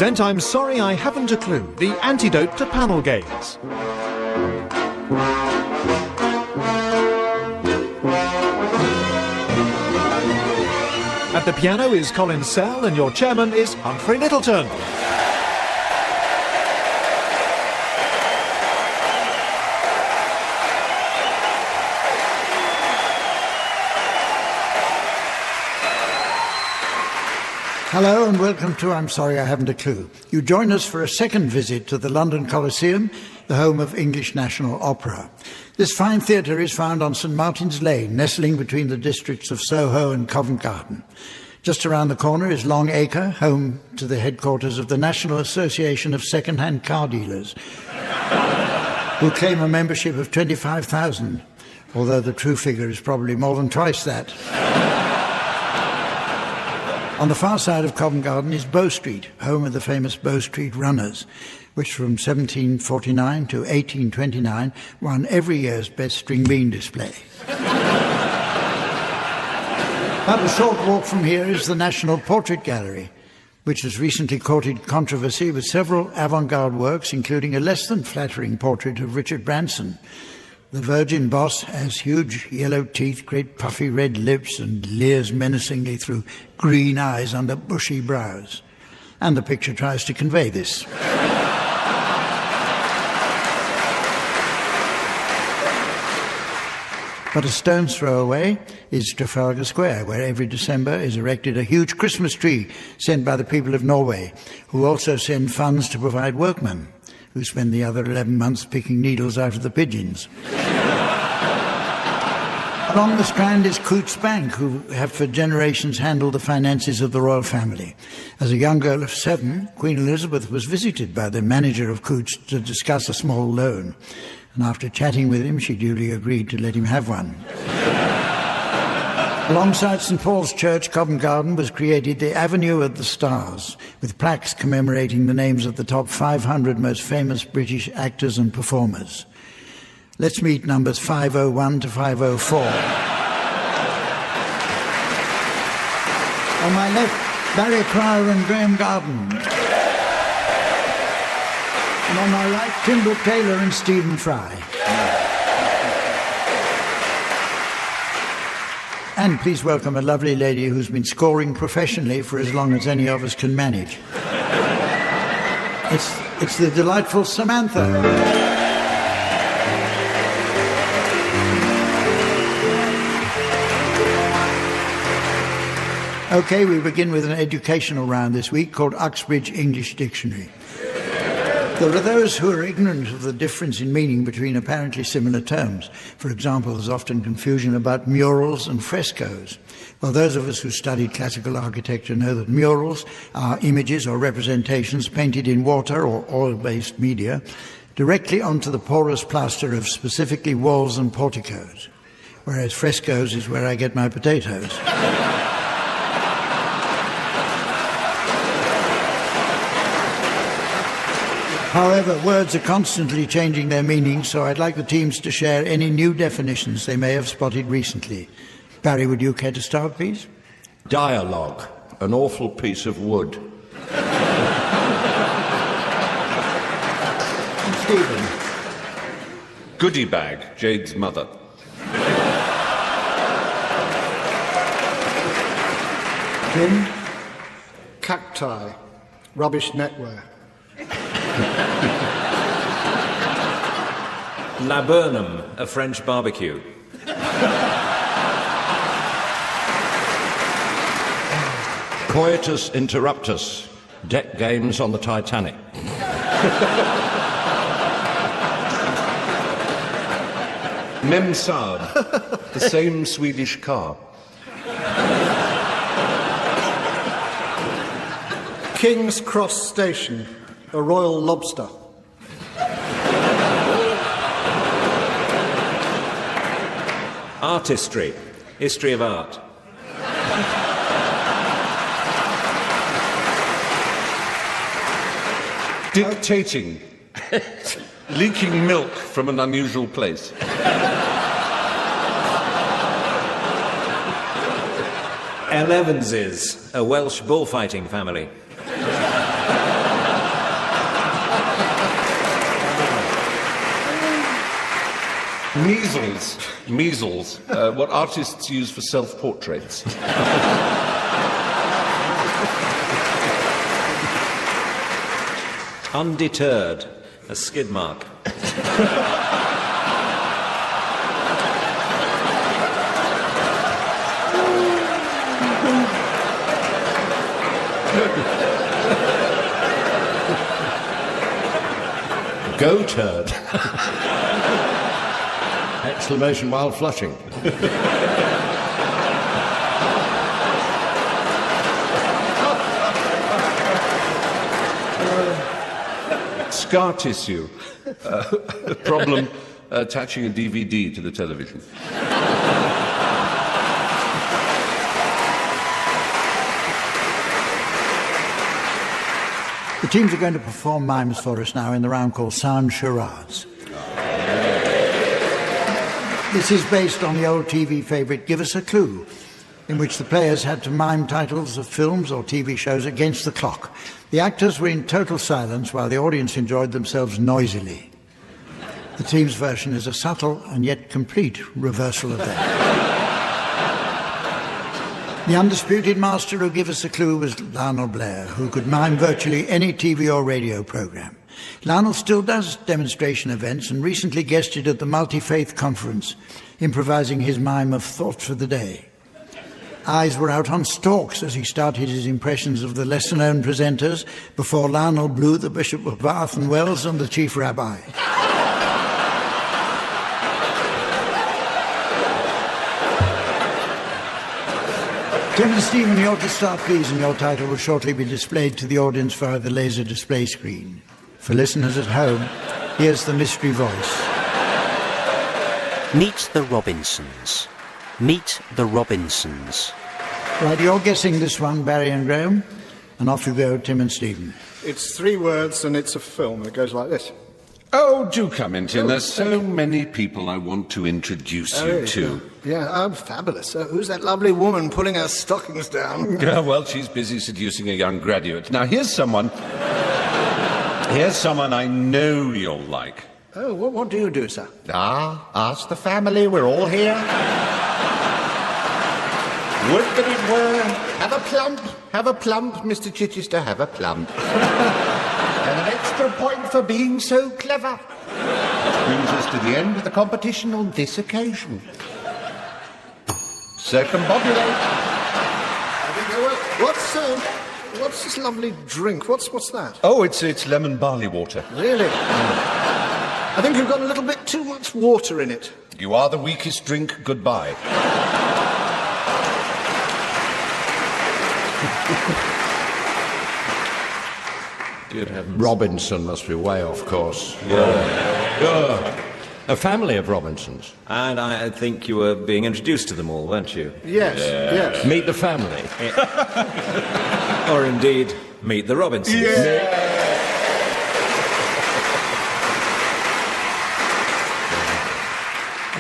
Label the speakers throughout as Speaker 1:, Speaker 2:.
Speaker 1: present I'm Sorry I Haven't a Clue, the antidote to panel games. At the piano is Colin Sell and your chairman is Humphrey Lyttelton.
Speaker 2: Hello and welcome to I'm Sorry I Haven't a Clue. You join us for a second visit to the London Coliseum, the home of English National Opera. This fine theatre is found on St Martin's Lane, nestling between the districts of Soho and Covent Garden. Just around the corner is Long Acre, home to the headquarters of the National Association of Second-Hand Car Dealers, who claim a membership of 25,000, although the true figure is probably more than twice that. On the far side of Covent Garden is Bow Street, home of the famous Bow Street Runners, which from 1749 to 1829 won every year's best string bean display. About a short walk from here is the National Portrait Gallery, which has recently courted controversy with several avant-garde works, including a less than flattering portrait of Richard Branson. The Virgin boss has huge yellow teeth, great puffy red lips, and leers menacingly through green eyes under bushy brows. And the picture tries to convey this. But a stone's throw away is Trafalgar Square, where every December is erected a huge Christmas tree sent by the people of Norway, who also send funds to provide workmen, who spend the other 11 months picking needles out of the pigeons. Along the Strand is Coutts Bank, who have for generations handled the finances of the royal family. As a young girl of 7, Queen Elizabeth was visited by the manager of Coutts to discuss a small loan. And after chatting with him, she duly agreed to let him have one. Alongside St Paul's Church, Covent Garden was created the Avenue of the Stars, with plaques commemorating the names of the top 500 most famous British actors and performers. Let's meet numbers 501 to 504. On my left, Barry Cryer and Graeme Garden. And on my right, Tim Brooke-Taylor and Stephen Fry. And please welcome a lovely lady who's been scoring professionally for as long as any of us can manage. It's the delightful Samantha. Okay, we begin with an educational round this week called Uxbridge English Dictionary. There are those who are ignorant of the difference in meaning between apparently similar terms. For example, there's often confusion about murals and frescoes. Well, those of us who studied classical architecture know that murals are images or representations painted in water or oil-based media directly onto the porous plaster of specifically walls and porticos, whereas frescoes is where I get my potatoes. However, words are constantly changing their meaning, so I'd like the teams to share any new definitions they may have spotted recently. Barry, would you care to start, please?
Speaker 3: Dialogue, an awful piece of wood.
Speaker 2: And Stephen?
Speaker 3: Goodie bag, Jade's mother.
Speaker 2: Tim?
Speaker 4: Cacti, rubbish netwear.
Speaker 5: Laburnum, a French barbecue.
Speaker 3: Coitus interruptus, deck games on the Titanic. Memsad, the same Swedish car.
Speaker 4: King's Cross Station, a royal lobster.
Speaker 5: Artistry, history of art.
Speaker 3: Dictating, leaking milk from an unusual place.
Speaker 5: Elevenses, a Welsh bullfighting family.
Speaker 3: Measles. Measles. What artists use for self-portraits.
Speaker 5: Undeterred. A skid mark.
Speaker 3: Go turd. Exclamation while flushing. Scar tissue. A problem attaching a DVD to the television.
Speaker 2: The teams are going to perform mimes for us now in the round called Sound Charades. This is based on the old TV favourite Give Us a Clue, in which the players had to mime titles of films or TV shows against the clock. The actors were in total silence while the audience enjoyed themselves noisily. The team's version is a subtle and yet complete reversal of that. The undisputed master who gave us a clue was Lionel Blair, who could mime virtually any TV or radio programme. Lionel still does demonstration events and recently guested at the Multi-Faith Conference, improvising his mime of Thought for the Day. Eyes were out on stalks as he started his impressions of the lesser-known presenters before Lionel blew the Bishop of Bath and Wells and the Chief Rabbi. Tim and Stephen, you're to start, please, and your title will shortly be displayed to the audience via the laser display screen. For listeners at home, here's the mystery voice.
Speaker 6: Meet the Robinsons. Meet the Robinsons.
Speaker 2: Right, you're guessing this one, Barry and Graeme, and off you go, Tim and Stephen.
Speaker 4: It's 3 words and it's a film. It goes like this.
Speaker 3: Oh, do come in, Tim. There's so many people I want to introduce you to.
Speaker 4: Yeah, fabulous. Who's that lovely woman pulling her stockings down?
Speaker 3: Yeah, well, she's busy seducing a young graduate. Now, here's someone I know you'll like.
Speaker 4: Oh, what do you do, sir?
Speaker 3: Ask the family. We're all here. Would that it were. Have a plump, Mr. Chichester, have a plump. And an extra point for being so clever. Brings us to the end of the competition on this occasion. Circumbobulate.
Speaker 4: What's this lovely drink? What's that?
Speaker 3: Oh, it's lemon barley water.
Speaker 4: Really? I think you've got a little bit too much water in it.
Speaker 3: You are the weakest drink. Goodbye.
Speaker 5: Good heavens.
Speaker 3: Robinson must be way off course. Yeah. A family of Robinsons.
Speaker 5: And I think you were being introduced to them all, weren't you?
Speaker 4: Yes.
Speaker 3: Meet the family.
Speaker 5: Or indeed, meet the Robinsons.
Speaker 2: The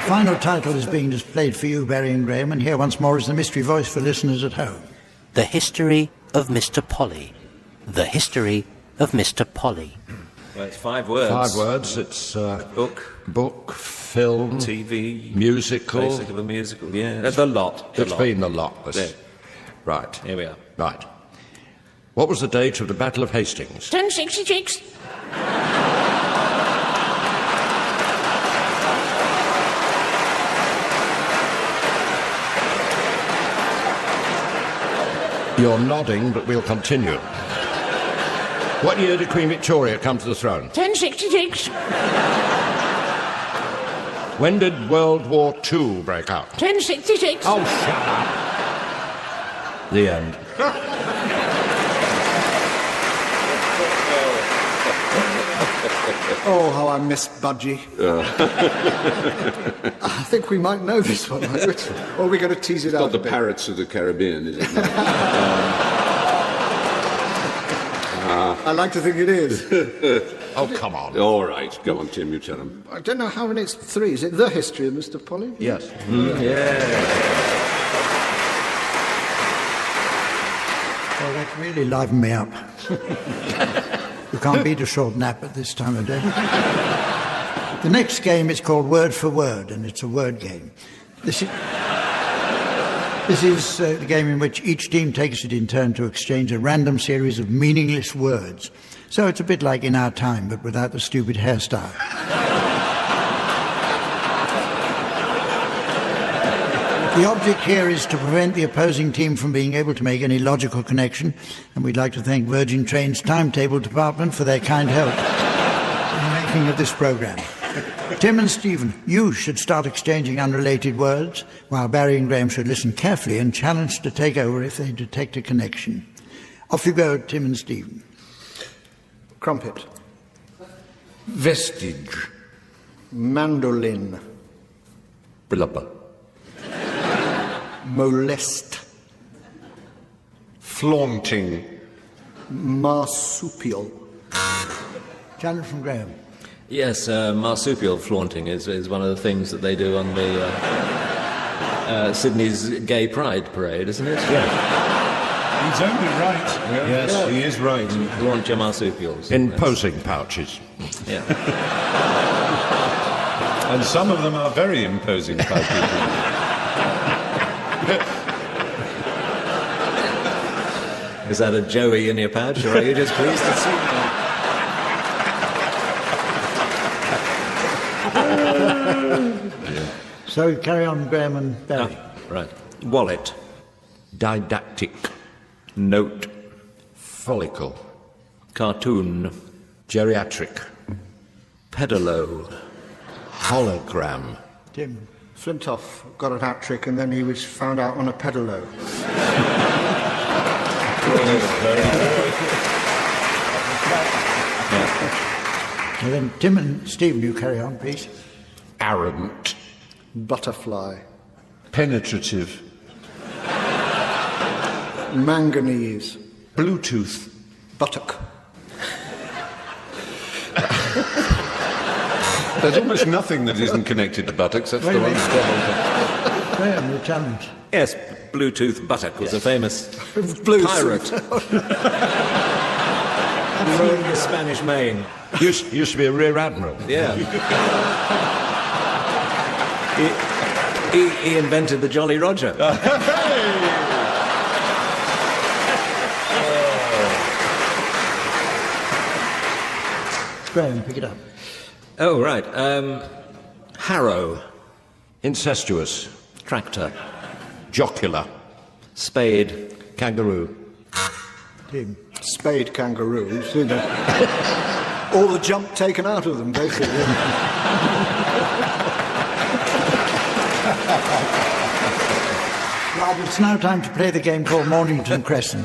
Speaker 2: final title is being displayed for you, Barry and Graeme, and here once more is the mystery voice for listeners at home.
Speaker 6: The History of Mr. Polly. The History of Mr. Polly.
Speaker 5: Well, it's 5 words.
Speaker 3: 5 words. It's book, film,
Speaker 5: TV,
Speaker 3: musical.
Speaker 5: Basic of a musical. Yeah, that's a lot.
Speaker 3: It's been a lot. Right.
Speaker 5: Here we are.
Speaker 3: Right. What was the date of the Battle of Hastings?
Speaker 7: 1066.
Speaker 3: You're nodding, but we'll continue. What year did Queen Victoria come to the throne?
Speaker 7: 1066.
Speaker 3: When did World War II break out?
Speaker 7: 1066.
Speaker 3: Oh, shut up. The end.
Speaker 4: Oh, how I miss Budgie. I think we might know this one, might we? Or are we going to tease it out
Speaker 8: Not the
Speaker 4: a bit?
Speaker 8: Parrots of the Caribbean, is it?
Speaker 4: I like to think it is.
Speaker 3: Oh, come on.
Speaker 8: All right, go on, Tim, you tell him.
Speaker 4: I don't know how many it's 3. Is it The History of Mr. Polly?
Speaker 3: Yes.
Speaker 2: Well, that really livened me up. You can't beat a short nap at this time of day. The next game is called Word for Word, and it's a word game. This is the game in which each team takes it in turn to exchange a random series of meaningless words. So it's a bit like In Our Time, but without the stupid hairstyle. The object here is to prevent the opposing team from being able to make any logical connection, and we'd like to thank Virgin Trains Timetable Department for their kind help in the making of this programme. Tim and Stephen, you should start exchanging unrelated words, while Barry and Graeme should listen carefully and challenge to take over if they detect a connection. Off you go, Tim and Stephen.
Speaker 4: Crumpet.
Speaker 3: Vestige.
Speaker 4: Mandolin.
Speaker 3: Blubber.
Speaker 4: Molest.
Speaker 3: Flaunting.
Speaker 4: Marsupial.
Speaker 2: Challenge from Graeme.
Speaker 5: Yes, marsupial flaunting is one of the things that they do on the Sydney's Gay Pride Parade, isn't it?
Speaker 3: He's only right. Yes, he is right.
Speaker 5: Flaunt your marsupials.
Speaker 3: In posing pouches.
Speaker 5: Yeah.
Speaker 3: And some of them are very imposing pouches.
Speaker 5: Is that a Joey in your pouch, or are you just pleased to see me?
Speaker 2: So carry on, Graeme and Barry.
Speaker 5: Right. Wallet.
Speaker 3: Didactic.
Speaker 5: Note.
Speaker 3: Follicle.
Speaker 5: Cartoon.
Speaker 3: Geriatric.
Speaker 5: Pedalo.
Speaker 3: Hologram.
Speaker 2: Tim.
Speaker 4: Flintoff got an hat-trick and then he was found out on a pedalo.
Speaker 2: Well, then, Tim and Stephen, you carry on, please.
Speaker 3: Arrant.
Speaker 4: Butterfly.
Speaker 3: Penetrative.
Speaker 4: Manganese.
Speaker 3: Bluetooth.
Speaker 4: Buttock.
Speaker 3: There's almost nothing that isn't connected to buttocks. That's
Speaker 2: Wait
Speaker 3: the
Speaker 2: a
Speaker 3: one.
Speaker 2: minute. Graeme, your challenge.
Speaker 5: Yes, Bluetooth Buttock was a famous
Speaker 4: Blue
Speaker 5: pirate.
Speaker 4: suit.
Speaker 5: From the Spanish Main.
Speaker 3: Used to be a rear admiral.
Speaker 5: Yeah. he invented the Jolly Roger.
Speaker 2: Graeme, pick it up.
Speaker 5: Oh, right. Harrow.
Speaker 3: Incestuous.
Speaker 5: Tractor.
Speaker 3: Jocular.
Speaker 5: Spade.
Speaker 3: Kangaroo.
Speaker 2: Tim.
Speaker 4: Spade kangaroos, you know. All the jump taken out of them, basically.
Speaker 2: Right, it's now time to play the game called Mornington Crescent.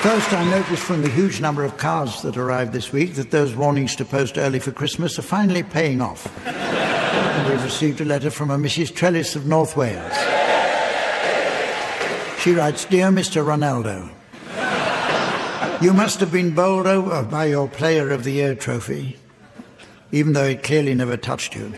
Speaker 2: First, I noticed from the huge number of cards that arrived this week that those warnings to post early for Christmas are finally paying off. And we've received a letter from a Mrs. Trellis of North Wales. She writes, Dear Mr. Ronaldo, you must have been bowled over by your Player of the Year trophy, even though it clearly never touched you.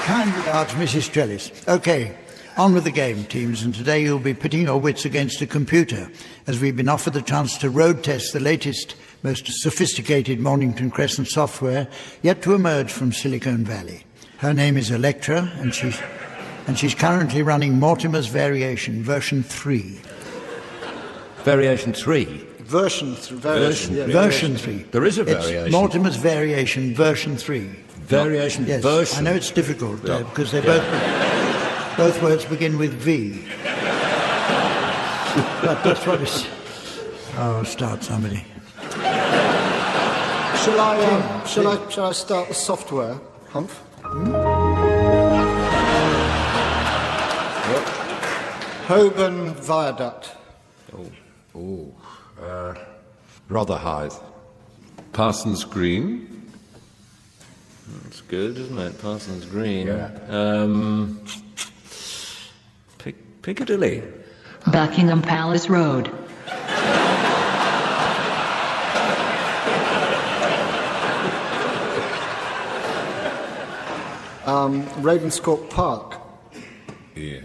Speaker 2: Kind regards, Mrs. Trellis. OK, on with the game, teams, and today you'll be pitting your wits against a computer, as we've been offered the chance to road test the latest, most sophisticated Mornington Crescent software yet to emerge from Silicon Valley. Her name is Electra, and she's currently running Mortimer's Variation, version 3.
Speaker 3: Variation 3.
Speaker 4: Version 3.
Speaker 2: Version 3.
Speaker 3: There is a
Speaker 2: It's
Speaker 3: variation.
Speaker 2: Mortimer's Variation, version 3.
Speaker 3: Variation
Speaker 2: Yes,
Speaker 3: version.
Speaker 2: I know it's difficult because they both words begin with V. But that's what it's... Oh, start somebody.
Speaker 4: Shall I start the software, Humph? Holborn Viaduct.
Speaker 3: Rotherhithe. Parsons Green.
Speaker 5: That's good, isn't it? Parsons Green.
Speaker 3: Yeah.
Speaker 5: Piccadilly.
Speaker 9: Buckingham Palace Road.
Speaker 4: Ravenscourt Park.
Speaker 3: Yeah.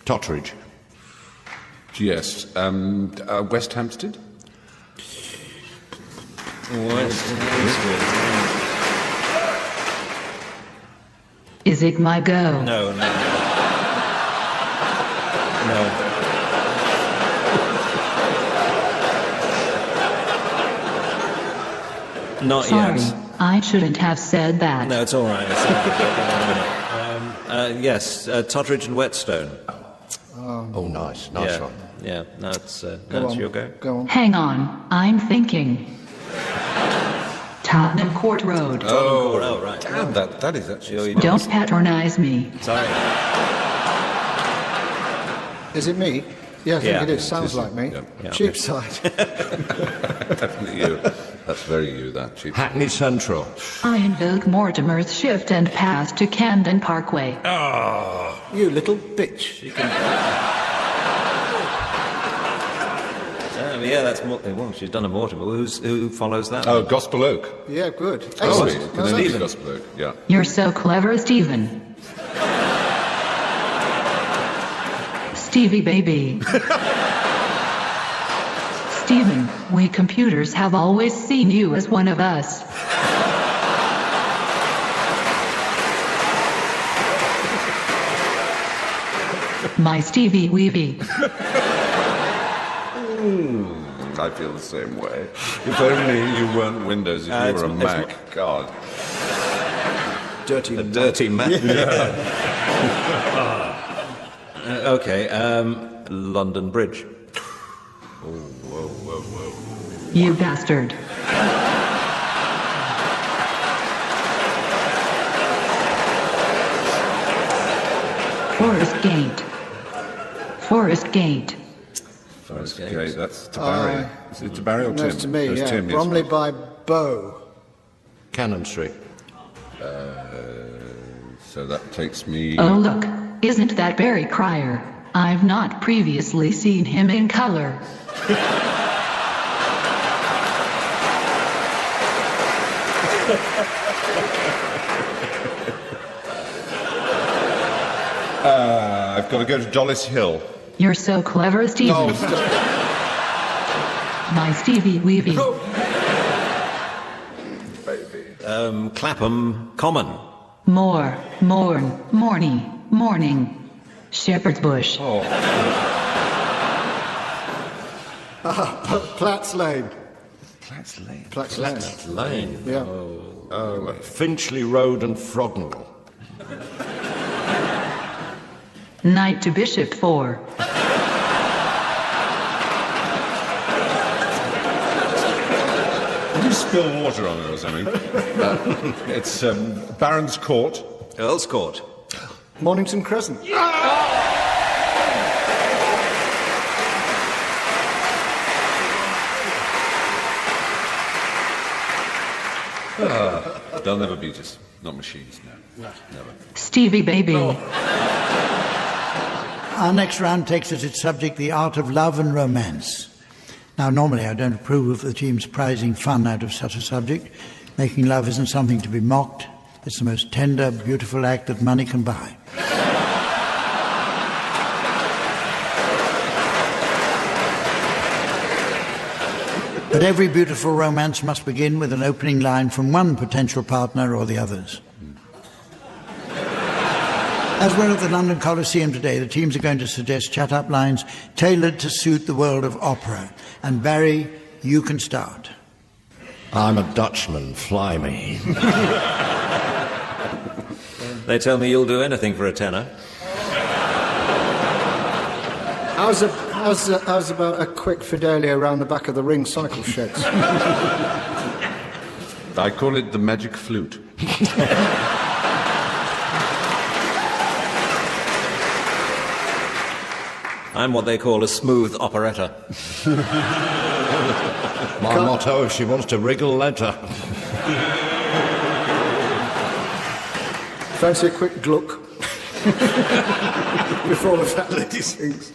Speaker 10: Totteridge.
Speaker 8: Yes. West Hampstead?
Speaker 9: Is it my go?
Speaker 5: No. Not
Speaker 9: Sorry,
Speaker 5: yet.
Speaker 9: I shouldn't have said that.
Speaker 5: No, it's all right. It's all right. Yes, Totteridge and Whetstone.
Speaker 10: Oh, nice one.
Speaker 5: Yeah, that's your go.
Speaker 4: Go on.
Speaker 9: Hang on, I'm thinking. Tottenham Court Road.
Speaker 5: Oh, right.
Speaker 8: Damn, that is actually...
Speaker 9: Don't patronize me.
Speaker 5: Sorry.
Speaker 4: Is it me? Yeah, I think
Speaker 5: Yeah.
Speaker 4: it is. Sounds like me.
Speaker 8: Yeah.
Speaker 4: Cheapside.
Speaker 8: Definitely you. That's very you, that. Cheap.
Speaker 10: Hackney Central.
Speaker 9: I invoke Mortimer's shift and pass to Camden Parkway.
Speaker 4: You little bitch.
Speaker 5: Yeah, that's well, she's done a Mortimer. Who follows that?
Speaker 8: Oh, Gospel Oak.
Speaker 4: Yeah, good.
Speaker 8: Oh,
Speaker 4: Excellent.
Speaker 8: sweet. Stephen. Gospel Oak, yeah.
Speaker 9: You're so clever, Stephen. Stevie baby. Stephen, we computers have always seen you as one of us. My Stevie Weevy.
Speaker 8: I feel the same way. If only you weren't Windows, if you were a Mac. God.
Speaker 4: Dirty.
Speaker 5: A dirty man. Okay, London Bridge.
Speaker 8: Whoa.
Speaker 9: You bastard. Forest Gate. Forest Gate.
Speaker 8: Forest Gate, that's to Barry. Is it to Barry or
Speaker 4: No,
Speaker 8: Tim?
Speaker 4: it's to me,
Speaker 8: It's
Speaker 4: yeah.
Speaker 8: Tim, yes.
Speaker 4: Bromley by Bow.
Speaker 10: Cannon Street.
Speaker 8: So that takes me...
Speaker 9: Oh look, isn't that Barry Cryer? I've not previously seen him in color.
Speaker 8: I've got to go to Dollis Hill.
Speaker 9: You're so clever, Stevie.
Speaker 8: Oh,
Speaker 9: My Stevie Weevy.
Speaker 8: baby.
Speaker 5: Clapham Common.
Speaker 9: Morning. Shepherd's Bush.
Speaker 4: Platt's Lane.
Speaker 8: Platts Lane.
Speaker 4: Platt's Lane.
Speaker 5: Lane.
Speaker 4: Yeah.
Speaker 10: Finchley Road and Frognall.
Speaker 9: Knight to Bishop 4.
Speaker 8: Did you spill water on it or something? It's Baron's Court.
Speaker 5: Earl's Court.
Speaker 4: Mornington Crescent.
Speaker 8: They'll never beat us. Not machines, no. Never.
Speaker 9: Stevie baby.
Speaker 2: Our next round takes as its subject the art of love and romance. Now, normally I don't approve of the teams prizing fun out of such a subject. Making love isn't something to be mocked. It's the most tender, beautiful act that money can buy. But every beautiful romance must begin with an opening line from one potential partner or the others. As we're at the London Coliseum today, the teams are going to suggest chat-up lines tailored to suit the world of opera. And Barry, you can start.
Speaker 10: I'm a Dutchman, fly me.
Speaker 5: They tell me you'll do anything for a tenner.
Speaker 4: How's about a quick Fidelio round the back of the ring cycle sheds?
Speaker 8: I call it the magic flute.
Speaker 5: I'm what they call a smooth operetta.
Speaker 10: My motto, if she wants to wriggle, let her.
Speaker 4: Fancy a quick gluck before the fat lady sings.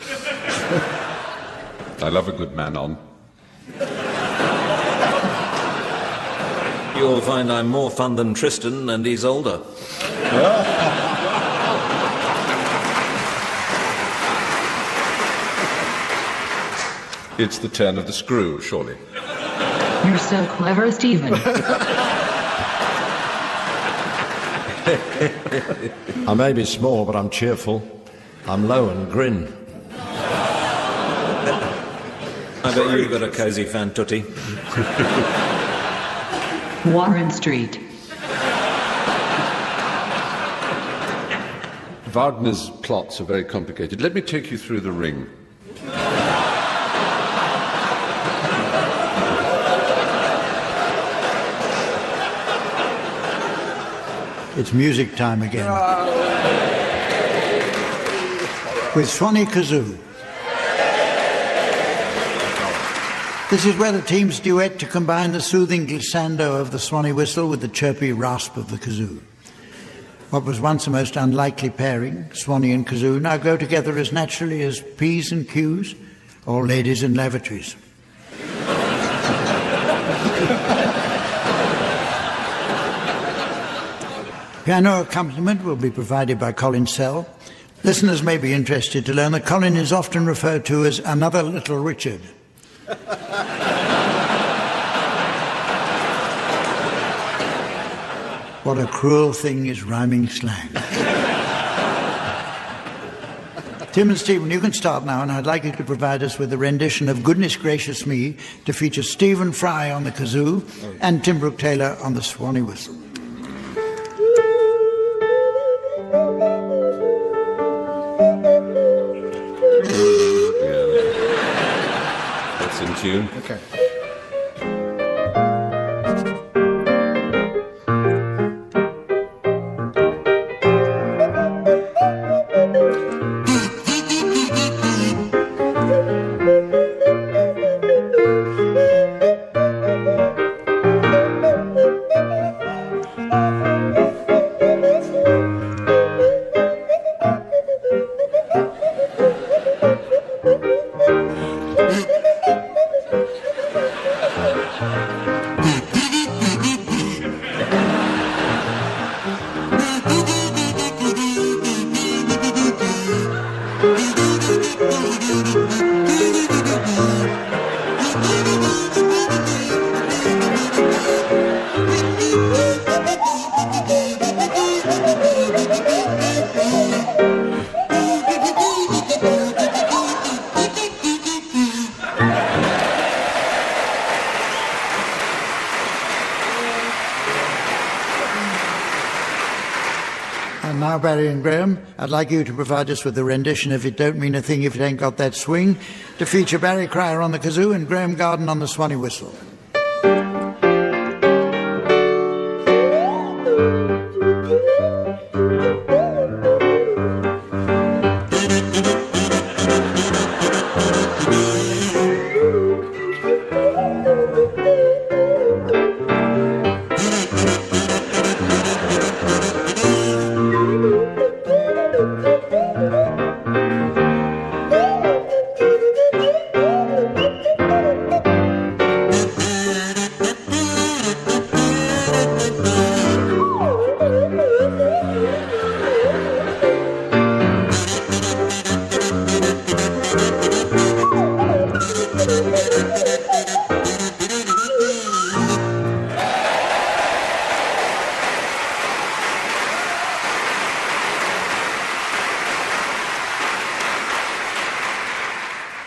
Speaker 8: I love a good man on.
Speaker 5: You'll find I'm more fun than Tristan, and he's older.
Speaker 8: It's the turn of the screw, surely.
Speaker 9: You're so clever, Stephen.
Speaker 10: I may be small, but I'm cheerful. I'm low and grin.
Speaker 5: I bet you've got a cosy fan, Tootie.
Speaker 9: Warren Street.
Speaker 8: Wagner's plots are very complicated. Let me take you through the ring.
Speaker 2: It's music time again. With Swanee Kazoo. This is where the teams duet to combine the soothing glissando of the Swanee whistle with the chirpy rasp of the kazoo. What was once a most unlikely pairing, Swanee and kazoo, now go together as naturally as P's and Q's or ladies in lavatories. Piano accompaniment will be provided by Colin Sell. Listeners may be interested to learn that Colin is often referred to as another Little Richard. What a cruel thing is rhyming slang. Tim and Stephen, you can start now, and I'd like you to provide us with a rendition of Goodness Gracious Me to feature Stephen Fry on the kazoo and Tim Brooke-Taylor on the Swanee whistle.
Speaker 8: That's in tune.
Speaker 4: Okay.
Speaker 2: And now, Barry and Graeme, I'd like you to provide us with a rendition of It Don't Mean a Thing If It Ain't Got That Swing, to feature Barry Cryer on the kazoo and Graeme Garden on the Swanee whistle.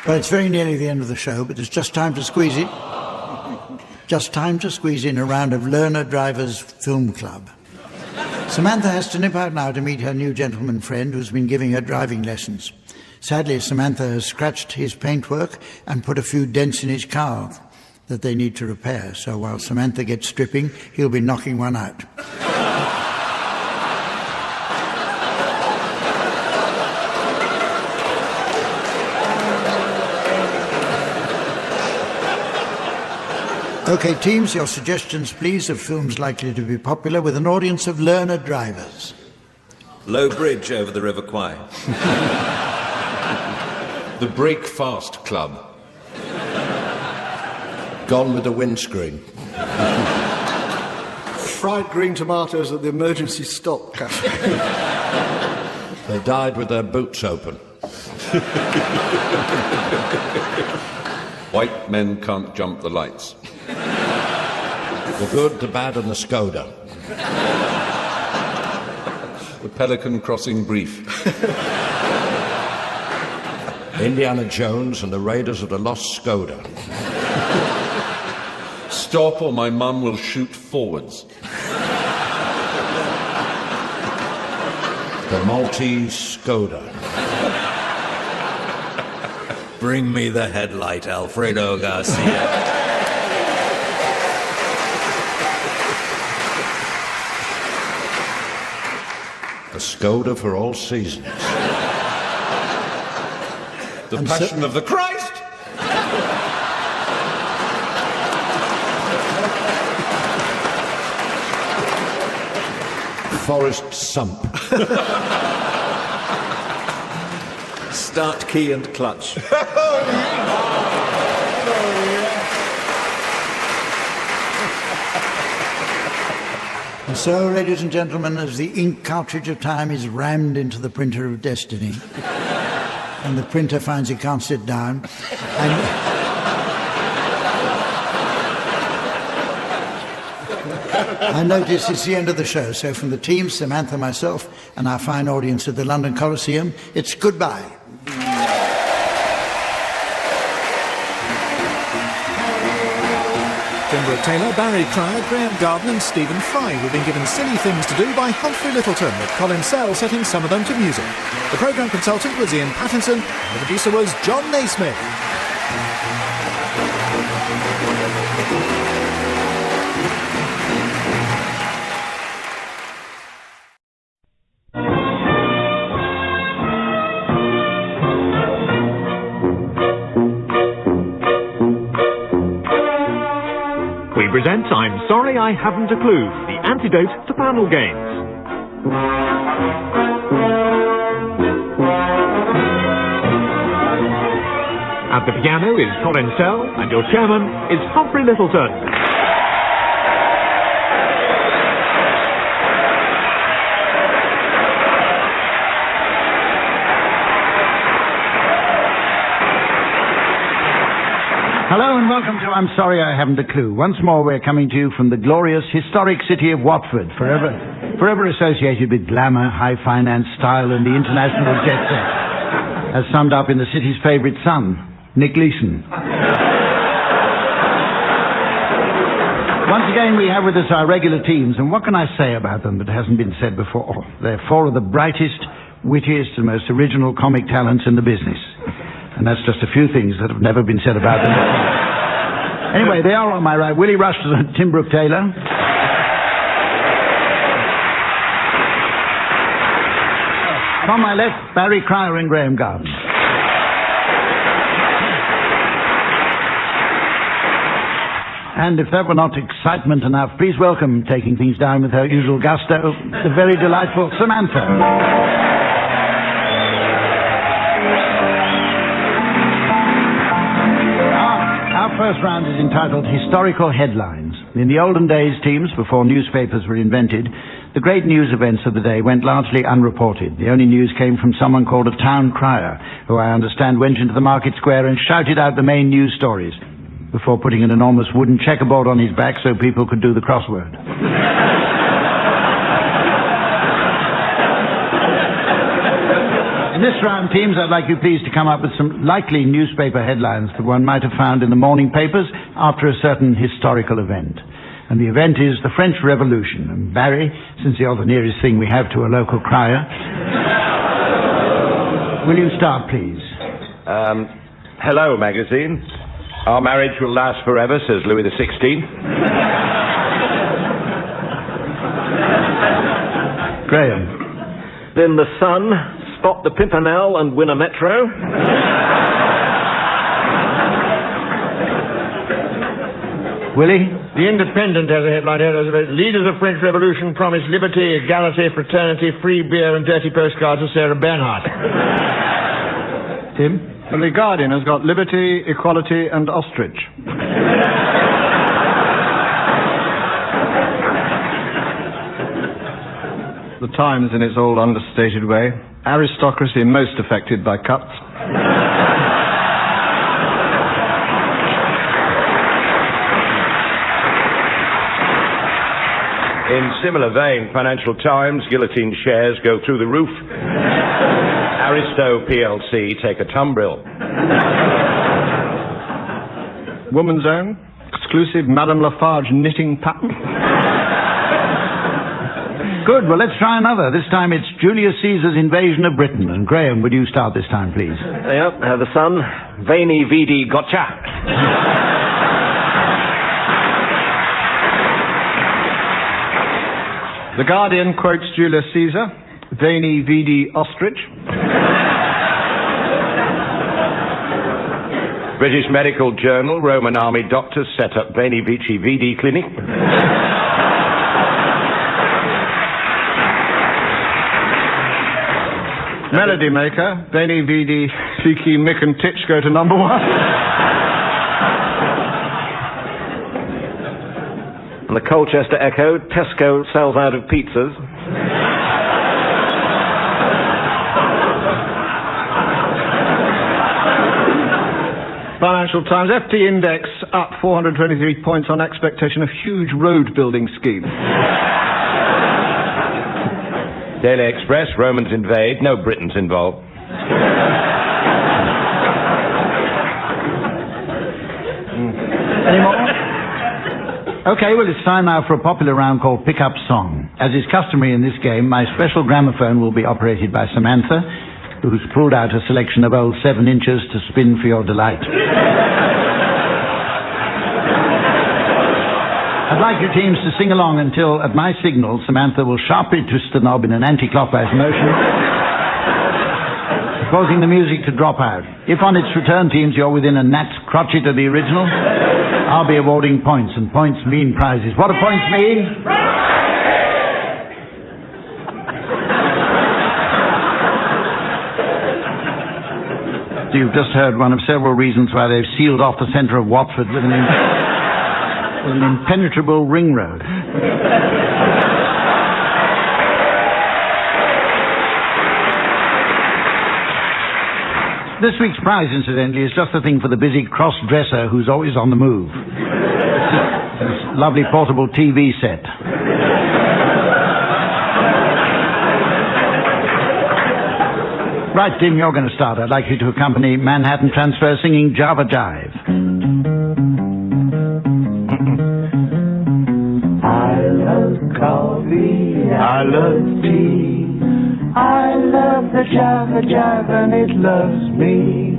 Speaker 2: Well, it's very nearly the end of the show, but there's just time to squeeze it. Just time to squeeze in a round of Learner Drivers Film Club. Samantha has to nip out now to meet her new gentleman friend who's been giving her driving lessons. Sadly, Samantha has scratched his paintwork and put a few dents in his car that they need to repair. So while Samantha gets stripping, he'll be knocking one out. OK, teams, your suggestions, please, of films likely to be popular with an audience of learner drivers.
Speaker 5: Low Bridge over the River Kwai.
Speaker 8: The Break Fast Club.
Speaker 10: Gone with the windscreen.
Speaker 4: Fried green tomatoes at the emergency stop cafe.
Speaker 10: They died with their boots open.
Speaker 8: White men can't jump the lights.
Speaker 10: The good, the bad, and the Skoda.
Speaker 8: The Pelican Crossing brief.
Speaker 10: Indiana Jones and the Raiders of the Lost Skoda.
Speaker 8: Stop or my mum will shoot forwards.
Speaker 10: The Maltese Skoda.
Speaker 5: Bring me the headlight, Alfredo Garcia.
Speaker 10: The Skoda for all seasons.
Speaker 8: The Passion of the Christ!
Speaker 10: Forest Sump.
Speaker 5: Start key and clutch.
Speaker 2: And so, ladies and gentlemen, as the ink cartridge of time is rammed into the printer of destiny, and the printer finds he can't sit down, I notice it's the end of the show, so from the team, Samantha, myself, and our fine audience at the London Coliseum, it's goodbye.
Speaker 1: Tim Brooke-Taylor, Barry Cryer, Graeme Garden and Stephen Fry were being given silly things to do by Humphrey Lyttelton, with Colin Sell setting some of them to music. The programme consultant was Ian Pattinson, and the producer was John Naismith.
Speaker 11: Presents I'm Sorry I Haven't a Clue, the antidote to panel games. At the piano is Colin Sell, and your chairman is Humphrey Lyttelton.
Speaker 2: Hello and welcome to I'm Sorry I Haven't a Clue. Once more we're coming to you from the glorious historic city of Watford, forever associated with glamour, high finance, style and the international jet set, as summed up in the city's favourite son, Nick Leeson. Once again we have with us our regular teams, and what can I say about them that hasn't been said before? They're four of the brightest, wittiest and most original comic talents in the business. And that's just a few things that have never been said about them. Anyway, they are on my right, Willie Rushton and Tim Brooke-Taylor. On my left, Barry Cryer and Graeme Garden. And if that were not excitement enough, please welcome, taking things down with her usual gusto, the very delightful Samantha. First round is entitled Historical Headlines. In the olden days, teams, before newspapers were invented, the great news events of the day went largely unreported. The only news came from someone called a town crier, who I understand went into the market square and shouted out the main news stories, before putting an enormous wooden checkerboard on his back so people could do the crossword. In this round, teams, I'd like you please to come up with some likely newspaper headlines that one might have found in the morning papers after a certain historical event. And the event is the French Revolution. And Barry, since you're the nearest thing we have to a local crier, will you start, please?
Speaker 12: Hello, magazine. Our marriage will last forever, says Louis XVI.
Speaker 2: Graeme.
Speaker 11: Then the Sun, spot the Pimpernel and win a metro.
Speaker 2: Willie?
Speaker 13: The Independent has a headline here. Leaders of French Revolution promise liberty, equality, fraternity, free beer and dirty postcards of Sarah Bernhardt.
Speaker 2: Tim?
Speaker 14: Well, the Guardian has got liberty, equality and ostrich. The Times, in its old understated way, aristocracy most affected by cuts.
Speaker 12: In similar vein, Financial Times, guillotine shares go through the roof. Aristo PLC take a tumbril.
Speaker 14: Woman's Own, exclusive Madame Lafarge knitting pattern.
Speaker 2: Good, well, let's try another. This time it's Julius Caesar's invasion of Britain. And Graham, would you start this time, please?
Speaker 15: Yep, the Sun. Veiny VD gotcha.
Speaker 14: The Guardian quotes Julius Caesar, Veni Vidi Ostrich.
Speaker 12: British Medical Journal, Roman army doctors set up Veni Vici Vidi clinic.
Speaker 14: Melody Maker, Veni Vidi Fiki Mick and Titch go to number 1.
Speaker 15: And the Colchester Echo, Tesco sells out of pizzas.
Speaker 14: Financial Times, FT Index up 423 points on expectation of huge road building scheme.
Speaker 12: Daily Express, Romans invade, no Britons involved.
Speaker 2: Any more? Okay, well, it's time now for a popular round called Pick Up Song. As is customary in this game, my special gramophone will be operated by Samantha, who's pulled out a selection of old 7 inches to spin for your delight. I'd like your teams to sing along until, at my signal, Samantha will sharply twist the knob in an anti-clockwise motion, causing the music to drop out. If on its return, teams, you're within a gnat's crotchet of the original, I'll be awarding points, and points mean prizes. What do points mean? You've just heard one of several reasons why they've sealed off the centre of Watford with an impenetrable ring road. This week's prize, incidentally, is just the thing for the busy cross-dresser who's always on the move. This lovely portable TV set. Right, Tim, you're going to start. I'd like you to accompany Manhattan Transfer singing Java Jive.
Speaker 16: I love coffee, I love tea, I love the Java Jive and it loves me.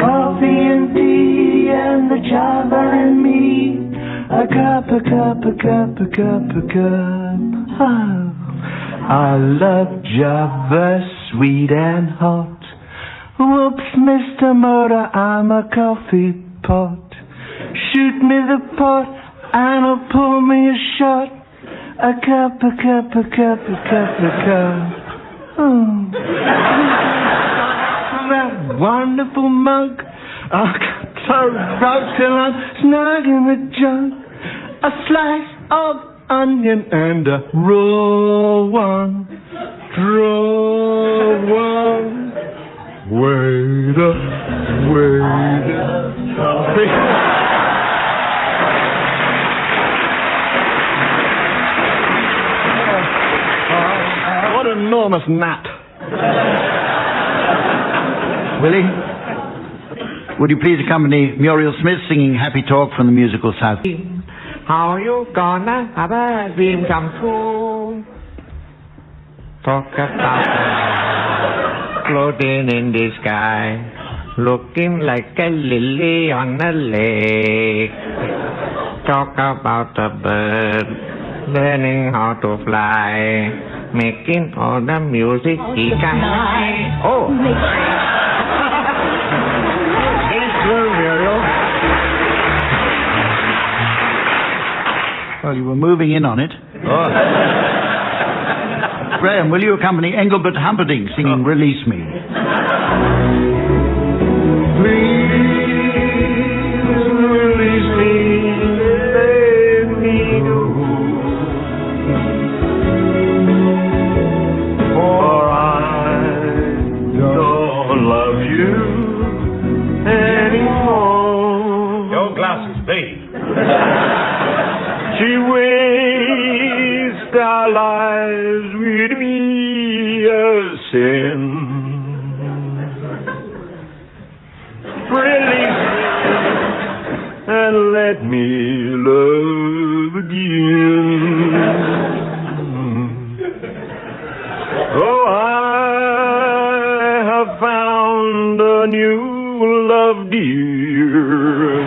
Speaker 16: Coffee and tea and the Java and me. A cup, a cup, a cup, a cup, a cup. Oh, I love Java, sweet and hot. Whoops, Mr. Motor, I'm a coffee pot. Shoot me the pot and I'll pull me a shot. A cup, a cup, a cup, a cup, a cup. Oh. That wonderful mug. I'll rock till I'm snug in the jug. A slice of onion and a roll one. Draw one. Waiter, waiter.
Speaker 14: What an enormous gnat.
Speaker 2: Willie, would you please accompany Muriel Smith singing Happy Talk from the musical South?
Speaker 16: How you gonna have a dream come true? Talk about floating in the sky, looking like a lily on a lake. Talk about a bird learning how to fly, making all the music he can. Oh.
Speaker 2: Well, you were moving in on it.
Speaker 12: Oh.
Speaker 2: Graham, will you accompany Engelbert Humperdinck singing Release Me?
Speaker 16: Please release me, let me go. For I don't love you anymore.
Speaker 12: Your glasses, please.
Speaker 16: She waits let me love again. Oh, I have found a new love, dear.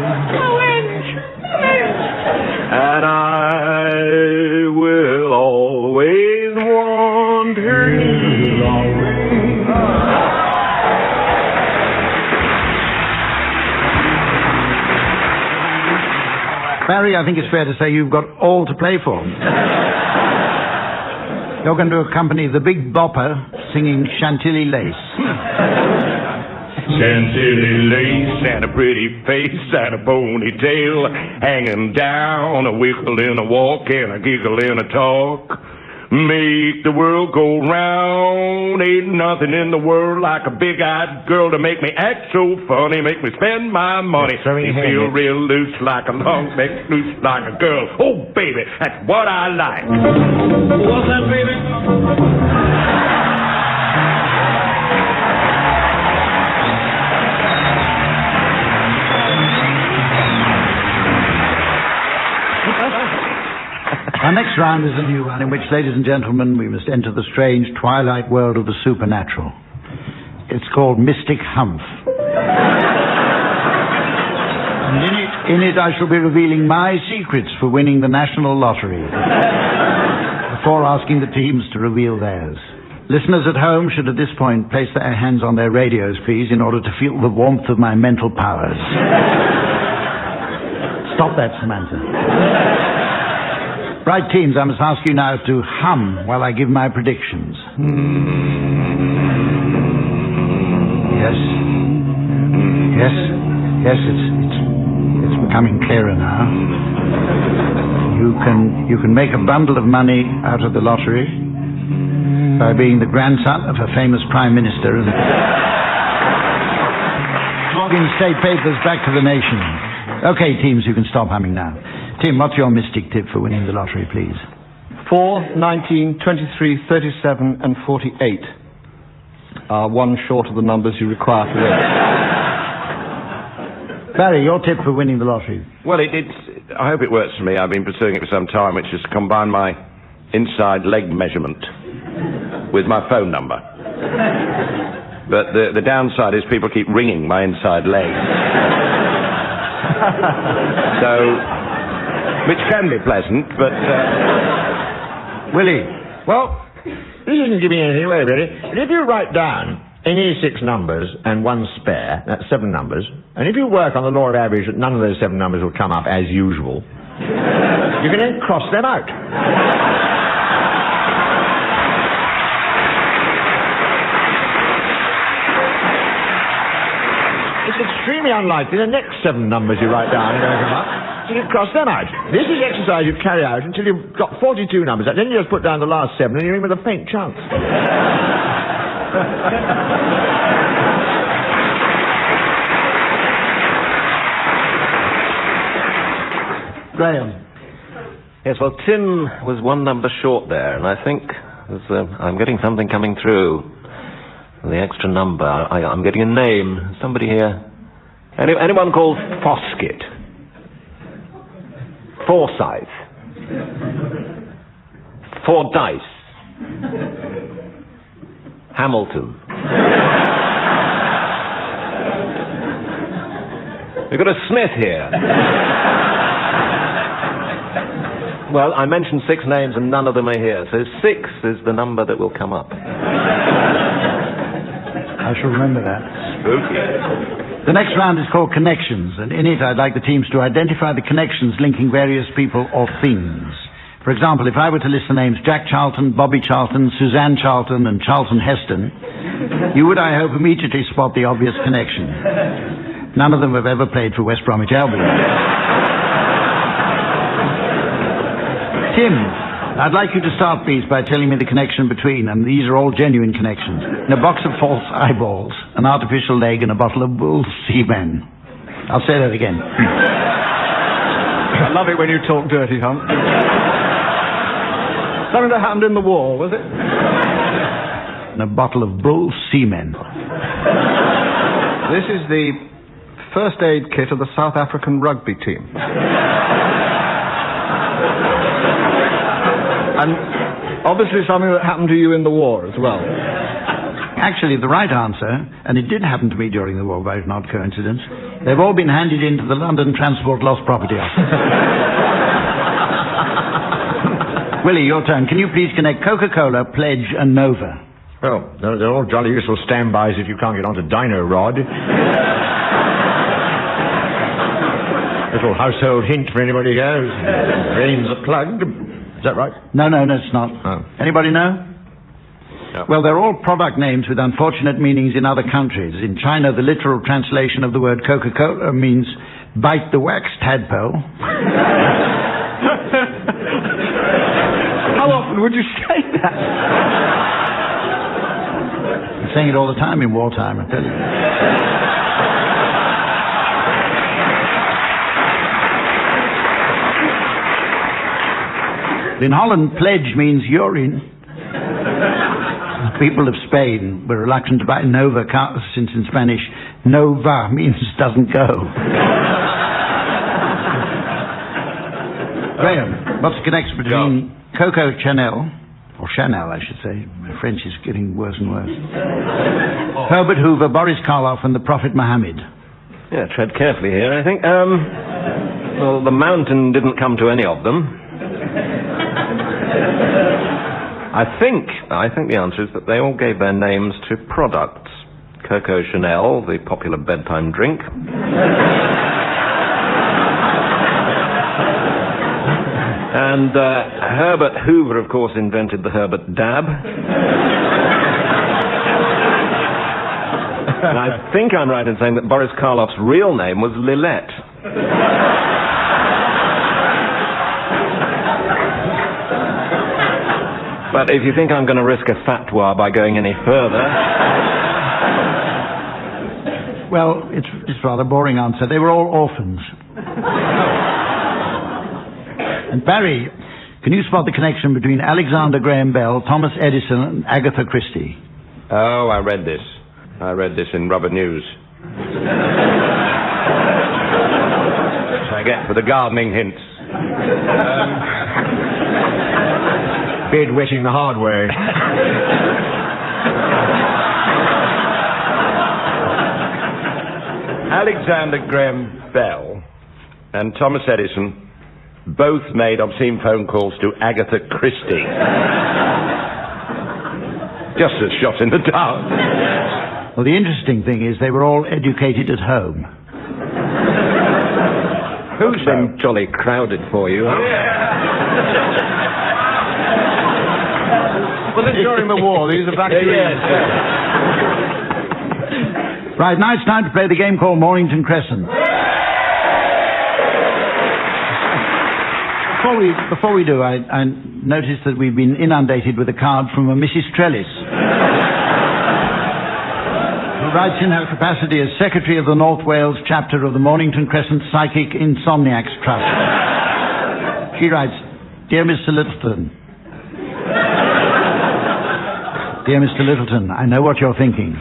Speaker 16: And I will always want her near.
Speaker 2: Barry, I think it's fair to say you've got all to play for. You're going to accompany the Big Bopper singing Chantilly Lace.
Speaker 12: Chantilly lace and a pretty face and a ponytail hanging down, a wiggle in a walk and a giggle in a talk. Make the world go round. Ain't nothing in the world like a big-eyed girl to make me act so funny, make me spend my money. Me feel real loose like a long neck, loose like a girl. Oh, baby, that's what I like. What's that, baby?
Speaker 2: Our next round is a new one in which, ladies and gentlemen, we must enter the strange twilight world of the supernatural. It's called Mystic Humph. And in it I shall be revealing my secrets for winning the National Lottery before asking the teams to reveal theirs. Listeners at home should at this point place their hands on their radios, please, in order to feel the warmth of my mental powers. Stop that, Samantha. Right, teams, I must ask you now to hum while I give my predictions. Yes. Yes. Yes, it's becoming clearer now. You can make a bundle of money out of the lottery by being the grandson of a famous prime minister and logging state papers back to the nation. Okay, teams, you can stop humming now. Tim, what's your mystic tip for winning the lottery, please?
Speaker 14: 4, 19, 23, 37 and 48 are one short of the numbers you require to win.
Speaker 2: Barry, your tip for winning the lottery?
Speaker 12: Well, I hope it works for me. I've been pursuing it for some time, which is to combine my inside leg measurement with my phone number. But the downside is people keep ringing my inside leg. So... which can be pleasant, but...
Speaker 13: Willie, well, this isn't giving anything away, really. But if you write down any 6 numbers and 1 spare, that's 7 numbers, and if you work on the law of average that none of those 7 numbers will come up as usual, you can then cross them out. It's extremely unlikely the next 7 numbers you write down are going to come up. So you cross them out. This is the exercise you carry out until you've got 42 numbers. Then you just put down the last 7 and you're in with a faint chance.
Speaker 2: Graeme.
Speaker 5: Yes, well, Tim was 1 number short there, and I think I'm getting something coming through. The extra number. I'm getting a name. Somebody here. Anyone called Foskett? Forsyth. Fordyce. Hamilton. We've got a Smith here. Well, I mentioned 6 names and none of them are here, so 6 is the number that will come up.
Speaker 2: I shall remember that.
Speaker 5: Spooky.
Speaker 2: The next round is called Connections, and in it I'd like the teams to identify the connections linking various people or things. For example, if I were to list the names Jack Charlton, Bobby Charlton, Suzanne Charlton and Charlton Heston, you would, I hope, immediately spot the obvious connection. None of them have ever played for West Bromwich Albion. Tim, I'd like you to start, please, by telling me the connection between, and these are all genuine connections, in a box of false eyeballs, an artificial leg, and a bottle of bull seaman. I'll say that again.
Speaker 14: I love it when you talk dirty, Hump. Something that happened in the war, was it?
Speaker 2: And a bottle of bull seamen.
Speaker 14: This is the first aid kit of the South African rugby team. And obviously something that happened to you in the war as well.
Speaker 2: Actually, the right answer, and it did happen to me during the war, by not coincidence, they've all been handed into the London Transport Lost Property Office. Willie, your turn. Can you please connect Coca-Cola, Pledge and Nova?
Speaker 13: Well, they're all jolly useful standbys if you can't get onto Dino Rod. Little household hint for anybody who goes. Drains are plugged. Is that right?
Speaker 2: No, it's not.
Speaker 13: Oh.
Speaker 2: Anybody know?
Speaker 13: No.
Speaker 2: Well, they're all product names with unfortunate meanings in other countries. In China, the literal translation of the word Coca-Cola means bite the wax tadpole.
Speaker 14: How often would you say that?
Speaker 2: I'm saying it all the time in wartime, I tell you. In Holland, pledge means urine. The people of Spain were reluctant to buy Nova since in Spanish, Nova means doesn't go. Graham, what's the connection between Coco Chanel, or Chanel, I should say. My French is getting worse and worse. Herbert Hoover, Boris Karloff, and the Prophet Muhammad.
Speaker 5: Yeah, tread carefully here, I think. Well, the mountain didn't come to any of them. I think the answer is that they all gave their names to products. Coco Chanel, the popular bedtime drink. And Herbert Hoover, of course, invented the Herbert Dab. And I think I'm right in saying that Boris Karloff's real name was Lilette. But if you think I'm going to risk a fatwa by going any further...
Speaker 2: Well, it's a rather boring answer. They were all orphans. And Barry, can you spot the connection between Alexander Graham Bell, Thomas Edison, and Agatha Christie?
Speaker 12: Oh, I read this. I read this in Rubber News. Which I get for the gardening hints.
Speaker 13: Bed wetting the hard way.
Speaker 12: Alexander Graham Bell and Thomas Edison both made obscene phone calls to Agatha Christie. Just a shot in the dark.
Speaker 2: Well, the interesting thing is they were all educated at home.
Speaker 5: Who's been jolly crowded for you? Huh?
Speaker 14: Well, during the war, these are factories.
Speaker 2: Right, now it's time to play the game called Mornington Crescent. Before we do, I noticed that we've been inundated with a card from a Mrs. Trellis, who writes in her capacity as Secretary of the North Wales chapter of the Mornington Crescent Psychic Insomniacs Trust. She writes, Dear Mr. Lyttelton. Dear Mr. Lyttelton, I know what you're thinking.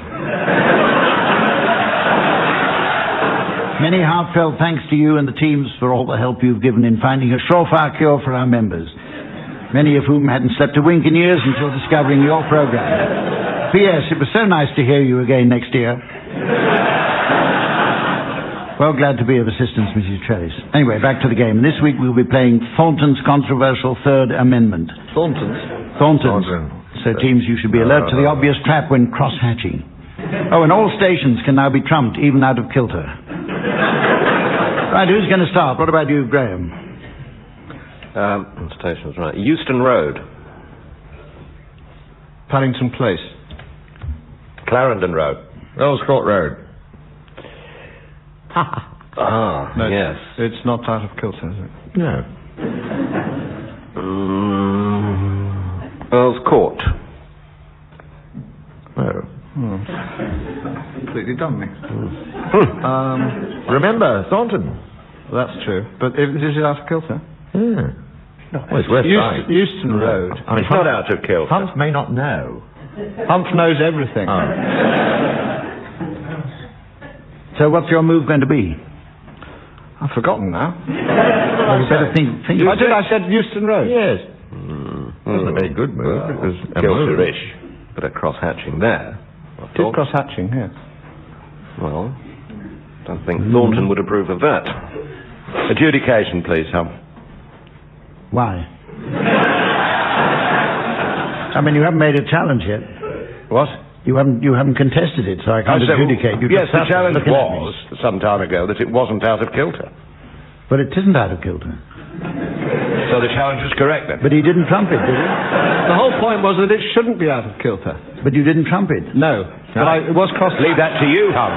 Speaker 2: Many heartfelt thanks to you and the teams for all the help you've given in finding a surefire cure for our members, many of whom hadn't slept a wink in years until discovering your program. P.S. It was so nice to hear you again next year. Well, glad to be of assistance, Mrs. Trellis. Anyway, back to the game. This week we'll be playing Thornton's controversial Third Amendment. Thornton's. So, teams, you should be alert to the obvious trap when cross-hatching. Oh, and all stations can now be trumped, even out of kilter. Right, who's going to start? What about you, Graham?
Speaker 5: Stations, right. Euston Road.
Speaker 14: Paddington Place.
Speaker 12: Clarendon Road.
Speaker 13: Earls Court Road.
Speaker 5: No, yes.
Speaker 14: It's not out of kilter, is it?
Speaker 13: No.
Speaker 5: Earls Court.
Speaker 13: Oh.
Speaker 14: Completely done me.
Speaker 13: Remember, Thornton.
Speaker 14: That's true. But is it out of kilter?
Speaker 13: Yeah. Well, it's worth trying.
Speaker 14: Euston Road.
Speaker 12: I mean, it's not out of kilter.
Speaker 13: Humph may not know.
Speaker 14: Humph knows everything.
Speaker 13: Oh.
Speaker 2: So what's your move going to be?
Speaker 14: I've forgotten now.
Speaker 2: Well, you better think.
Speaker 14: I said Euston Road.
Speaker 13: Yes. Wasn't a very good move. It was a
Speaker 5: Kilter-ish. Bit of cross-hatching there.
Speaker 14: Did cross-hatching, yes.
Speaker 5: Well, don't think Thornton would approve of that. Adjudication, please, Hum.
Speaker 2: Why? I mean, you haven't made a challenge yet.
Speaker 5: What?
Speaker 2: You haven't contested it, so I can't adjudicate. You
Speaker 8: yes,
Speaker 2: just
Speaker 8: the challenge
Speaker 2: looking at me.
Speaker 8: was, some time ago, that it wasn't out of kilter.
Speaker 2: But it isn't out of kilter.
Speaker 8: So the challenge was correct, then?
Speaker 2: But he didn't trump it, did he?
Speaker 14: The whole point was that it shouldn't be out of kilter.
Speaker 2: But you didn't trump it?
Speaker 14: No. But it was cross...
Speaker 8: Leave that to you, Hum.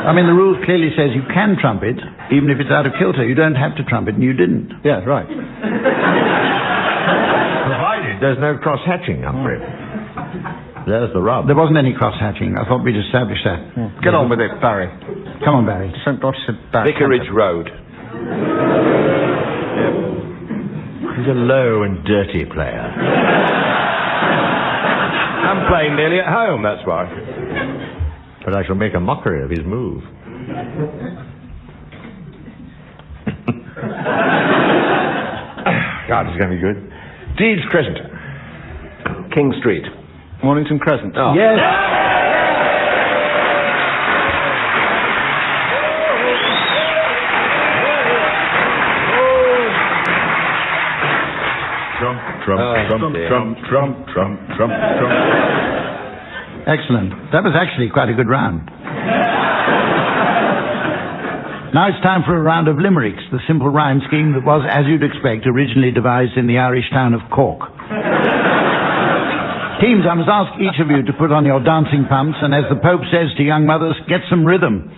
Speaker 2: I mean, the rule clearly says you can trump it, even if it's out of kilter. You don't have to trump it, and you didn't.
Speaker 14: Yeah, right.
Speaker 13: Provided there's no cross-hatching, Humphrey. There's the rub.
Speaker 2: There wasn't any cross-hatching. I thought we'd established that.
Speaker 14: Get on with it, Barry.
Speaker 2: Come on, Barry.
Speaker 14: St. Barry.
Speaker 8: Vicarage Road.
Speaker 13: He's a low and dirty player.
Speaker 8: I'm playing nearly at home, that's why.
Speaker 13: But I shall make a mockery of his move. God, it's going to be good. Deeds Crescent.
Speaker 5: King Street.
Speaker 14: Mornington Crescent.
Speaker 5: Oh.
Speaker 2: Yes.
Speaker 8: Trump.
Speaker 2: Excellent. That was actually quite a good round. Now it's time for a round of limericks, the simple rhyme scheme that was, as you'd expect, originally devised in the Irish town of Cork. Teams, I must ask each of you to put on your dancing pumps, and as the Pope says to young mothers, get some rhythm.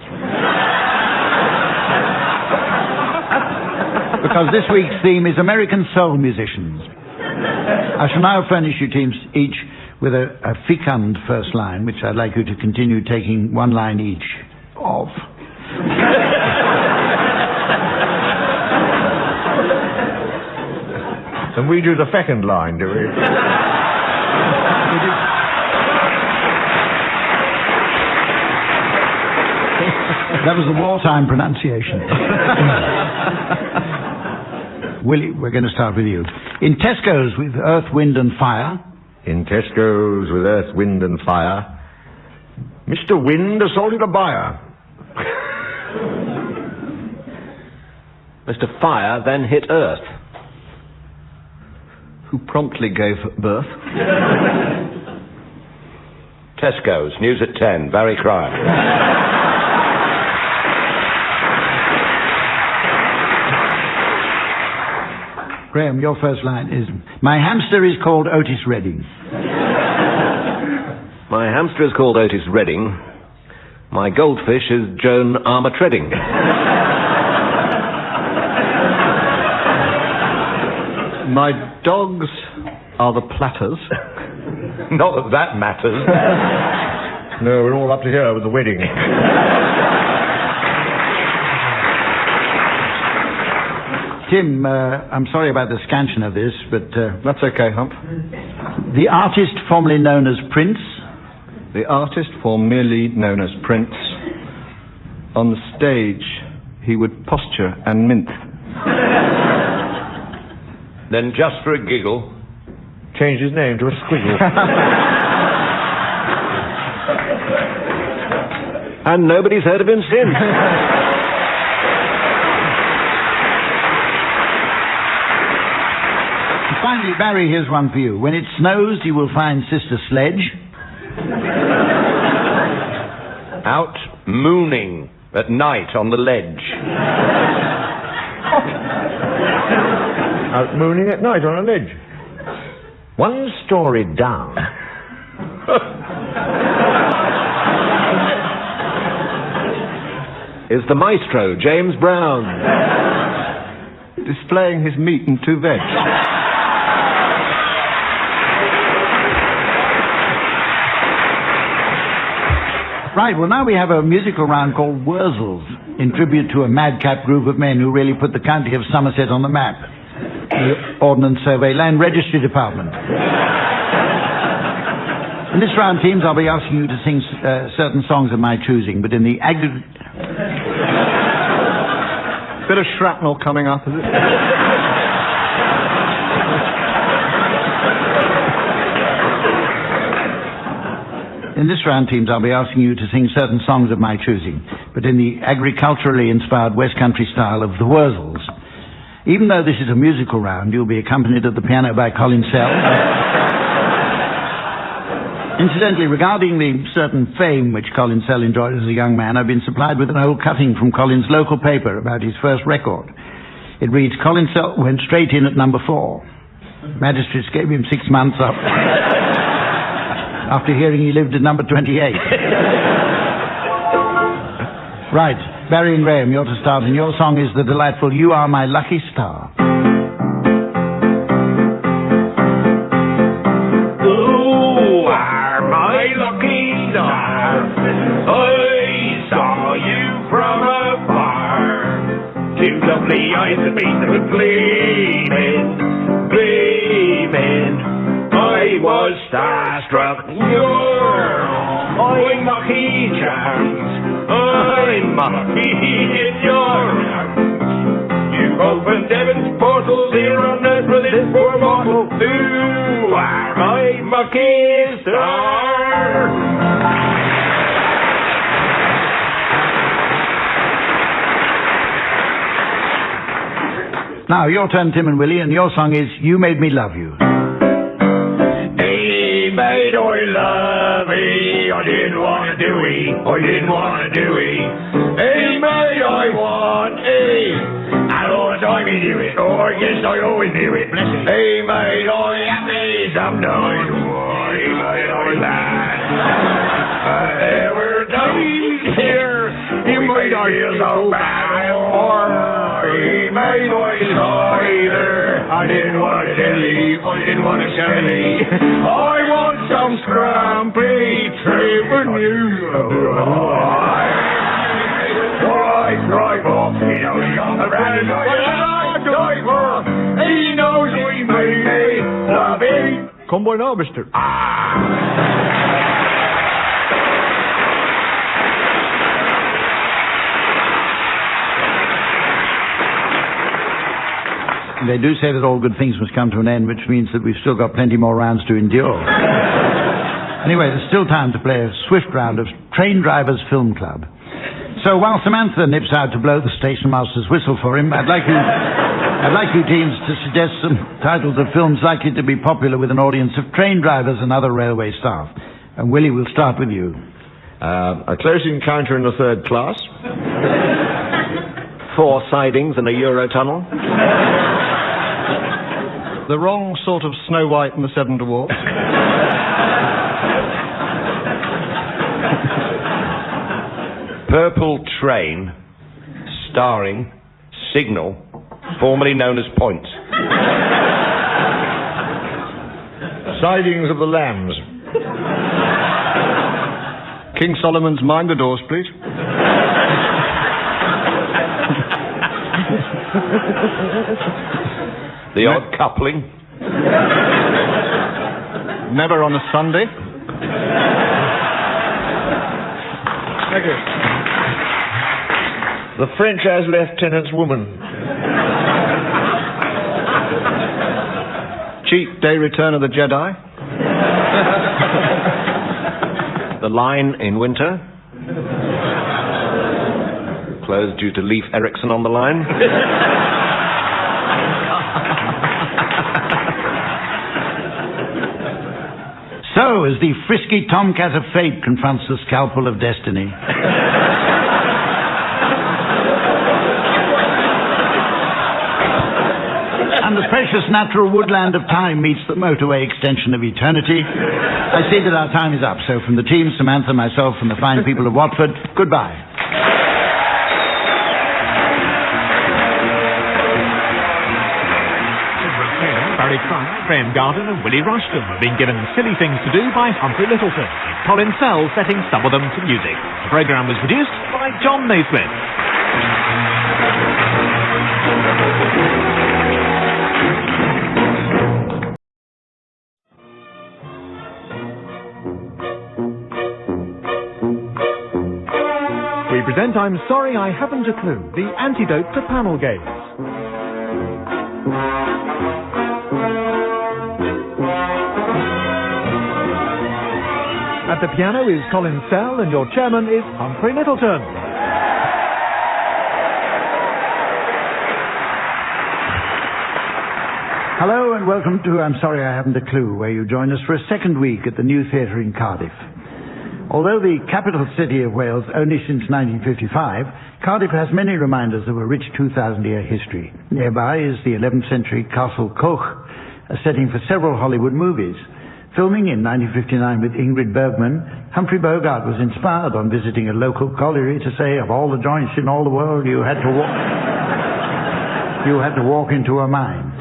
Speaker 2: Because this week's theme is American soul musicians. I shall now furnish you teams each with a fecund first line, which I'd like you to continue taking one line each of.
Speaker 13: And we do the second line, do we?
Speaker 2: That was the wartime pronunciation. Willie, we're going to start with you. In Tesco's with Earth, Wind and Fire.
Speaker 13: In Tesco's with Earth, Wind and Fire, Mr. Wind assaulted a buyer.
Speaker 5: Mr. Fire then hit Earth.
Speaker 14: Who promptly gave birth.
Speaker 8: Tesco's, news at 10, Barry Cryer.
Speaker 2: Graeme, your first line is, my hamster is called Otis Redding.
Speaker 5: My hamster is called Otis Redding. My goldfish is Joan Armour-Treading.
Speaker 14: My dogs are the Platters.
Speaker 8: Not that that matters.
Speaker 13: No, we're all up to here with the wedding.
Speaker 2: Tim, I'm sorry about the scansion of this, but...
Speaker 14: That's okay, Hump.
Speaker 2: The artist formerly known as Prince.
Speaker 14: The artist formerly known as Prince. On the stage, he would posture and mince.
Speaker 8: Then just for a giggle,
Speaker 13: change his name to a squiggle.
Speaker 5: And nobody's heard of him since.
Speaker 2: Finally, Barry, here's one for you. When it snows, you will find Sister Sledge.
Speaker 8: out mooning at night on the ledge.
Speaker 13: Out mooning at night on a ledge. 1 story down.
Speaker 5: Is the maestro, James Brown.
Speaker 14: Displaying his meat and 2 veg.
Speaker 2: Right, well, now we have a musical round called Wurzels, in tribute to a madcap group of men who really put the county of Somerset on the map. The Ordnance Survey Land Registry Department. In this round, teams, I'll be asking you to sing certain songs of my choosing, but in the aggregate...
Speaker 14: Bit of shrapnel coming up, is it?
Speaker 2: In this round, teams, I'll be asking you to sing certain songs of my choosing, but in the agriculturally inspired West Country style of the Wurzels. Even though this is a musical round, you'll be accompanied at the piano by Colin Sell. Incidentally, regarding the certain fame which Colin Sell enjoyed as a young man, I've been supplied with an old cutting from Colin's local paper about his first record. It reads, Colin Sell went straight in at number 4. Magistrates gave him 6 months up. After hearing he lived at number 28. Right, Barry and Graeme, you're to start, and your song is the delightful You Are My Lucky Star.
Speaker 12: You are my lucky star. I saw you from afar. Two lovely eyes that made them gleaming, gleaming. I was starstruck. You're my lucky charms. I'm lucky in your arms. You opened heaven's portals here on earth for this poor mortal. You are my lucky star.
Speaker 2: Now, your turn, Tim and Willie, and your song is You Made Me Love You.
Speaker 12: Mate, I love ye. I didn't want to do ye. I didn't want to do ye. Hey, mate, I want ye. And all the time he knew it. Oh, I guess I always knew it. Hey, mate, I am me sometimes. Hey, mate, I laugh. There were days here. You made I feel so bad. Hey, mate, I saw either. I didn't want to tell ye. I didn't want to tell ye. I want some scrumpy tripping you. Why drive off? He knows he's on the rally. Drive off. He knows we made me love him.
Speaker 14: Come by now, mister.
Speaker 2: They do say that all good things must come to an end, which means that we've still got plenty more rounds to endure. Anyway, there's still time to play a swift round of Train Drivers Film Club. So while Samantha nips out to blow the station master's whistle for him, I'd like you teams to suggest some titles of films likely to be popular with an audience of train drivers and other railway staff. And Willie, we'll start with you.
Speaker 10: A Close Encounter in the Third Class.
Speaker 5: 4 sidings and a Eurotunnel.
Speaker 14: The Wrong Sort of Snow White and the Seven Dwarfs.
Speaker 12: Purple Train, starring Signal, formerly known as Point.
Speaker 10: Sidings of the Lambs.
Speaker 14: King Solomon's Mind the Doors, please.
Speaker 12: The Odd Coupling.
Speaker 14: Never on a Sunday.
Speaker 10: Thank you. The French as Lieutenant's Woman.
Speaker 14: Cheap Day Return of the Jedi.
Speaker 5: The Line in Winter. Closed due to Leif Erikson on the line.
Speaker 2: So, as the frisky tomcat of fate confronts the scalpel of destiny. And the precious natural woodland of time meets the motorway extension of eternity. I see that our time is up, so from the team, Samantha, myself, and the fine people of Watford, goodbye.
Speaker 11: Graeme Garden and Willie Rushton have been given silly things to do by Humphrey Lyttelton, with Colin Sell setting some of them to music. The programme was produced by John Naismith. we present I'm Sorry I Haven't a Clue, the antidote to panel games. At the piano is Colin Sell and your chairman is Humphrey Lyttelton.
Speaker 2: Hello and welcome to I'm Sorry I Haven't a Clue, where you join us for a second week at the New Theatre in Cardiff. Although the capital city of Wales only since 1955, Cardiff has many reminders of a rich 2,000-year history. Nearby is the 11th century Castle Coch, a setting for several Hollywood movies. Filming in 1959 with Ingrid Bergman, Humphrey Bogart was inspired on visiting a local colliery to say, of all the joints in all the world, you had to walk into a mine.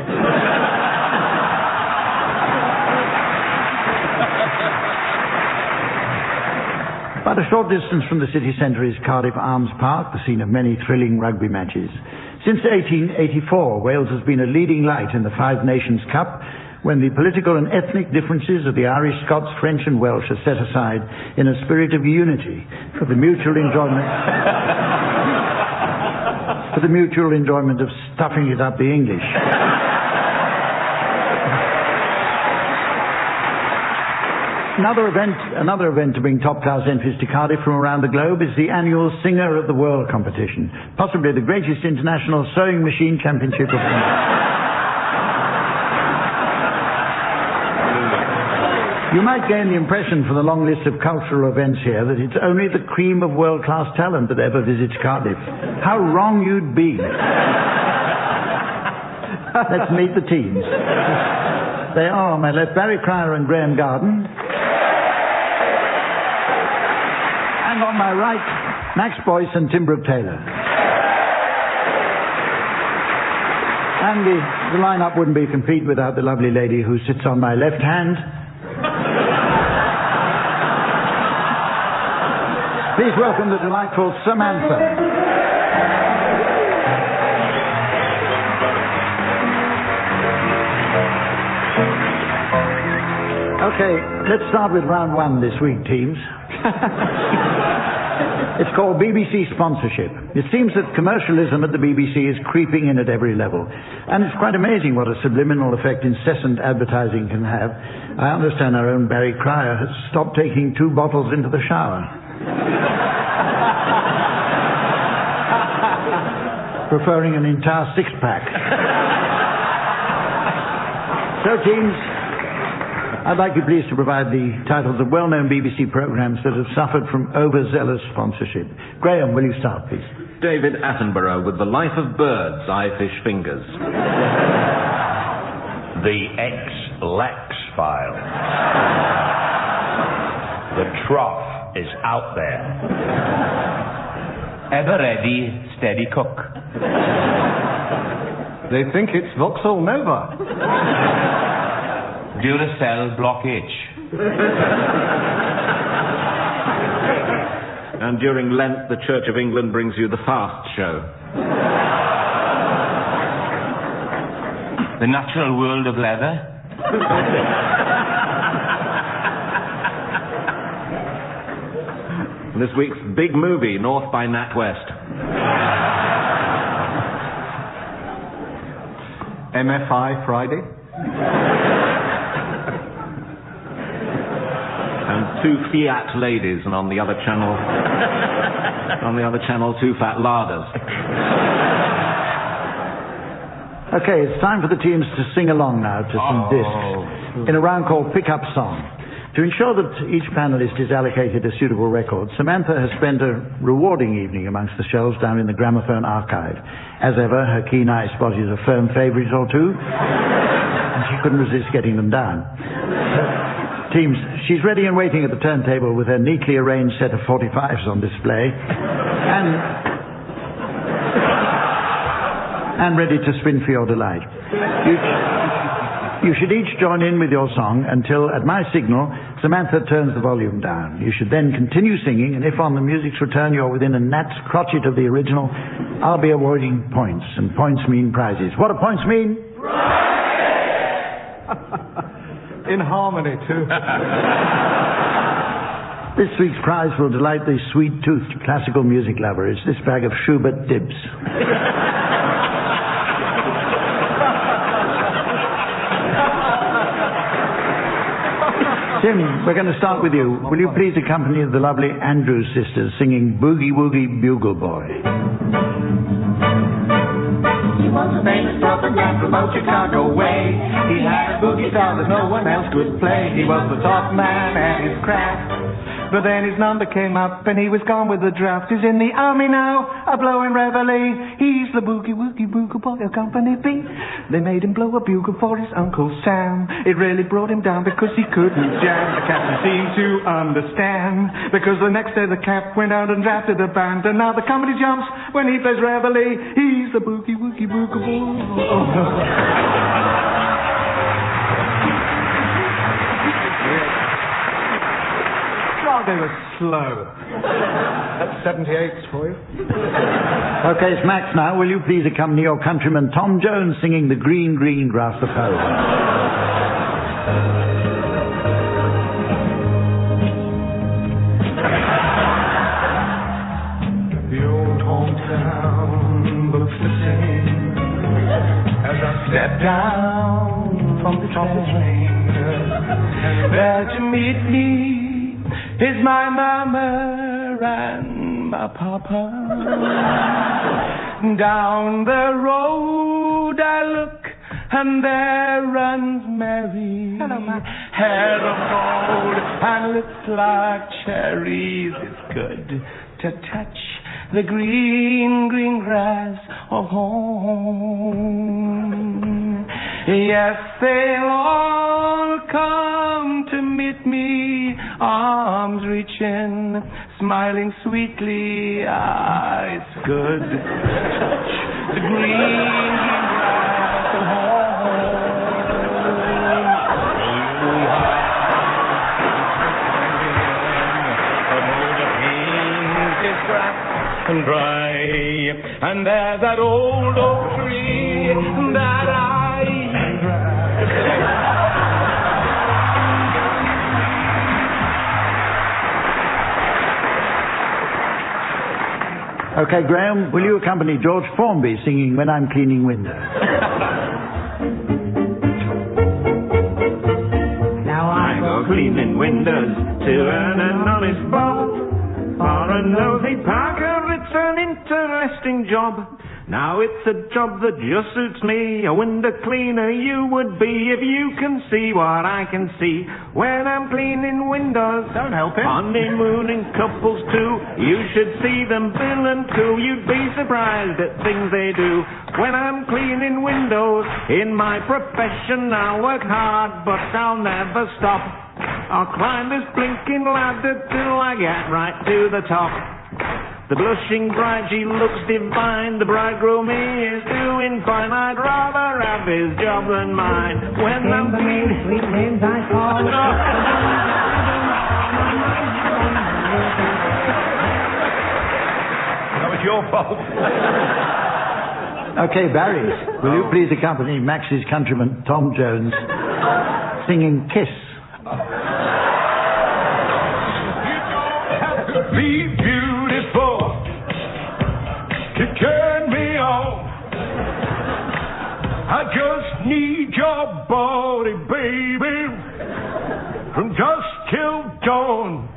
Speaker 2: About a short distance from the city centre is Cardiff Arms Park, the scene of many thrilling rugby matches. Since 1884, Wales has been a leading light in the Five Nations Cup, when the political and ethnic differences of the Irish, Scots, French and Welsh are set aside in a spirit of unity for the mutual enjoyment of stuffing it up the English. Another event to bring top-class entries to Cardiff from around the globe is the annual Singer of the World competition, possibly the greatest international sewing machine championship of the world. You might gain the impression from the long list of cultural events here that it's only the cream of world-class talent that ever visits Cardiff. How wrong you'd be. Let's meet the teams. They are, on my left, Barry Cryer and Graeme Garden. And on my right, Max Boyce and Tim Brooke-Taylor. And the line-up wouldn't be complete without the lovely lady who sits on my left hand. Please welcome the delightful Samantha. Okay, let's start with round one this week, teams. It's called BBC sponsorship. It seems that commercialism at the BBC is creeping in at every level. And it's quite amazing what a subliminal effect incessant advertising can have. I understand our own Barry Cryer has stopped taking 2 bottles into the shower. Preferring an entire 6-pack. So, teams, I'd like you please to provide the titles of well-known BBC programmes that have suffered from overzealous sponsorship. Graeme, will you start, please?
Speaker 5: David Attenborough with The Life of Birds, I Fish Fingers.
Speaker 12: The X-Lax File. The trough is out there.
Speaker 17: Ever ready, steady cook.
Speaker 14: They think it's Vauxhall Nova.
Speaker 17: Duracell Block H.
Speaker 5: And during Lent, the Church of England brings you the Fast Show.
Speaker 17: The Natural World of Leather.
Speaker 5: This week's big movie, North by NatWest.
Speaker 14: MFI Friday.
Speaker 5: And 2 Fiat ladies, and on the other channel, 2 fat larders.
Speaker 2: Okay, it's time for the teams to sing along now to some discs in a round called Pick Up Song. To ensure that each panellist is allocated a suitable record, Samantha has spent a rewarding evening amongst the shelves down in the gramophone archive. As ever, her keen eye spotted a firm favourite or two, and she couldn't resist getting them down. Teams, she's ready and waiting at the turntable with her neatly arranged set of 45s on display, and ready to spin for your delight. You should each join in with your song until, at my signal, Samantha turns the volume down. You should then continue singing, and if on the music's return you're within a gnat's crotchet of the original, I'll be awarding points, and points mean prizes. What do points mean?
Speaker 14: In harmony, too.
Speaker 2: This week's prize will delight the sweet-toothed classical music lover. It's this bag of Schubert dibs. Tim, we're going to start with you. Will you please accompany the lovely Andrews sisters singing Boogie Woogie Bugle Boy?
Speaker 16: He was a famous trumpet man from old Chicago way. He had a boogie style that no one else could play. He was the top man at his craft. But then his number came up and he was gone with the draft. He's in the army now, a blowing reveille. He's the boogie woogie bugle boy of Company B. They made him blow a bugle for his Uncle Sam. It really brought him down because he couldn't jam. The captain seemed to understand, because the next day the cap went out and drafted a band. And now the company jumps when he plays reveille. He's the boogie woogie bugle boy. They were slow. That's 78 for you.
Speaker 2: Okay, it's Max now. Will you please accompany your countryman Tom Jones singing The Green, Green Grass of Home?
Speaker 16: The old hometown looks the same as I step down from the train. There to meet me is my mama and my papa. Down the road I look, and there runs Mary. Hello, Ma. Hair of gold and lips like cherries. It's good to touch the green, green grass of home. Yes, they'll all come to meet me, arms reaching, smiling sweetly. Ah, it's good to touch the green, green grass of home. And dry, and there's that old oak tree that I
Speaker 2: Okay, Graham, will you accompany George Formby singing When I'm Cleaning Windows?
Speaker 16: Now I go cleaning windows to earn an honest bob. For a nosy Parker, it's an interesting job. Now it's a job that just suits me. A window cleaner you would be if you can see what I can see when I'm cleaning windows. Don't help him. Honeymooning couples too. You should see them bill and coo. You'd be surprised at things they do when I'm cleaning windows. In my profession I'll work hard, but I'll never stop. I'll climb this blinking ladder till I get right to the top. The blushing bride, she looks divine. The bridegroom, he is doing fine. I'd rather have his job than mine. When I'm cleaning sweet names I call.
Speaker 2: That was your fault. Okay, Barry, will you please accompany Max's countryman Tom Jones singing Kiss?
Speaker 16: Be beautiful to turn me on. I just need your body, baby, from dusk till dawn.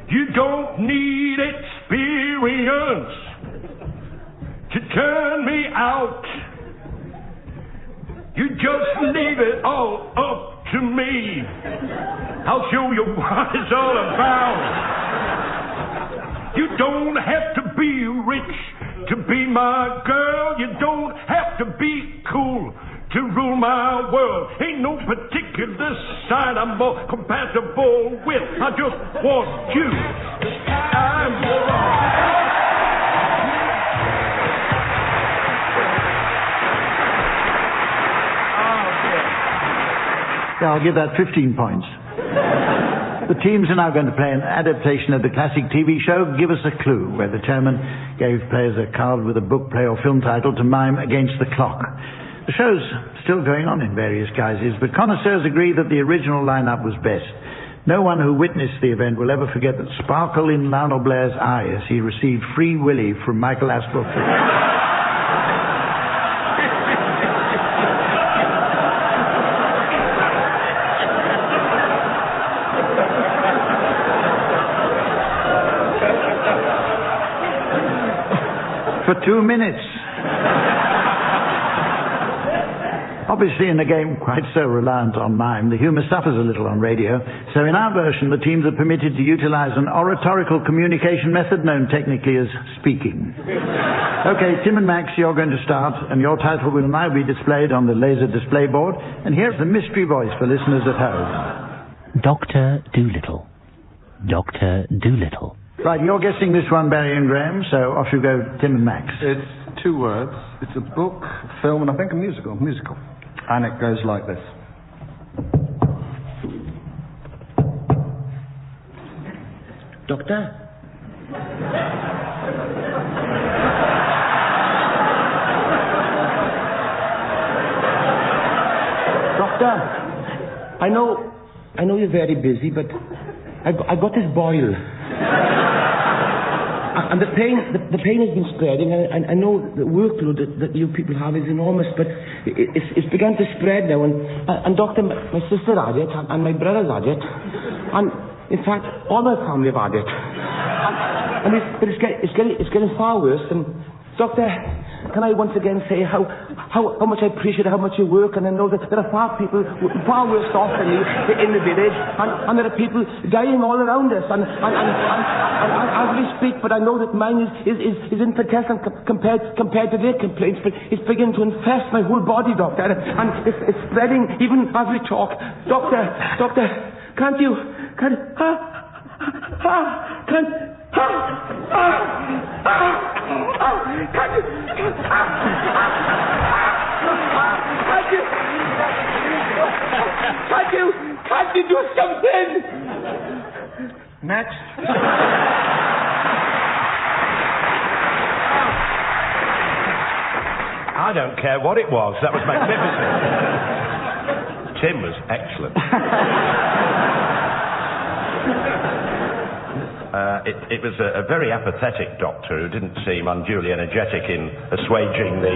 Speaker 16: You don't need experience to turn me out. You just leave it all up to me. I'll show you what it's all about. You don't have to be rich to be my girl. You don't have to be cool to rule my world. Ain't no particular side I'm more compatible with. I just want you.
Speaker 2: Yeah, I'll give that 15 points. The teams are now going to play an adaptation of the classic TV show Give Us a Clue, where the chairman gave players a card with a book, play or film title to mime against the clock. The show's still going on in various guises, but connoisseurs agree that the original lineup was best. No one who witnessed the event will ever forget that sparkle in Lionel Blair's eye as he received Free Willy from Michael Astor. For 2 minutes. Obviously, in a game quite so reliant on mime, the humour suffers a little on radio, so in our version, the teams are permitted to utilise an oratorical communication method known technically as speaking. OK, Tim and Max, you're going to start, and your title will now be displayed on the laser display board, and here's the mystery voice for listeners at home.
Speaker 6: Dr. Dolittle. Dr. Dolittle.
Speaker 2: Right, you're guessing this one, Barry and Graeme, so off you go, Tim and Max.
Speaker 14: It's 2 words. It's a book, a film, and I think a musical. And it goes like this.
Speaker 18: Doctor? Doctor, I know you're very busy, but I got this boil. And the pain has been spreading, and I know the workload that you people have is enormous, but it's begun to spread now. And doctor, my sister had it, and my brothers had it, and in fact, all my family have had it. But it's getting far worse. And doctor, can I once again say how much I appreciate how much you work, and I know that there are far worse off than you in the village, and there are people dying all around us, and as we speak, but I know that mine is infinitesimal compared to their complaints, but it's beginning to infest my whole body, doctor, and it's spreading even as we talk. Doctor, can't you do something?
Speaker 14: Next.
Speaker 13: I don't care what it was. That was magnificent. Tim was excellent. It was a very apathetic doctor who didn't seem unduly energetic in assuaging the...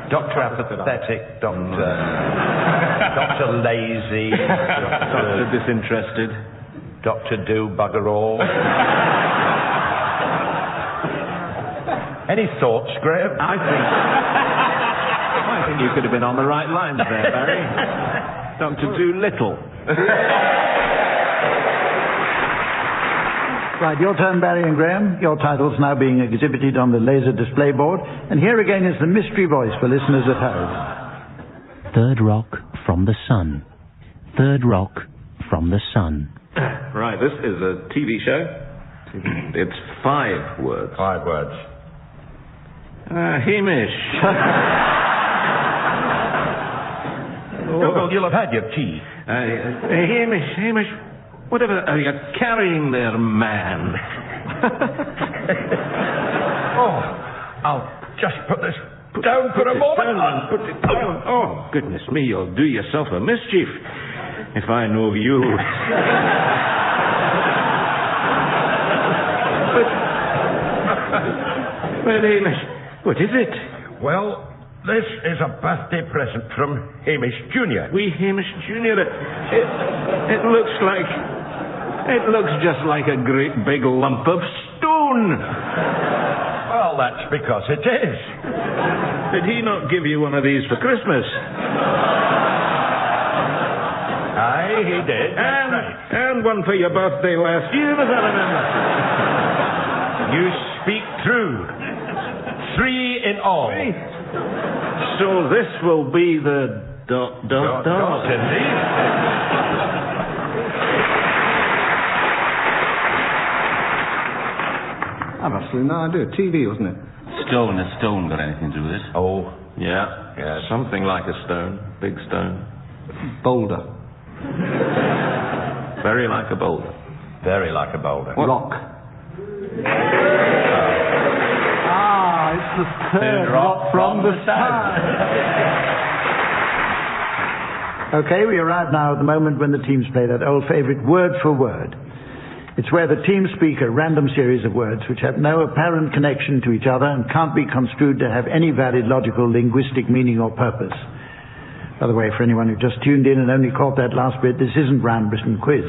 Speaker 13: Dr. Apathetic, Dr. Lazy, Dr. Disinterested, Dr. Do Bugger All. Any thoughts, Graeme?
Speaker 5: I think you could have been on the right lines there, Barry. Dr. Dolittle.
Speaker 2: Right, your turn, Barry and Graeme. Your title's now being exhibited on the laser display board. And here again is the mystery voice for listeners at home.
Speaker 6: Third rock from the sun. Third rock from the sun.
Speaker 5: Right, this is a TV show. It's 5 words.
Speaker 13: 5 words.
Speaker 5: Hamish.
Speaker 13: Well, you'll have had your tea.
Speaker 5: Hamish, whatever are you carrying there, man?
Speaker 13: I'll just put this down for a moment.
Speaker 5: Put it down. Oh, goodness me, you'll do yourself a mischief if I know you. But Hamish, what is it?
Speaker 13: Well, this is a birthday present from Hamish Jr.
Speaker 5: Wee Hamish Jr. It looks just like a great big lump of stone.
Speaker 13: Well, that's because it is.
Speaker 5: Did he not give you one of these for Christmas?
Speaker 13: Aye, he did.
Speaker 5: And one for your birthday last year, as I remember.
Speaker 13: You speak true. 3 in all.
Speaker 5: So this will be the dot.
Speaker 13: Indeed.
Speaker 14: I've absolutely no idea. TV, wasn't it?
Speaker 17: Stone. Has stone got anything to do with it?
Speaker 13: Oh,
Speaker 5: yeah. Something like a stone. Big stone.
Speaker 14: Boulder.
Speaker 5: Very like a boulder.
Speaker 13: Very like a boulder.
Speaker 14: Rock. It's the third rock from the sun.
Speaker 2: Okay, we arrive now at the moment when the teams play that old favourite word for word. It's where the teams speak a random series of words which have no apparent connection to each other and can't be construed to have any valid logical, linguistic meaning or purpose. By the way, for anyone who just tuned in and only caught that last bit, this isn't Round Britain Quiz.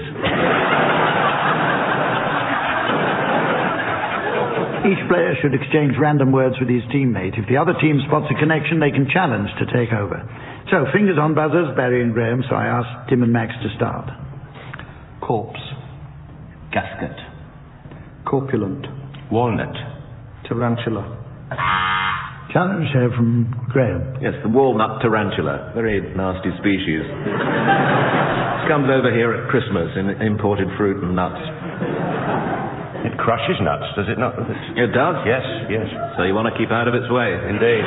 Speaker 2: Each player should exchange random words with his teammate. If the other team spots a connection, they can challenge to take over. So, fingers on buzzers, Barry and Graeme, so I ask Tim and Max to start.
Speaker 14: Corpse.
Speaker 17: Gasket.
Speaker 14: Corpulent.
Speaker 17: Walnut.
Speaker 14: Tarantula.
Speaker 2: Challenge here from Graeme.
Speaker 5: Yes, the walnut tarantula. Very nasty species. Comes over here at Christmas in imported fruit and nuts.
Speaker 12: It crushes nuts, does it not?
Speaker 5: It does?
Speaker 12: Yes, yes.
Speaker 5: So you want to keep out of its way?
Speaker 12: Indeed.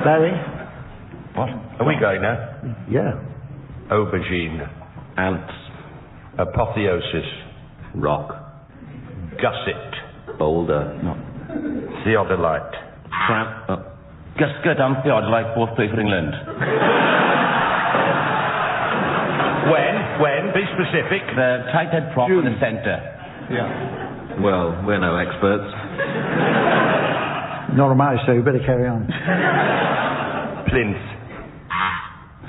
Speaker 2: Barry?
Speaker 12: What? Are we going now?
Speaker 2: Yeah.
Speaker 12: Aubergine.
Speaker 5: Ants.
Speaker 12: Apotheosis.
Speaker 5: Rock.
Speaker 12: Gusset.
Speaker 5: Boulder. No.
Speaker 12: Theodolite.
Speaker 5: Tramp.
Speaker 17: Gusket and theodolite, both play for England.
Speaker 12: When? Be specific.
Speaker 17: The tight head prop in the centre.
Speaker 14: Yeah.
Speaker 5: Well, we're no experts.
Speaker 2: Nor am I, so you better carry on.
Speaker 12: Plinth.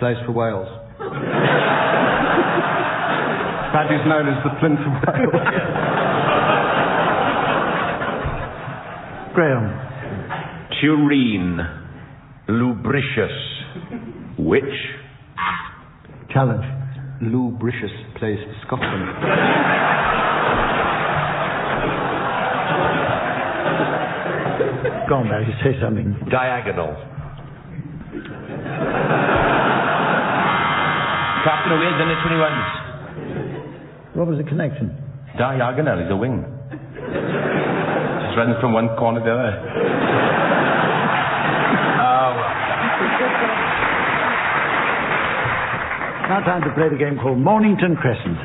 Speaker 14: Plays for Wales. Paddy's known as the Plinth of Wales.
Speaker 2: Graeme.
Speaker 5: Tureen.
Speaker 12: Lubricious.
Speaker 5: Which?
Speaker 2: Challenge.
Speaker 14: Lubricious plays for Scotland.
Speaker 2: Go on, Barry, say something.
Speaker 12: Diagonal.
Speaker 17: Captain of Wales in the 21s.
Speaker 2: What was the connection?
Speaker 17: Diagonal is a wing. Just runs from one corner to the other.
Speaker 2: Now time to play the game called Mornington Crescent.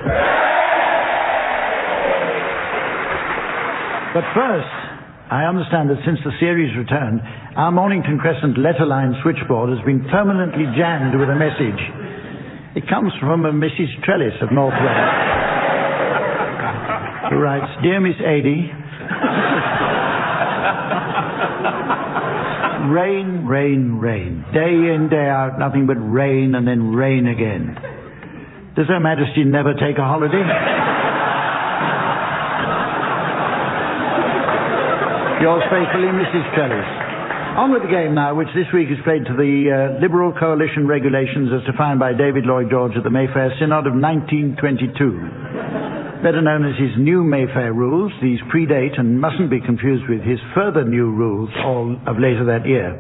Speaker 2: But first, I understand that since the series returned, our Mornington Crescent letterline switchboard has been permanently jammed with a message. It comes from a Mrs. Trellis of North Wales, who writes, Dear Miss Adie, rain, rain, rain. Day in, day out, nothing but rain and then rain again. Does Her Majesty never take a holiday? Yours faithfully, Mrs. Trellis. On with the game now, which this week is played to the Liberal Coalition regulations as defined by David Lloyd George at the Mayfair Synod of 1922. Better known as his new Mayfair rules, these predate and mustn't be confused with his further new rules, all of later that year.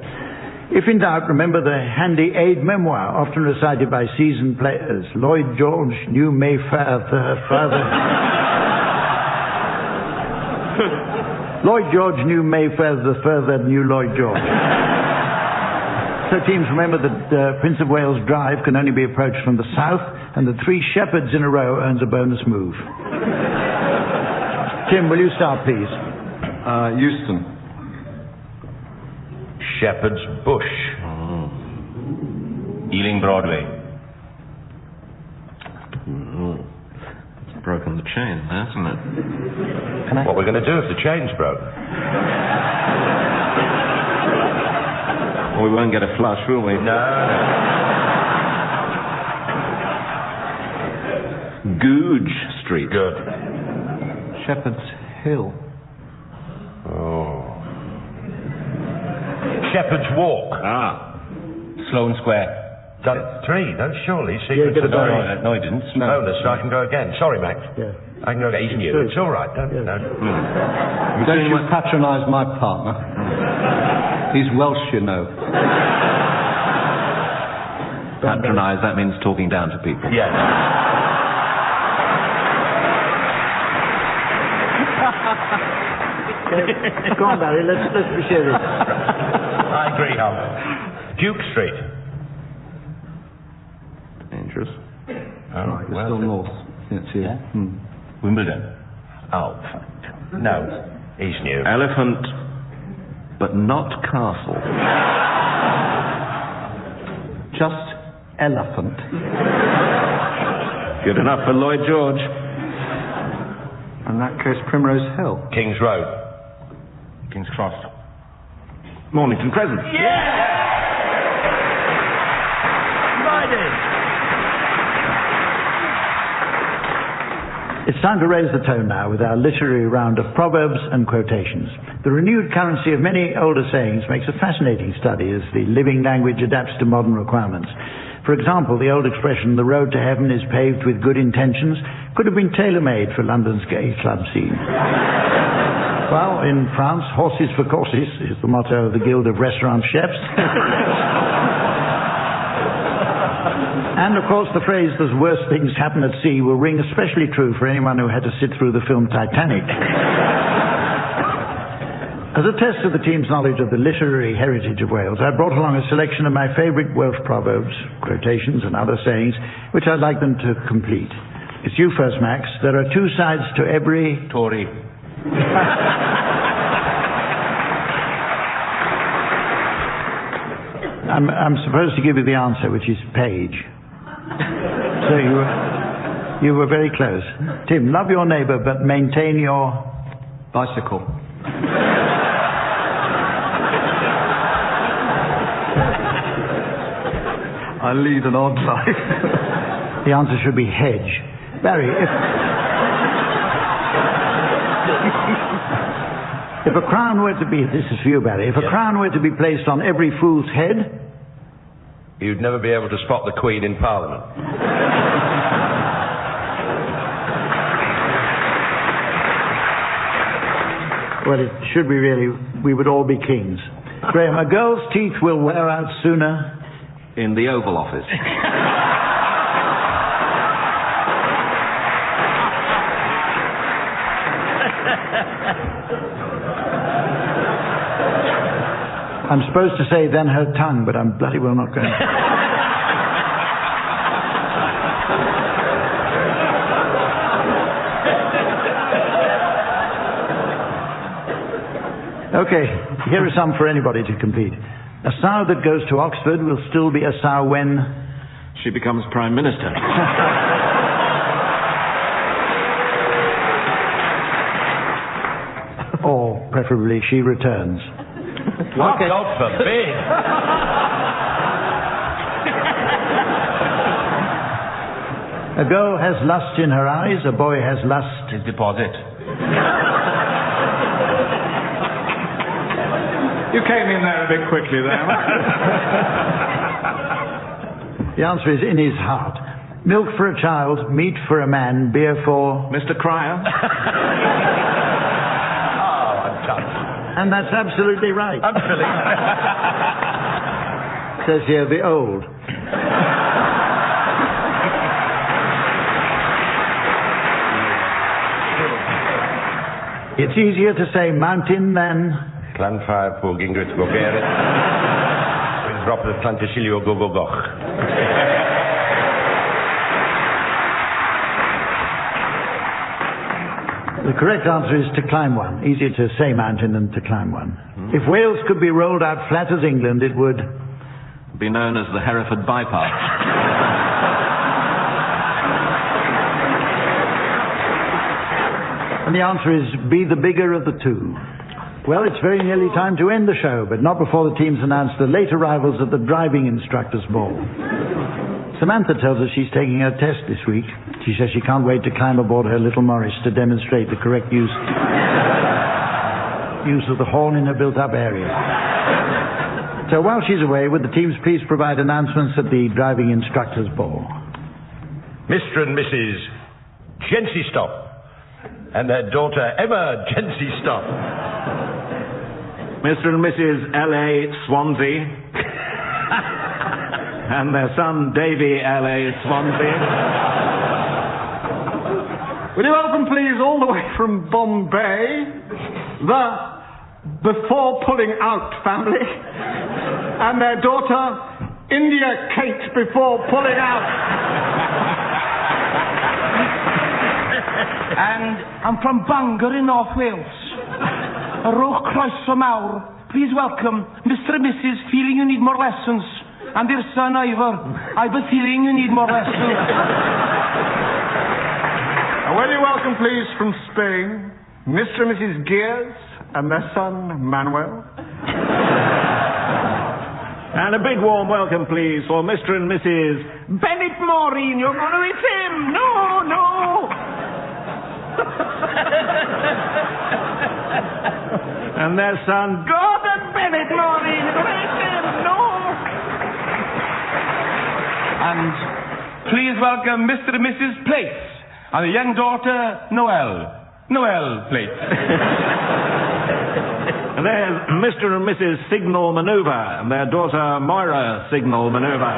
Speaker 2: If in doubt, remember the handy aid memoir, often recited by seasoned players. Lloyd George, new Mayfair, the further... Lloyd George, new Mayfair, the further new Lloyd George. So teams remember that Prince of Wales Drive can only be approached from the south, and the 3 shepherds in a row earns a bonus move. Tim, will you start, please?
Speaker 14: Euston.
Speaker 12: Shepherd's Bush.
Speaker 17: Ealing Broadway.
Speaker 5: It's broken the chain, hasn't it?
Speaker 12: What we're going to do if the chain's broke?
Speaker 5: Well, we won't get a flush, will we?
Speaker 12: No.
Speaker 5: Googe Street.
Speaker 12: Good.
Speaker 14: Shepherd's Hill.
Speaker 12: Oh. Shepherd's Walk.
Speaker 17: Sloane Square.
Speaker 12: Done 3, no, surely.
Speaker 2: Yeah, get a
Speaker 12: bonus.
Speaker 17: No, I didn't.
Speaker 12: Bonus, so I can go again. Sorry, Max.
Speaker 2: Yeah.
Speaker 12: I can go again. He's new. It's all right. Don't you know?
Speaker 14: Don't you patronise my partner. He's Welsh, you know.
Speaker 5: Patronise, that means talking down to people.
Speaker 12: Yes.
Speaker 2: Go on, Barry, let's be serious.
Speaker 12: I agree, Hum. Duke Street.
Speaker 5: Dangerous.
Speaker 12: Oh,
Speaker 14: It's still north. It's here.
Speaker 17: Yeah? Wimbledon.
Speaker 12: Oh, no. He's new.
Speaker 5: Elephant, but not castle.
Speaker 14: Just elephant.
Speaker 17: Good enough for Lloyd George.
Speaker 14: In that case, Primrose Hill.
Speaker 17: King's Road. King's Cross.
Speaker 11: Mornington Crescent.
Speaker 2: It's time to raise the tone now with our literary round of proverbs and quotations. The renewed currency of many older sayings makes a fascinating study as the living language adapts to modern requirements. For example, the old expression, the road to heaven is paved with good intentions, could have been tailor-made for London's gay club scene. While in France, horses for courses is the motto of the Guild of Restaurant Chefs. And, of course, the phrase, "there's worse things happen at sea," will ring especially true for anyone who had to sit through the film Titanic. As a test of the team's knowledge of the literary heritage of Wales, I brought along a selection of my favourite Welsh proverbs, quotations and other sayings, which I'd like them to complete. It's you first, Max. There are two sides to every...
Speaker 17: Tory.
Speaker 2: I'm supposed to give you the answer, which is page. So you were very close. Tim, love your neighbour, but maintain your...
Speaker 14: Bicycle. I lead an odd life.
Speaker 2: The answer should be hedge. Barry, if a crown were to be... This is for you, Barry. If a crown were to be placed on every fool's head...
Speaker 17: You'd never be able to spot the Queen in Parliament.
Speaker 2: Well, it should be really... We would all be kings. Graeme, a girl's teeth will wear out sooner...
Speaker 5: In the Oval Office.
Speaker 2: I'm supposed to say then her tongue, but I'm bloody well not going to. Okay, here are some for anybody to complete. A sow that goes to Oxford will still be a sow when...
Speaker 5: She becomes Prime Minister.
Speaker 2: Or, preferably, she returns.
Speaker 17: Oh, God forbid!
Speaker 2: A girl has lust in her eyes, a boy has lust...
Speaker 17: His deposit.
Speaker 11: You came in there a bit quickly there.
Speaker 2: The answer is in his heart. Milk for a child, meat for a man, beer for...
Speaker 5: Mr. Cryer?
Speaker 2: And that's absolutely right.
Speaker 17: Absolutely.
Speaker 2: Says here, the old. It's easier to say mountain than...
Speaker 17: Clanfire på Gingrid Gogeret. Drop the Plantasilio Gogogoch.
Speaker 2: The correct answer is to climb one. Easier to say mountain than to climb one. If Wales could be rolled out flat as England, it would...
Speaker 5: Be known as the Hereford Bypass.
Speaker 2: And the answer is be the bigger of the two. Well, it's very nearly time to end the show, but not before the teams announce the late arrivals at the driving instructors' ball. Samantha tells us she's taking her test this week. She says she can't wait to climb aboard her little Morris to demonstrate the correct use of the horn in a built-up area. So while she's away, would the teams please provide announcements at the driving instructors' ball?
Speaker 12: Mr. and Mrs. Jency Stop and their daughter Emma Jency Stop.
Speaker 5: Mr. and Mrs. L.A. Swansea. And their son, Davy L.A. Swansea.
Speaker 11: Will you welcome, please, all the way from Bombay, the Before Pulling Out family, and their daughter, India Kate Before Pulling Out.
Speaker 18: And I'm from Bangor in North Wales. A roch croeso mawr. Please welcome Mr. and Mrs. feeling you need more lessons. And dear son Ivor, I have a feeling you need more rest too.
Speaker 11: Will you welcome, please, from Spain, Mr. and Mrs. Gears and their son, Manuel.
Speaker 15: And a big warm welcome, please, for Mr. and Mrs.
Speaker 18: Bennett Maureen, you're going to eat him! No, no!
Speaker 15: and their son,
Speaker 18: Gordon Bennett Maureen, you're going to eat him! No! And please welcome Mr. and Mrs. Place and the young daughter, Noelle. Noelle Place.
Speaker 15: And there's Mr. and Mrs. Signal Maneuver and their daughter, Moira Signal Maneuver.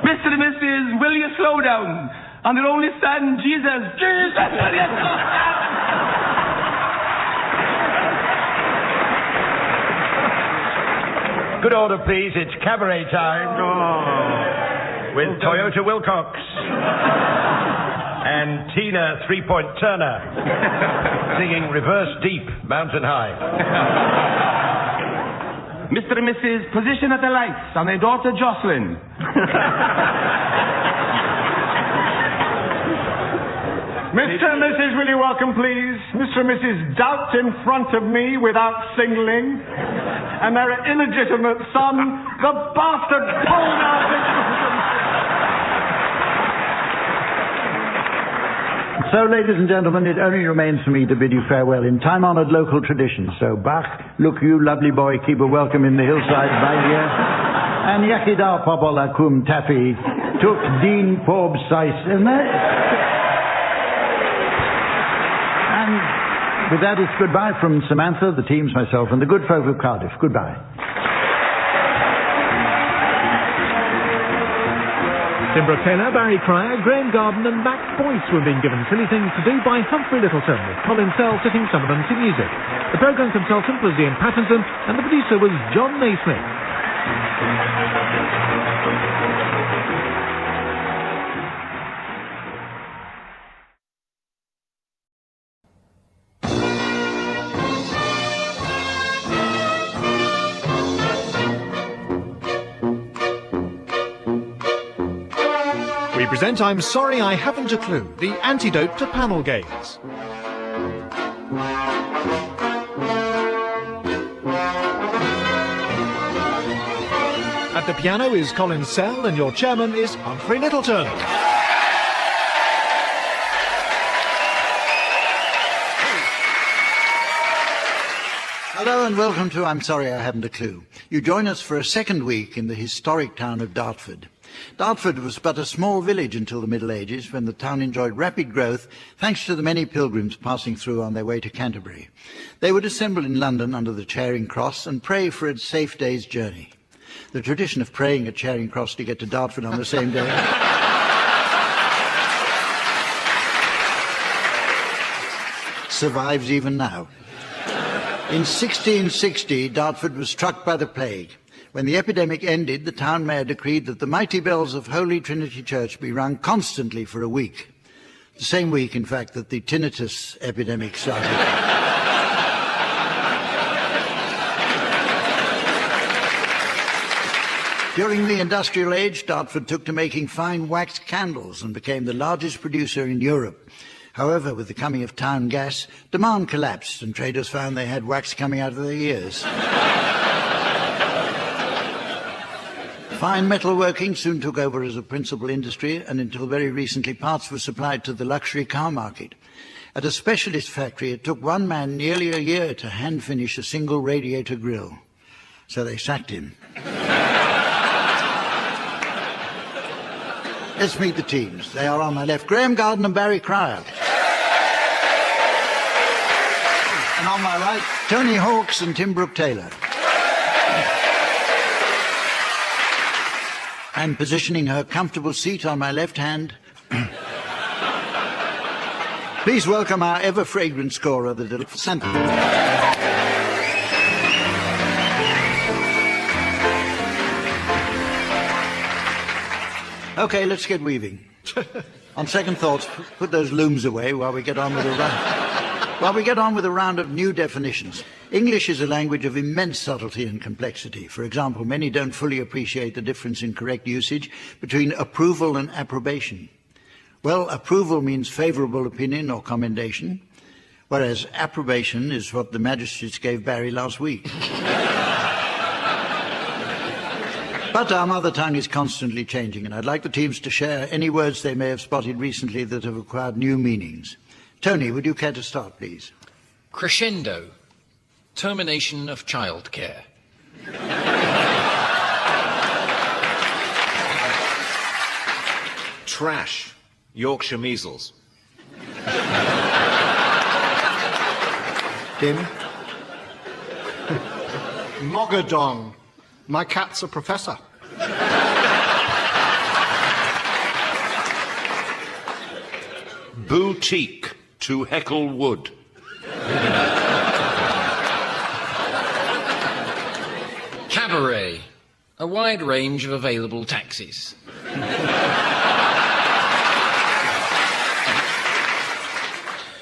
Speaker 18: Mr. and Mrs. Will You Slow Down and their only son, Jesus. Jesus, will you slow down?
Speaker 17: Good order, please. It's cabaret time. Oh. With Toyota Wilcox. And Tina 3-Point Turner singing Reverse Deep, Mountain High.
Speaker 18: Mr. and Mrs. Position at the Lights and their daughter Jocelyn.
Speaker 11: Mr. and Mrs. Will you welcome, please, Mr. and Mrs. Doubt in front of me without singling, and their illegitimate son, the bastard pulled out.
Speaker 2: So, ladies and gentlemen, it only remains for me to bid you farewell in time-honoured local tradition. So, Bach, look you, lovely boy, keep a welcome in the hillside by here. And Yakida Popola Kum Taffy, Tuk Dean Pob Sais. And with that, it's goodbye from Samantha, the teams, myself, and the good folk of Cardiff. Goodbye.
Speaker 1: In Brooke-Taylor, Barry Cryer, Graeme Garden and Max Boyce were being given silly things to do by Humphrey Lyttelton, with Colin Sell setting some of them to music. The programme consultant was Ian Pattinson and the producer was John Naismith. We present I'm Sorry I Haven't a Clue, the antidote to panel games. At the piano is Colin Sell and your chairman is Humphrey Lyttelton.
Speaker 2: Hello and welcome to I'm Sorry I Haven't a Clue. You join us for a second week in the historic town of Dartford. Dartford was but a small village until the Middle Ages, when the town enjoyed rapid growth thanks to the many pilgrims passing through on their way to Canterbury. They would assemble in London under the Charing Cross and pray for a safe day's journey. The tradition of praying at Charing Cross to get to Dartford on the same day survives even now. In 1660, Dartford was struck by the plague. When the epidemic ended, the town mayor decreed that the mighty bells of Holy Trinity Church be rung constantly for a week. The same week, in fact, that the tinnitus epidemic started. During the industrial age, Dartford took to making fine wax candles and became the largest producer in Europe. However, with the coming of town gas, demand collapsed and traders found they had wax coming out of their ears. Fine metalworking soon took over as a principal industry, and until very recently parts were supplied to the luxury car market. At a specialist factory, it took one man nearly a year to hand-finish a single radiator grille. So they sacked him. Let's meet the teams. They are on my left, Graeme Garden and Barry Cryer. And on my right, Tony Hawkes and Tim Brooke-Taylor. And positioning her comfortable seat on my left hand, please welcome our ever-fragrant scorer, the Santa. Okay, let's get weaving. On second thoughts, put those looms away while we get on with the run. Well, we get on with a round of new definitions. English is a language of immense subtlety and complexity. For example, many don't fully appreciate the difference in correct usage between approval and approbation. Well, approval means favourable opinion or commendation, whereas approbation is what the magistrates gave Barry last week. But our mother tongue is constantly changing, and I'd like the teams to share any words they may have spotted recently that have acquired new meanings. Tony, would you care to start, please?
Speaker 19: Crescendo. Termination of childcare.
Speaker 20: Trash. Yorkshire measles.
Speaker 4: Tim? Mogadon. My cat's a professor.
Speaker 12: Boutique. To heckle wood.
Speaker 19: Cabaret. A wide range of available taxis.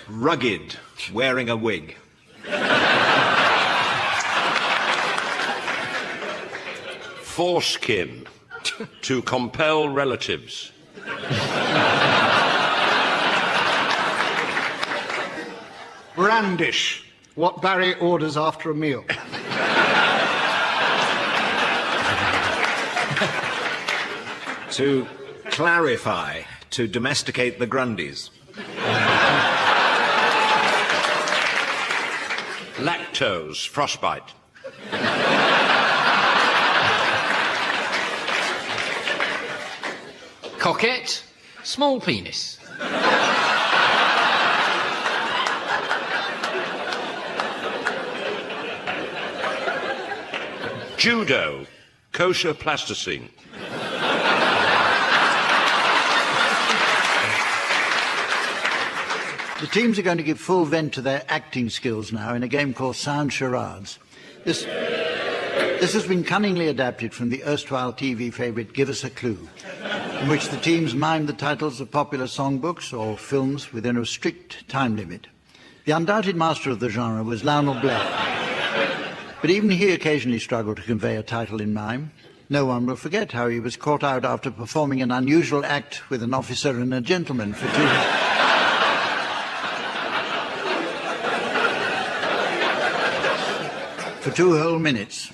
Speaker 20: Rugged. Wearing a wig.
Speaker 12: Foreskin. To compel relatives.
Speaker 4: Brandish. What Barry orders after a meal.
Speaker 20: To clarify. To domesticate the Grundies.
Speaker 12: Lactose. Frostbite.
Speaker 19: Coquette. Small penis.
Speaker 12: Judo. Kosher plasticine.
Speaker 2: The teams are going to give full vent to their acting skills now in a game called Sound Charades. This has been cunningly adapted from the erstwhile TV favourite Give Us a Clue, in which the teams mime the titles of popular songbooks or films within a strict time limit. The undoubted master of the genre was Lionel Blair, but even he occasionally struggled to convey a title in mime. No one will forget how he was caught out after performing an unusual act with an officer and a gentleman for two whole minutes.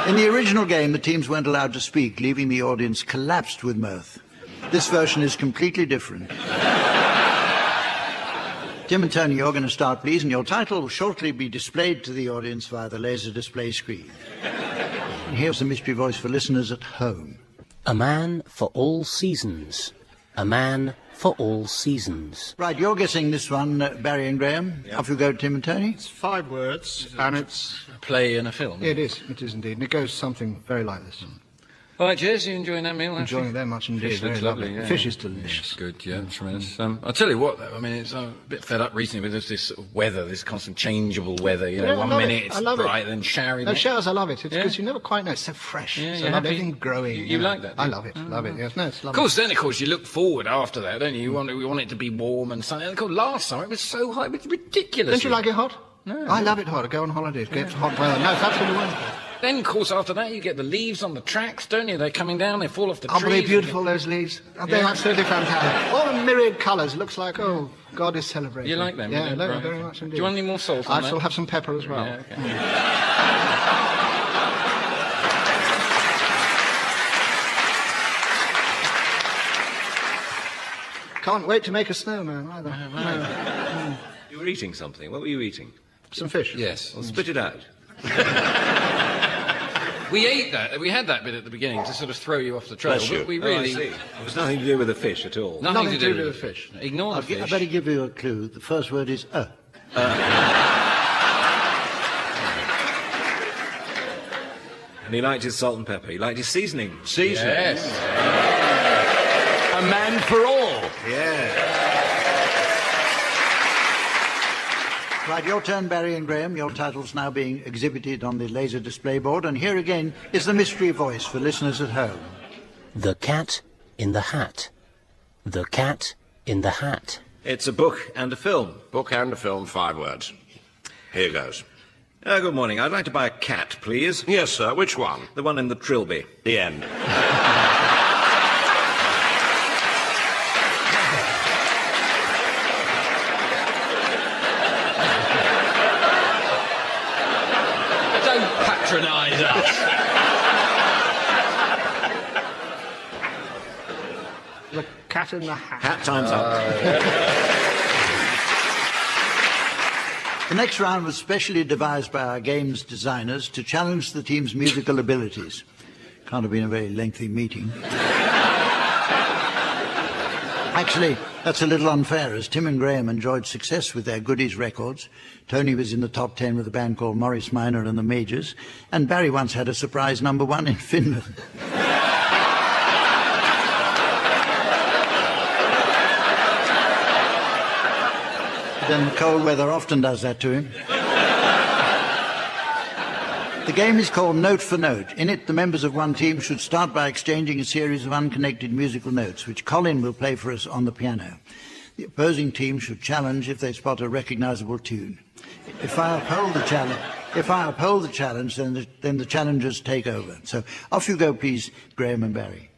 Speaker 2: In the original game, the teams weren't allowed to speak, leaving the audience collapsed with mirth. This version is completely different. Tim and Tony, you're going to start, please, and your title will shortly be displayed to the audience via the laser display screen. And here's the mystery voice for listeners at home.
Speaker 6: A man for all seasons. A man for all seasons.
Speaker 2: Right, you're guessing this one, Barry and Graeme. Yep. Off you go, Tim and Tony.
Speaker 4: It's 5 words, and it's
Speaker 19: a play and a film.
Speaker 4: It is indeed. And it goes something very like this.
Speaker 19: All right, Jez, you enjoying that meal?
Speaker 4: Enjoying it very much indeed.
Speaker 19: Fish looks lovely. Yeah.
Speaker 4: Fish is delicious.
Speaker 19: It's good, yeah, tremendous. I'll tell you what, though, I mean, it's a bit fed up recently with this sort of weather, this constant changeable weather. You know, 1 minute it's bright, then showery.
Speaker 4: No, showers, I love it. It's because you never quite know. It's so fresh.
Speaker 19: Yeah,
Speaker 4: so everything growing.
Speaker 19: You like that?
Speaker 4: I love it. Love it. Yes, no, it's lovely.
Speaker 19: Of course, you look forward after that, don't you? We want it to be warm and sunny. Of course, last summer it was so hot, it was ridiculous.
Speaker 4: Don't you like it hot?
Speaker 19: No.
Speaker 4: I love it hot. I go on holidays, get hot weather. No, it's absolutely wonderful.
Speaker 19: Then, of course, after that, you get the leaves on the tracks, don't you? They're coming down, they fall off the trees.
Speaker 4: Oh, they're beautiful, those leaves. They're absolutely fantastic. All the myriad colours. It looks like, oh, God is celebrating.
Speaker 19: You like them?
Speaker 4: Yeah, I love
Speaker 19: them
Speaker 4: very much indeed.
Speaker 19: Do you want any more salt on
Speaker 4: I
Speaker 19: that?
Speaker 4: shall have some pepper as well.
Speaker 19: Yeah, okay.
Speaker 4: Can't wait to make a snowman either. No.
Speaker 20: You were eating something. What were you eating?
Speaker 4: Some fish.
Speaker 20: Yes. Well, spit it out.
Speaker 19: We ate that. We had that bit at the beginning to sort of throw you off the trail.
Speaker 20: Bless you.
Speaker 19: But we really...
Speaker 20: Oh, I see. It was nothing to do with the fish at all.
Speaker 19: Nothing to do with the fish. Ignore the fish.
Speaker 2: I better give you a clue. The first word is And
Speaker 20: he liked his salt and pepper. He liked his seasoning.
Speaker 19: Yes.
Speaker 10: A man for all.
Speaker 20: Yeah.
Speaker 2: Right, your turn, Barry and Graeme. Your title's now being exhibited on the laser display board. And here again is the mystery voice for listeners at home.
Speaker 6: The Cat in the Hat. The Cat in the Hat.
Speaker 20: It's a book and a film.
Speaker 10: Book and a film, 5 words. Here goes.
Speaker 20: Good morning. I'd like to buy a cat, please.
Speaker 10: Yes, sir. Which one?
Speaker 20: The one in the trilby.
Speaker 10: The end.
Speaker 19: Don't patronise us.
Speaker 4: The Cat in the Hat.
Speaker 20: Hat time's up.
Speaker 2: The next round was specially devised by our games designers to challenge the team's musical abilities. Can't have been a very lengthy meeting. Actually, that's a little unfair, as Tim and Graeme enjoyed success with their goodies records. Tony was in the top 10 with a band called Morris Minor and the Majors, and Barry once had a surprise #1 in Finland. Then the cold weather often does that to him. The game is called Note for Note. In it, the members of one team should start by exchanging a series of unconnected musical notes, which Colin will play for us on the piano. The opposing team should challenge if they spot a recognisable tune. If I uphold the challenge, then the challengers take over. So off you go, please, Graeme and Barry.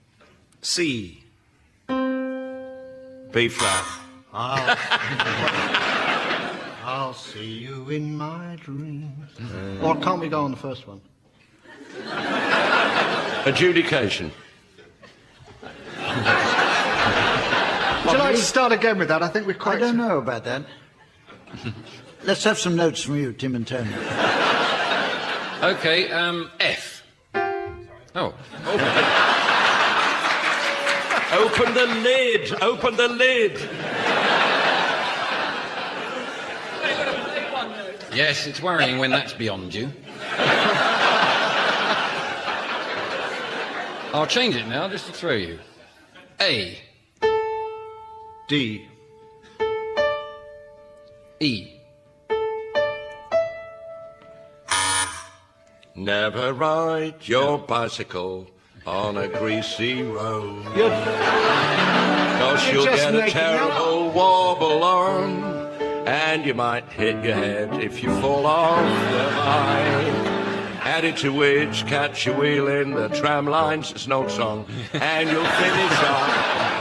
Speaker 20: C.
Speaker 10: B flat.
Speaker 4: I'll see you in my dreams. Or can't we go on the first one?
Speaker 10: Adjudication.
Speaker 4: Would you like to start again with that? I think we're quite...
Speaker 2: I don't know about that. Let's have some notes from you, Tim and Tony.
Speaker 19: OK, F. Oh.
Speaker 10: Open the lid! Open the lid!
Speaker 19: Yes, it's worrying when that's beyond you. I'll change it now, just to throw you. A.
Speaker 4: D.
Speaker 19: E.
Speaker 10: Never ride your bicycle on a greasy road. Cause you'll get a terrible wobble on, and you might hit your head if you fall off the line. Added to which, catch your wheel in the tram lines, it's no song, and you'll finish up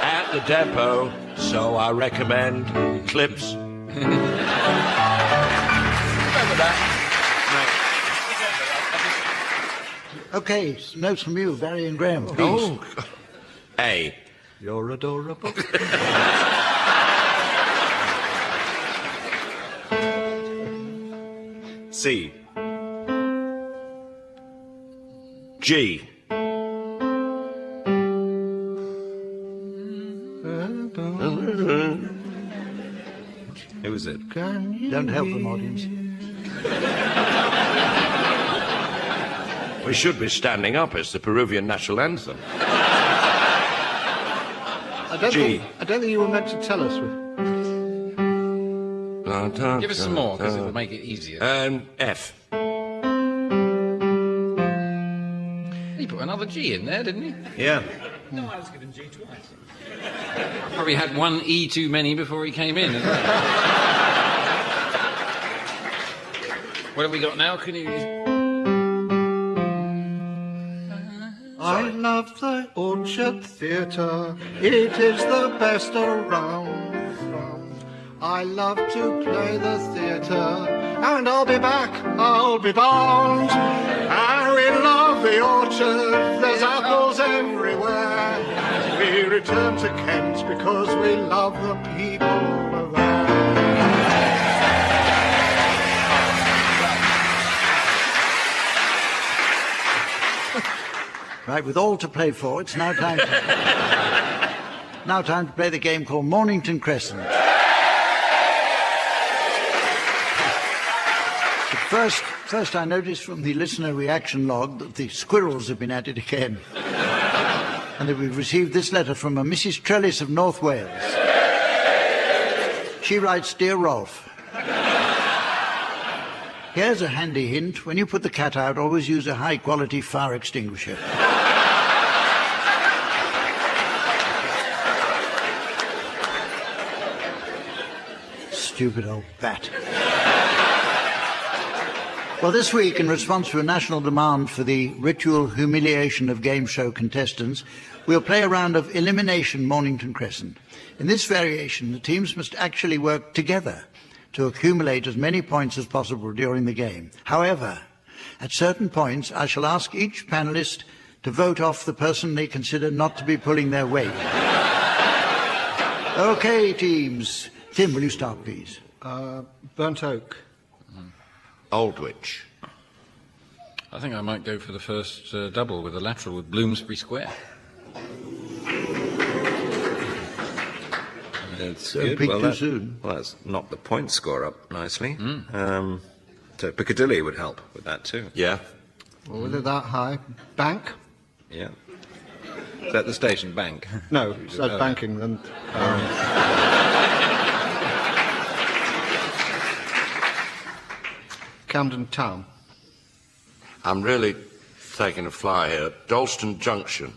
Speaker 10: at the depot. So I recommend clips. Remember that?
Speaker 2: OK, notes from you, Barry and Graeme. Please.
Speaker 10: Oh. A.
Speaker 4: You're adorable.
Speaker 10: C. G.
Speaker 20: Who was it?
Speaker 2: Don't help them, audience.
Speaker 10: We should be standing up. It's the Peruvian national anthem.
Speaker 4: I don't think you were meant to tell us.
Speaker 19: Give us some more, because it'll make it easier.
Speaker 10: F.
Speaker 19: He put another G in there, didn't he?
Speaker 20: Yeah.
Speaker 19: No, I was given G twice. Probably had one E too many before he came in. What have we got now? Can you...
Speaker 4: I love the Orchard Theatre. It is the best around. I love to play the theatre, and I'll be back, I'll be bound. And we love the orchard, there's apples everywhere. We return to Kent because we love the people there.
Speaker 2: Right, with all to play for, it's now time to play the game called Mornington Crescent. First, I noticed from the listener reaction log that the squirrels have been at it again. And that we've received this letter from a Mrs. Trellis of North Wales. She writes, Dear Rolf, here's a handy hint. When you put the cat out, always use a high-quality fire extinguisher. Stupid old bat. Well, this week, in response to a national demand for the ritual humiliation of game show contestants, we'll play a round of Elimination Mornington Crescent. In this variation, the teams must actually work together to accumulate as many points as possible during the game. However, at certain points, I shall ask each panellist to vote off the person they consider not to be pulling their weight. OK, teams. Tim, will you start, please?
Speaker 14: Burnt Oak.
Speaker 10: Aldwych.
Speaker 19: I think I might go for the first double with the lateral with Bloomsbury Square.
Speaker 8: It's
Speaker 2: Don't
Speaker 8: good.
Speaker 2: peak
Speaker 8: Well,
Speaker 2: too soon.
Speaker 8: Well, that's knocked the point score up nicely. So Piccadilly would help with that too.
Speaker 10: Yeah.
Speaker 14: Well, with it that high. Bank?
Speaker 8: Yeah. Is that the station bank?
Speaker 14: No, it said banking. And, Camden Town.
Speaker 10: I'm really taking a fly here. Dalston Junction.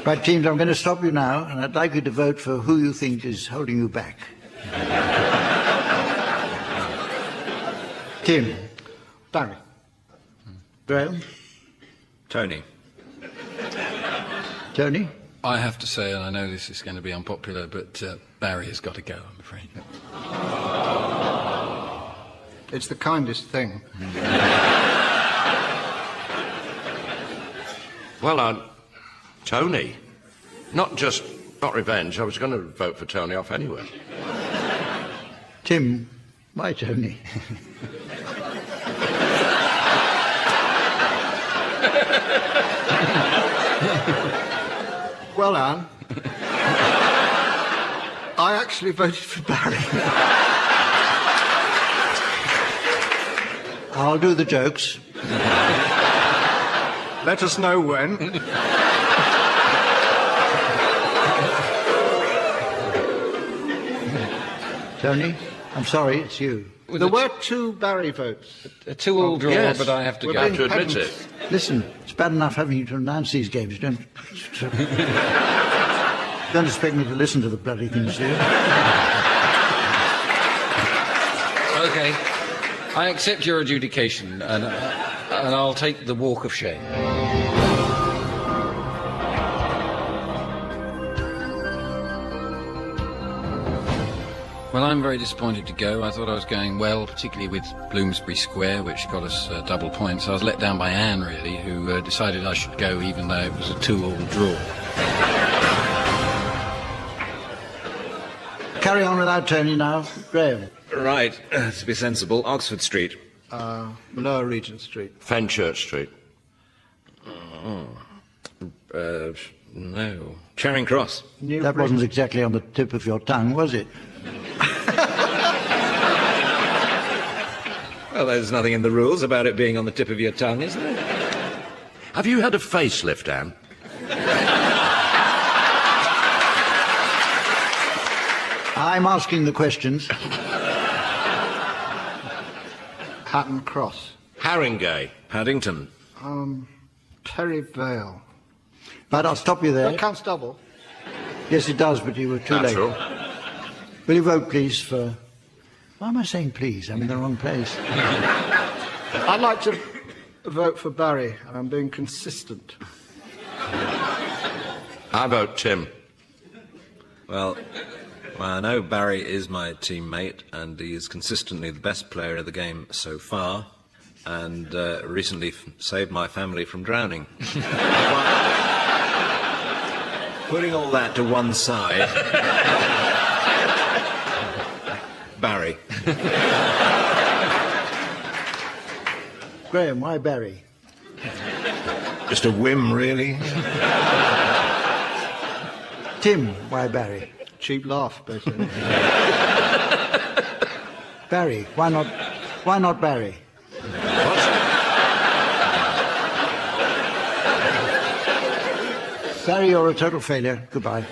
Speaker 2: Right, teams, I'm going to stop you now, and I'd like you to vote for who you think is holding you back. Tim.
Speaker 14: Barry.
Speaker 2: Graeme.
Speaker 8: Tony.
Speaker 2: Tony.
Speaker 19: I have to say, and I know this is going to be unpopular, but Barry has got to go, I'm afraid.
Speaker 14: It's the kindest thing.
Speaker 10: Well, Tony. Not revenge. I was going to vote for Tony off anyway.
Speaker 2: Tim. Why Tony?
Speaker 14: Well, Anne, I actually voted for Barry.
Speaker 2: I'll do the jokes.
Speaker 14: Let us know when.
Speaker 2: Tony, I'm sorry, it's you.
Speaker 14: There were 2 Barry votes.
Speaker 19: A 2-all draw,
Speaker 10: yes.
Speaker 19: but I have to
Speaker 10: We're
Speaker 19: go.
Speaker 10: being to admit it.
Speaker 2: Listen, it's bad enough having you to announce these games. Don't expect me to listen to the bloody things, do you?
Speaker 19: OK. I accept your adjudication, and I'll take the walk of shame. Well, I'm very disappointed to go. I thought I was going well, particularly with Bloomsbury Square, which got us double points. I was let down by Anne, really, who decided I should go even though it was a 2-all draw.
Speaker 2: Carry on without Tony now. Graeme.
Speaker 20: Right, to be sensible, Oxford Street.
Speaker 14: Lower Regent Street.
Speaker 10: Fenchurch Street.
Speaker 20: No. Charing Cross.
Speaker 2: That wasn't exactly on the tip of your tongue, was it?
Speaker 20: Well, there's nothing in the rules about it being on the tip of your tongue, is there?
Speaker 10: Have you had a facelift, Anne?
Speaker 2: I'm asking the questions.
Speaker 14: Hatton Cross.
Speaker 10: Haringey.
Speaker 20: Paddington.
Speaker 14: Perry Vale.
Speaker 2: But I'll stop you there.
Speaker 14: That counts double.
Speaker 2: Yes, it does, but you were too
Speaker 10: Natural.
Speaker 2: late. Will you vote, please, for... Why am I saying please? I'm in the wrong place.
Speaker 14: I'd like to vote for Barry, and I'm being consistent.
Speaker 10: I vote Tim.
Speaker 20: Well, I know Barry is my teammate, and he is consistently the best player of the game so far, and recently saved my family from drowning. Putting all that to one side... Barry.
Speaker 2: Graeme, why Barry?
Speaker 20: Just a whim, really.
Speaker 2: Tim, why Barry?
Speaker 14: Cheap laugh, basically.
Speaker 2: Barry, why not Barry? Barry, you're a total failure. Goodbye.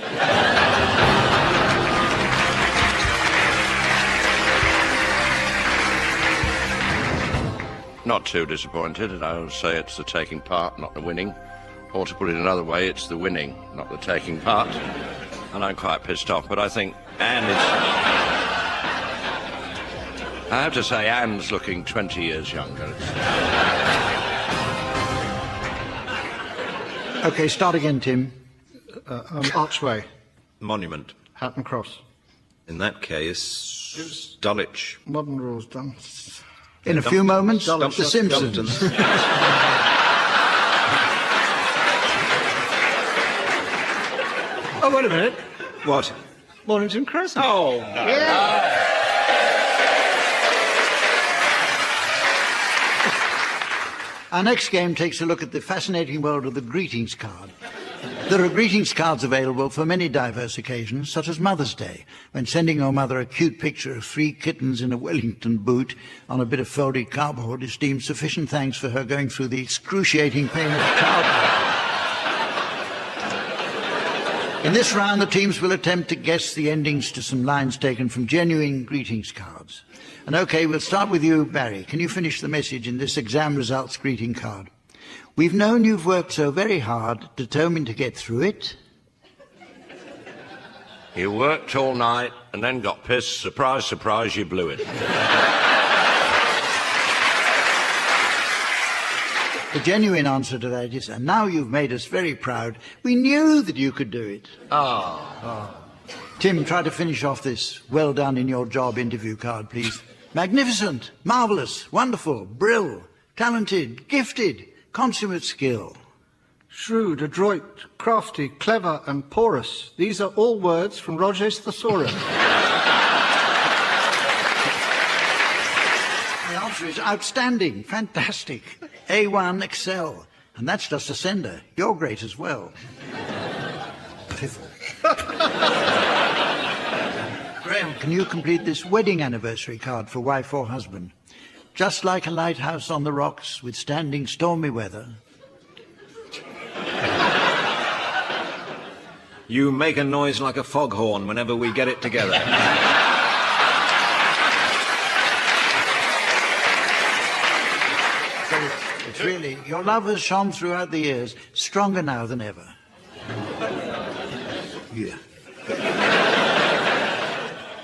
Speaker 10: Not too disappointed. I would say it's the taking part, not the winning. Or to put it another way, it's the winning, not the taking part. and I'm quite pissed off, but I think Anne is... I have to say, Anne's looking 20 years younger.
Speaker 2: OK, start again, Tim.
Speaker 4: Archway.
Speaker 20: Monument.
Speaker 4: Hatton Cross.
Speaker 20: In that case, Dulwich.
Speaker 4: Modern rules done.
Speaker 2: In a few moments, The Simpsons.
Speaker 4: Oh, wait a minute.
Speaker 20: What?
Speaker 4: Mornington Crescent.
Speaker 20: Oh,
Speaker 4: yeah.
Speaker 2: Our next game takes a look at the fascinating world of the greetings card. There are greetings cards available for many diverse occasions, such as Mother's Day, when sending your mother a cute picture of 3 kittens in a Wellington boot on a bit of folded cardboard is deemed sufficient thanks for her going through the excruciating pain of childbirth. In this round, the teams will attempt to guess the endings to some lines taken from genuine greetings cards. And OK, we'll start with you, Barry. Can you finish the message in this exam results greeting card? We've known you've worked so very hard, determined to get through it.
Speaker 10: You worked all night and then got pissed. Surprise, surprise, you blew it.
Speaker 2: The genuine answer to that is, and now you've made us very proud. We knew that you could do it. Tim, try to finish off this well done in your job interview card, please. Magnificent, marvellous, wonderful, brill, talented, gifted, consummate skill.
Speaker 4: Shrewd, adroit, crafty, clever and porous. These are all words from Roger's Thesaurus.
Speaker 2: The answer is outstanding, fantastic, A1, excel. And that's just a sender. You're great as well. Piffle. Graeme, can you complete this wedding anniversary card for wife or husband? Just like a lighthouse on the rocks, withstanding stormy weather.
Speaker 20: You make a noise like a foghorn whenever we get it together.
Speaker 2: So it's really, your love has shone throughout the years, stronger now than ever. Yeah.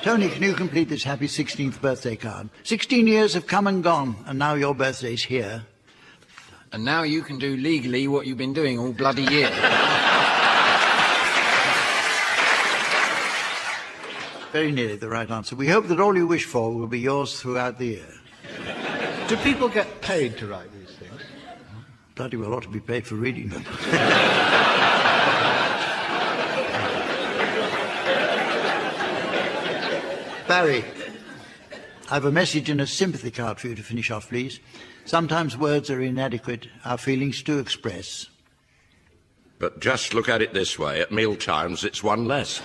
Speaker 2: Tony, can you complete this happy 16th birthday card? 16 years have come and gone, and now your birthday's here.
Speaker 19: And now you can do legally what you've been doing all bloody year.
Speaker 2: Very nearly the right answer. We hope that all you wish for will be yours throughout the year.
Speaker 4: Do people get paid to write these things?
Speaker 2: Bloody well ought to be paid for reading them. Barry, I have a message and a sympathy card for you to finish off, please. Sometimes words are inadequate, our feelings to express.
Speaker 10: But just look at it this way. At meal times, it's one less.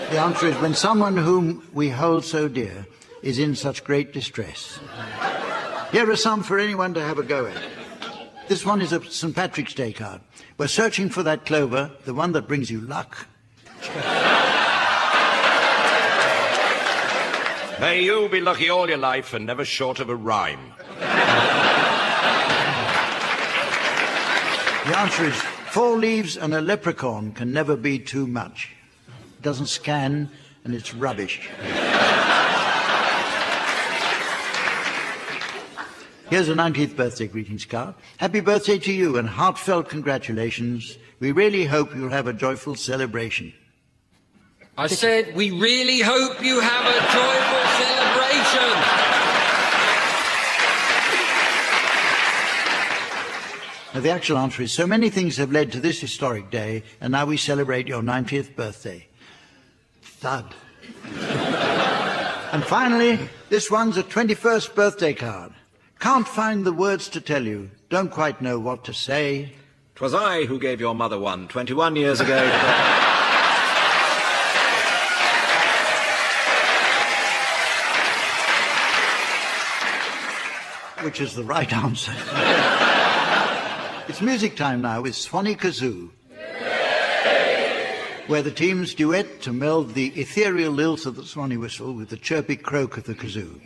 Speaker 2: The answer is when someone whom we hold so dear is in such great distress. Here are some for anyone to have a go at. This one is a St. Patrick's Day card. We're searching for that clover, the one that brings you luck.
Speaker 10: May you be lucky all your life and never short of a rhyme.
Speaker 2: The answer is 4 leaves and a leprechaun can never be too much. It doesn't scan and it's rubbish. Here's a 90th birthday greetings card. Happy birthday to you and heartfelt congratulations. We really hope you'll have a joyful celebration.
Speaker 19: I said, we really hope you have a joyful celebration.
Speaker 2: Now, the actual answer is, so many things have led to this historic day, and now we celebrate your 90th birthday. Thud. And finally, this one's a 21st birthday card. Can't find the words to tell you, don't quite know what to say.
Speaker 20: 'Twas I who gave your mother one 21 years ago.
Speaker 2: Which is the right answer. It's music time now with Swanee Kazoo. where the teams duet to meld the ethereal lilt of the swanny whistle with the chirpy croak of the kazoo.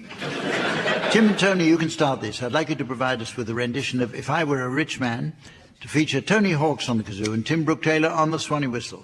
Speaker 2: Tim and Tony, you can start this. I'd like you to provide us with a rendition of If I Were a Rich Man, to feature Tony Hawkes on the kazoo and Tim Brooke-Taylor on the swanny whistle.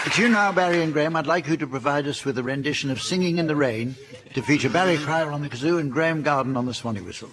Speaker 2: It's you now, Barry and Graeme. I'd like you to provide us with a rendition of Singing in the Rain to feature Barry Cryer on the kazoo and Graeme Garden on the swanny whistle.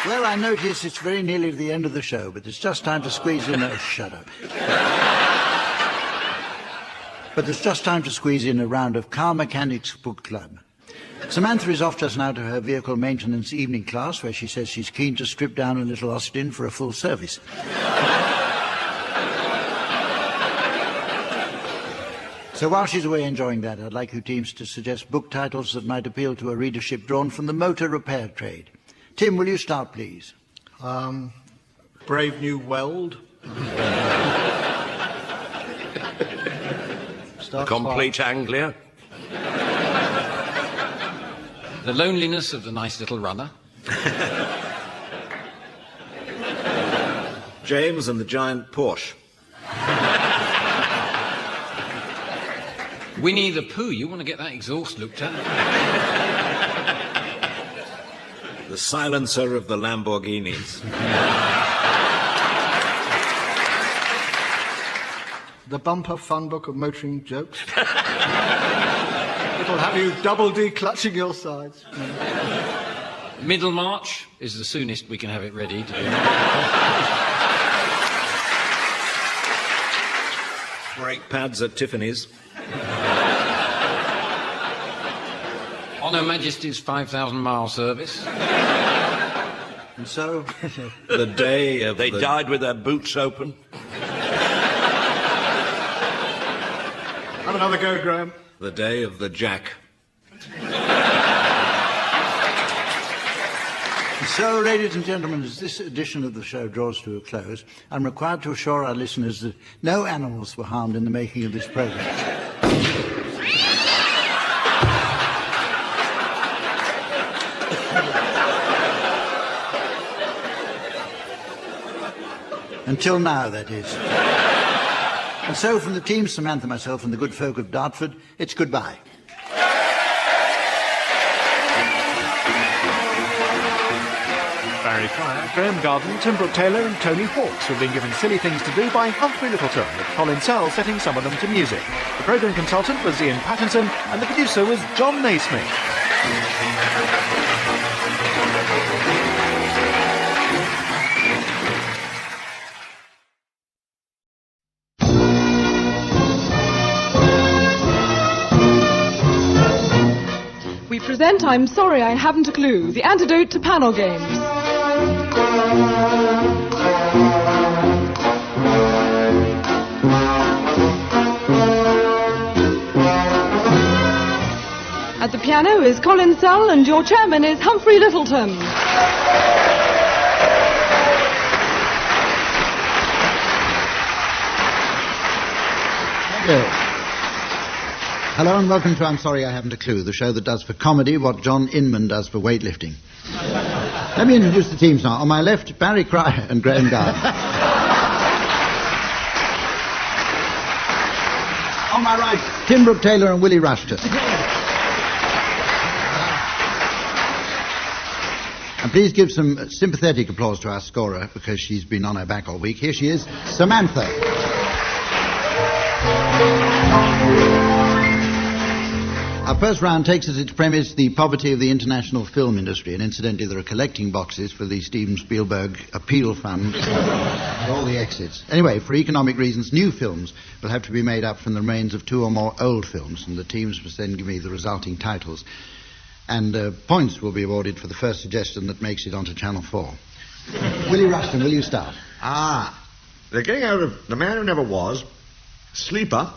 Speaker 2: Well, I notice it's very nearly the end of the show, but it's just time to squeeze in a... Shut up. But it's just time to squeeze in a round of Car Mechanics Book Club. Samantha is off just now to her vehicle maintenance evening class, where she says she's keen to strip down a little Austin for a full service. So while she's away enjoying that, I'd like you teams to suggest book titles that might appeal to a readership drawn from the motor repair trade. Tim, will you start, please?
Speaker 4: Brave New World.
Speaker 10: Complete Anglia.
Speaker 19: The Loneliness of the Nice Little Runner.
Speaker 20: James and the Giant Porsche.
Speaker 19: Winnie the Pooh, you want to get that exhaust looked at?
Speaker 20: The Silencer of the Lamborghinis.
Speaker 4: The Bumper Fun Book of Motoring Jokes. It'll have you double declutching your sides.
Speaker 19: Middlemarch is the soonest we can have it ready.
Speaker 20: Brake pads at Tiffany's.
Speaker 19: On Her Majesty's 5,000-mile service.
Speaker 2: And so...
Speaker 20: The day of
Speaker 10: They died with their boots open.
Speaker 4: Have another go, Graeme.
Speaker 20: The day of the Jack.
Speaker 2: So, ladies and gentlemen, as this edition of the show draws to a close, I'm required to assure our listeners that no animals were harmed in the making of this programme. Until now, that is. And so, from the team, Samantha, myself, and the good folk of Dartford, it's goodbye.
Speaker 1: Barry Cryer, Graeme Garden, Tim Brooke-Taylor and Tony Hawkes have been given silly things to do by Humphrey Lyttelton, with Colin Sell setting some of them to music. The programme consultant was Ian Pattinson and the producer was John Naismith.
Speaker 21: We present present I'm Sorry I Haven't a Clue, the antidote to panel games. At the piano is Colin Sell and your chairman is Humphrey Lyttelton.
Speaker 2: Thank you. Hello and welcome to I'm Sorry I Haven't a Clue, the show that does for comedy what John Inman does for weightlifting. Let me introduce the teams now. On my left, Barry Cryer and Graeme Garden. On my right, Tim Brooke-Taylor and Willie Rushton. And please give some sympathetic applause to our scorer because she's been on her back all week. Here she is, Samantha. Our first round takes as its premise the poverty of the international film industry, and incidentally there are collecting boxes for the Steven Spielberg Appeal Fund for all the exits. Anyway, for economic reasons, new films will have to be made up from the remains of 2 or more old films, and the teams must then give me the resulting titles. And points will be awarded for the first suggestion that makes it onto Channel 4. Willie Rushton, will you start?
Speaker 13: They're getting out of The Man Who Never Was, Sleeper,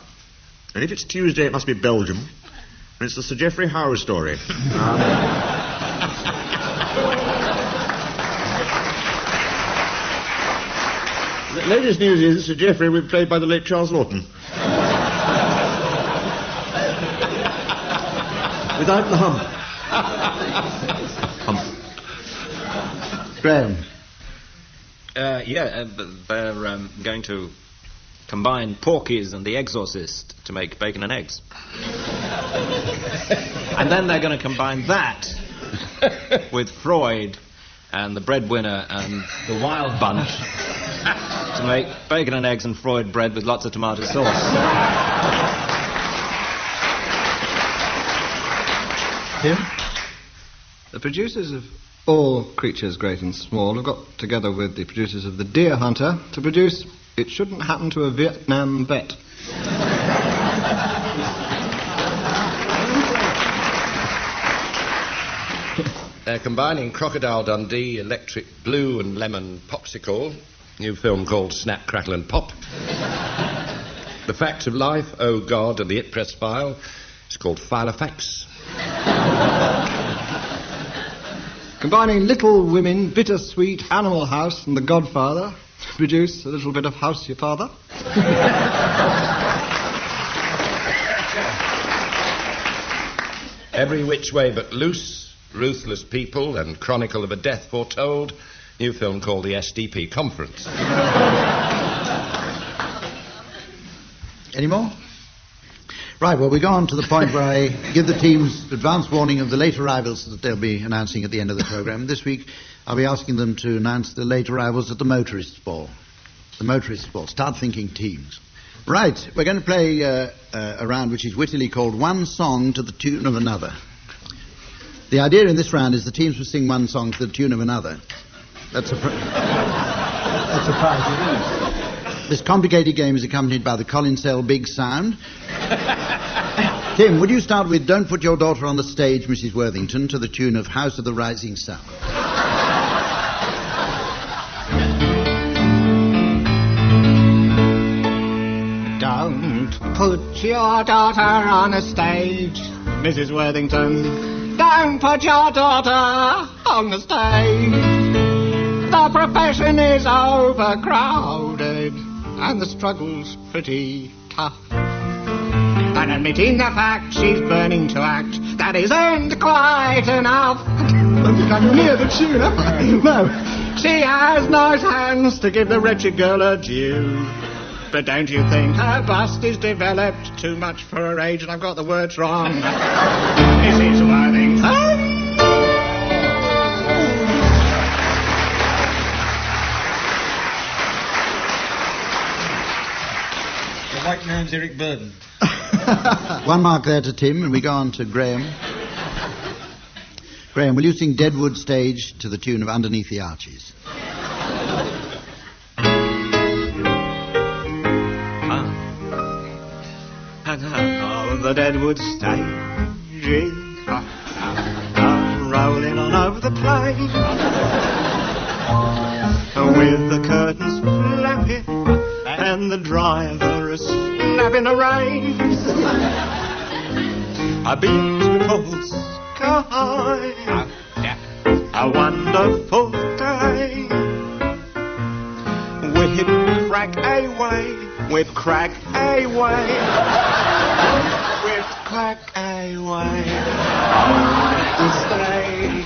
Speaker 13: and if it's Tuesday it must be Belgium, and it's the Sir Geoffrey Howe story. The latest news is Sir Geoffrey will be played by the late Charles Lawton. Without the hump.
Speaker 2: Graeme.
Speaker 5: They're going to combine Porky's and The Exorcist to make bacon and eggs. And then they're going to combine that with Freud and The Breadwinner and The Wild Bunch to make bacon and eggs and Freud bread with lots of tomato sauce.
Speaker 2: Tim?
Speaker 22: The producers of All Creatures Great and Small have got together with the producers of The Deer Hunter to produce It Shouldn't Happen to a Vietnam Vet.
Speaker 10: They're combining Crocodile Dundee, Electric Blue and Lemon Popsicle, new film called Snap, Crackle and Pop. The Facts of Life, Oh God, and the It Press File. It's called File of Facts.
Speaker 22: Combining Little Women, Bittersweet, Animal House and The Godfather to produce a little bit of House Your Father.
Speaker 10: Every Which Way But Loose, Ruthless People and Chronicle of a Death Foretold, new film called the SDP Conference.
Speaker 2: Any more? Right, well, we go on to the point where I give the teams advance warning of the late arrivals that they'll be announcing at the end of the programme. This week, I'll be asking them to announce the late arrivals at the Motorists' Ball. The Motorists' Ball. Start thinking teams. Right, we're going to play a round which is wittily called One Song to the Tune of Another. The idea in this round is the teams will sing one song to the tune of another. That's a prize. This complicated game is accompanied by the Colin Sell Big Sound. Tim, would you start with Don't Put Your Daughter on the Stage, Mrs. Worthington, to the tune of House of the Rising Sun?
Speaker 23: Don't put your daughter on a stage, Mrs. Worthington. Don't put your daughter on the stage. The profession is overcrowded and the struggle's pretty tough. And admitting the fact she's burning to act, that isn't quite enough. I don't think I'm near the tune, am I? No. She has nice hands to give the wretched girl her due. But don't you think her bust is developed too much for her age? And I've got the words wrong. Mrs. Worthington.
Speaker 22: The white man's Eric Burden.
Speaker 2: One mark there to Tim, and we go on to Graeme. Graeme, will you sing Deadwood Stage to the tune of Underneath the Arches?
Speaker 23: And how the Deadwood Stage is of the plane. With the curtains flapping and the driver is snapping the reins. A beautiful sky, a wonderful day. Whip crack away, whip crack away, whip crack away. Stay.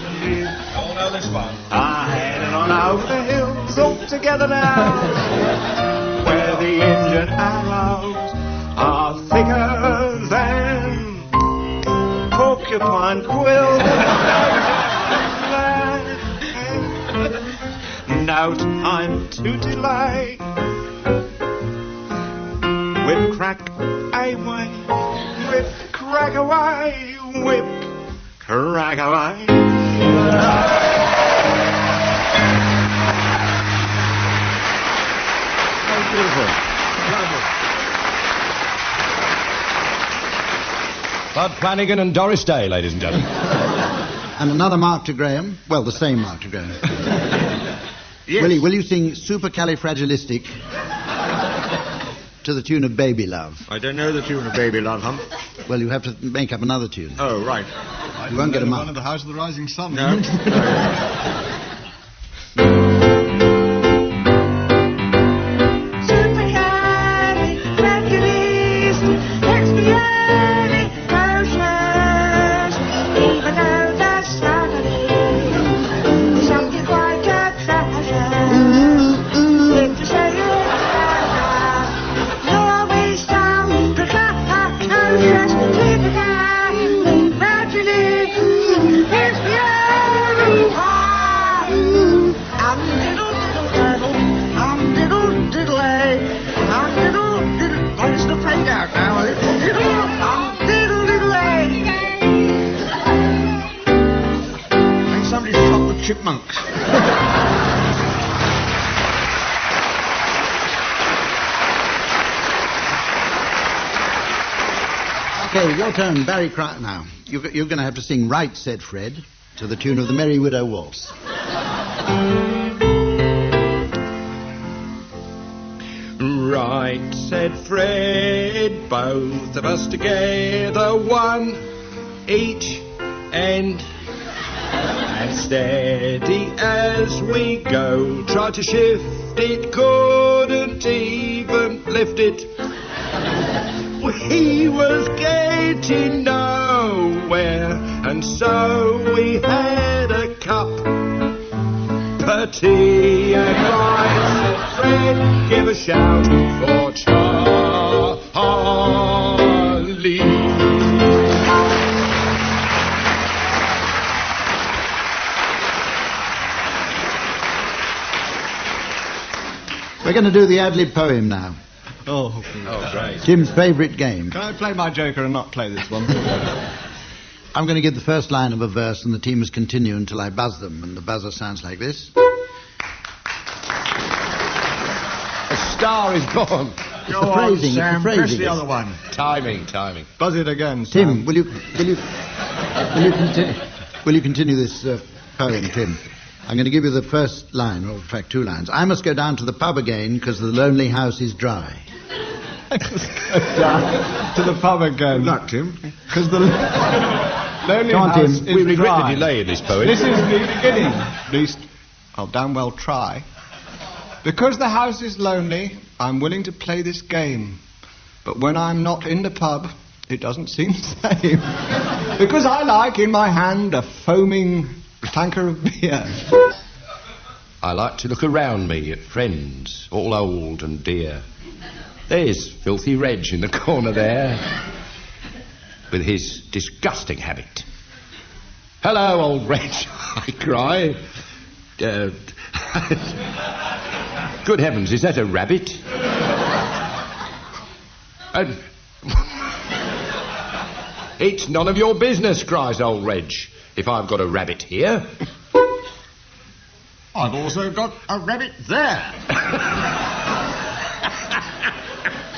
Speaker 8: Oh, no, this one.
Speaker 23: I headed on over the hills all together now, where the engine arrows are thicker than porcupine quills. No time to delay. Whip crack away, whip crack away, whip crack away.
Speaker 22: Beautiful. Lovely.
Speaker 17: Bud Flanagan and Doris Day, ladies and gentlemen.
Speaker 2: And another mark to Graeme. Well, the same mark to Graeme.
Speaker 22: Yes.
Speaker 2: Willie, will you sing Supercalifragilistic to the tune of Baby Love?
Speaker 22: I don't know the tune of Baby Love, Hump.
Speaker 2: Well, you have to make up another tune.
Speaker 22: Oh, right.
Speaker 2: You won't get a mark.
Speaker 22: One of the House of the Rising Sun. No. Chipmunks.
Speaker 2: Okay, your turn, Barry Cry. Now, you're going to have to sing Right, said Fred, to the tune of the Merry Widow Waltz.
Speaker 23: Right, said Fred, both of us together, one each end. And steady as we go, try to shift it, couldn't even lift it. We was getting nowhere, and so we had a cup of tea. And right, said Fred, give a shout for Charlie.
Speaker 2: We're going to do the ad-lib poem now.
Speaker 22: Oh,
Speaker 17: great.
Speaker 2: Tim's favourite game.
Speaker 22: Can I play my Joker and not play this one?
Speaker 2: I'm going to give the first line of a verse and the team must continue until I buzz them, and the buzzer sounds like this.
Speaker 17: A star is born.
Speaker 2: It's the phrasing,
Speaker 22: Sam,
Speaker 2: it's the phrasing.
Speaker 22: press the other one.
Speaker 17: Timing.
Speaker 22: Buzz it again, Sam.
Speaker 2: Tim, will you continue this poem, Tim? I'm going to give you the first line, or in fact 2 lines. I must go down to the pub again because the lonely house is dry.
Speaker 22: Down to the pub again. Good luck, Tim. Because the lonely
Speaker 2: Come on,
Speaker 22: house
Speaker 2: Tim.
Speaker 22: is
Speaker 17: We regret
Speaker 22: dry.
Speaker 17: the delay in this poem.
Speaker 22: This is the beginning. At least, I'll damn well try. Because the house is lonely, I'm willing to play this game. But when I'm not in the pub, it doesn't seem the same. Because I like in my hand a foaming tanker of beer.
Speaker 17: I like to look around me at friends, all old and dear. There's filthy Reg in the corner there, with his disgusting habit. Hello, old Reg, I cry. Good heavens, is that a rabbit? It's none of your business, cries old Reg, if I've got a rabbit here.
Speaker 22: I've also got a rabbit there.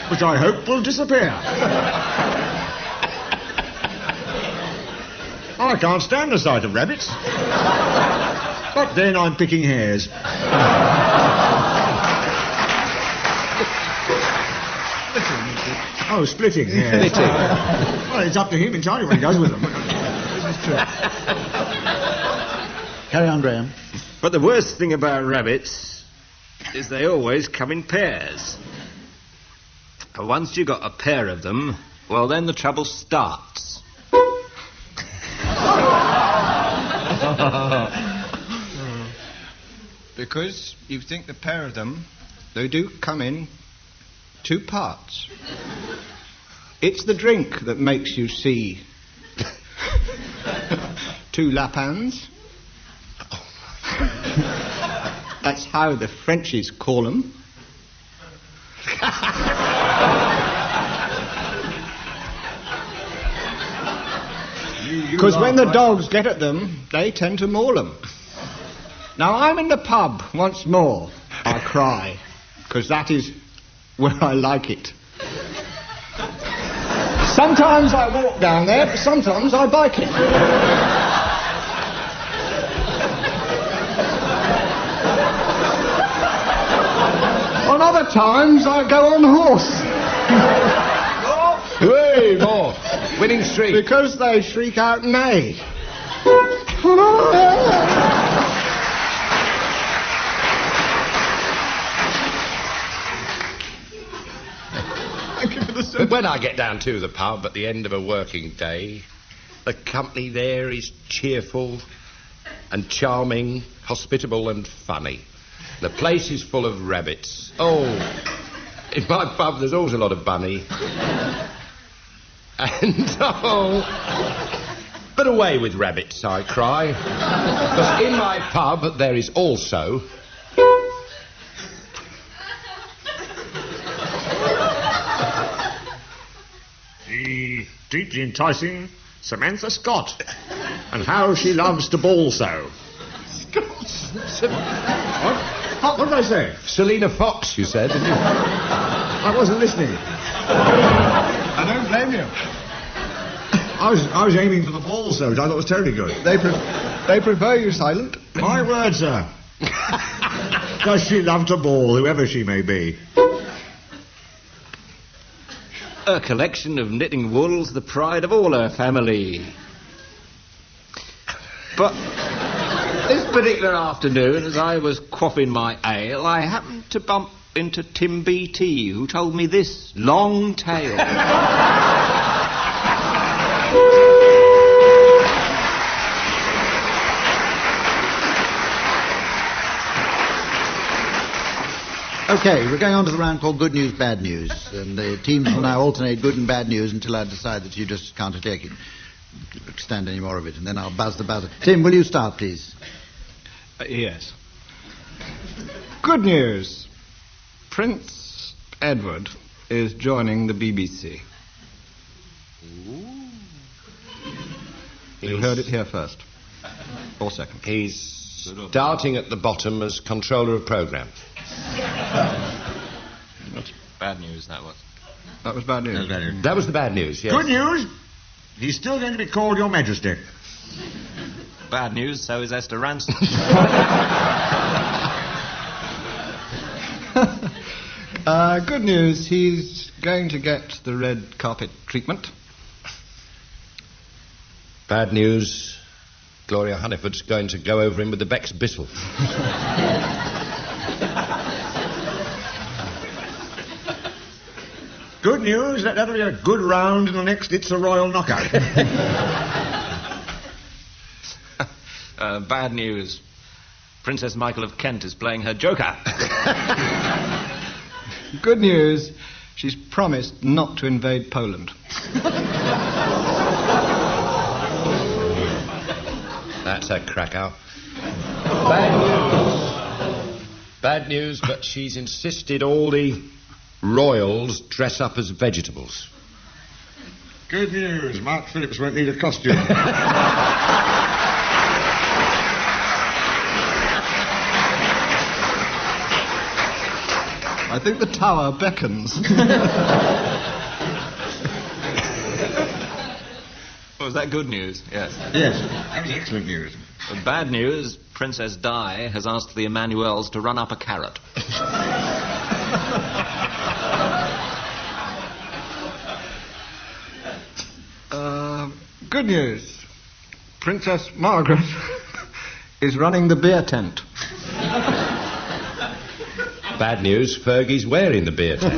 Speaker 22: Which I hope will disappear. I can't stand the sight of rabbits.
Speaker 13: But then I'm picking hairs. Oh, splitting, yeah.
Speaker 5: Splitting.
Speaker 13: Well, it's up to him entirely what he does with them. This is true.
Speaker 2: Carry on, Graham.
Speaker 3: But the worst thing about rabbits is they always come in pairs. And once you've got a pair of them, well, then the trouble starts.
Speaker 22: Because you think the pair of them, they do come in 2 parts. It's the drink that makes you see 2 lapins. That's how the Frenchies call them. Because when the dogs get at them, they tend to maul them. Now, I'm in the pub once more, I cry, because that is where I like it. Sometimes I walk down there, but sometimes I bike it. On other times, I go on horse.
Speaker 5: Hey, more. Winning streak.
Speaker 22: Because they shriek out nay.
Speaker 17: But when I get down to the pub at the end of a working day, the company there is cheerful and charming, hospitable and funny. The place is full of rabbits. Oh, in my pub there's always a lot of bunny. And, oh, but away with rabbits, I cry. Because in my pub there is also...
Speaker 13: the deeply enticing Samantha Scott, and how she loves to bawl so. What did I say?
Speaker 17: Selina Fox, you said, didn't you?
Speaker 13: I wasn't listening.
Speaker 22: I don't blame you.
Speaker 13: I was aiming for the ball so, which I thought was terribly good.
Speaker 22: They prefer you silent.
Speaker 13: My word, sir. Does she love to bawl, whoever she may be?
Speaker 3: A collection of knitting wools, the pride of all her family. But this particular afternoon, as I was quaffing my ale, I happened to bump into Tim B.T., who told me this long tale.
Speaker 2: OK, we're going on to the round called Good News, Bad News. And the teams will now alternate good and bad news until I decide that you just can't take it. Stand any more of it, and then I'll buzz the buzzer. Tim, will you start, please?
Speaker 22: Yes. Good news. Prince Edward is joining the BBC. You heard it here first. Or second.
Speaker 17: He's starting at the bottom as controller of programme.
Speaker 22: That's
Speaker 7: bad news, that was.
Speaker 22: That was bad news.
Speaker 17: That was the bad news, yes.
Speaker 13: Good news. He's still going to be called Your Majesty.
Speaker 7: Bad news, so is Esther Ransom.
Speaker 22: Good news, he's going to get the red carpet treatment.
Speaker 17: Bad news, Gloria Hunniford's going to go over him with the Beck's Bissell.
Speaker 13: Good news, that'll be a good round in the next It's a Royal Knockout.
Speaker 7: Bad news. Princess Michael of Kent is playing her Joker.
Speaker 22: Good news, she's promised not to invade Poland.
Speaker 17: That's a cracker. Bad news. Bad news, but she's insisted all the royals dress up as vegetables.
Speaker 13: Good news, Mark Phillips won't need a costume.
Speaker 22: I think the tower beckons.
Speaker 7: Was that good news? Yes.
Speaker 13: Yes, that was excellent news.
Speaker 3: Bad news, Princess Di has asked the Emmanuels to run up a carrot.
Speaker 22: Good news. Princess Margaret is running the beer tent.
Speaker 17: Bad news, Fergie's wearing the beer tent.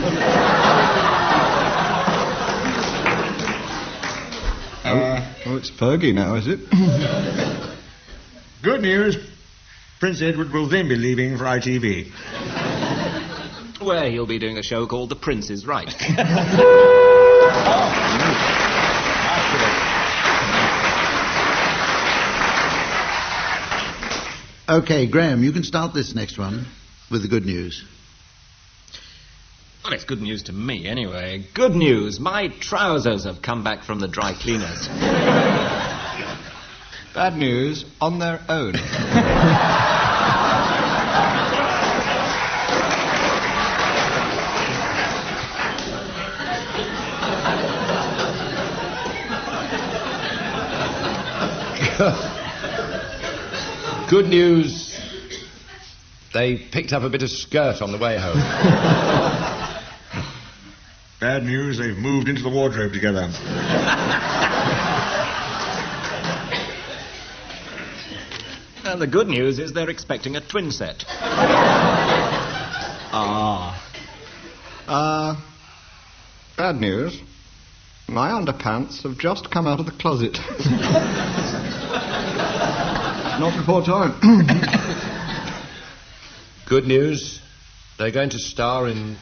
Speaker 22: It's Fergie now, is it?
Speaker 9: Good news. Prince Edward will then be leaving for ITV.
Speaker 3: Where he'll be doing a show called The Prince is Right.
Speaker 2: OK, Graeme, you can start this next one with the good news.
Speaker 3: Well, it's good news to me, anyway. Good news. My trousers have come back from the dry cleaners.
Speaker 22: Bad news, on their own.
Speaker 17: Good news, they picked up a bit of skirt on the way home.
Speaker 9: Bad news, they've moved into the wardrobe together.
Speaker 3: And the good news is they're expecting a twin set.
Speaker 22: Bad news, my underpants have just come out of the closet. Not before time.
Speaker 17: Good news, they're going to star in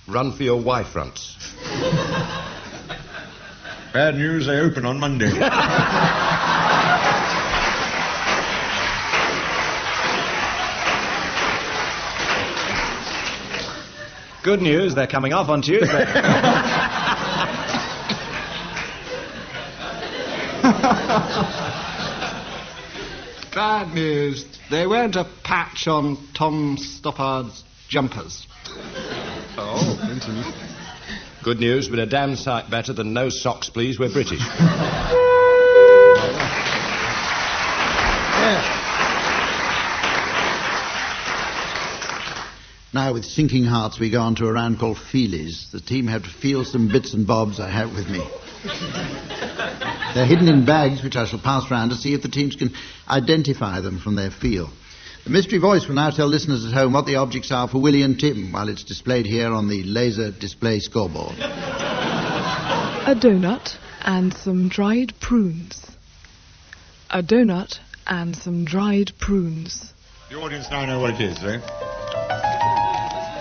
Speaker 17: Run for Your Wife fronts.
Speaker 9: Bad news, they open on Monday.
Speaker 3: Good news, they're coming off on Tuesday.
Speaker 22: Bad news, they weren't a patch on Tom Stoppard's jumpers.
Speaker 17: Oh, continue. Good news, but a damn sight better than no socks, please, we're British.
Speaker 2: Now, with sinking hearts, we go on to a round called Feelies. The team have to feel some bits and bobs I have with me. They're hidden in bags, which I shall pass round to see if the teams can identify them from their feel. The mystery voice will now tell listeners at home what the objects are for Willie and Tim, while it's displayed here on the laser display scoreboard.
Speaker 21: A donut and some dried prunes. A donut and some dried prunes.
Speaker 9: The audience now know what it is, eh?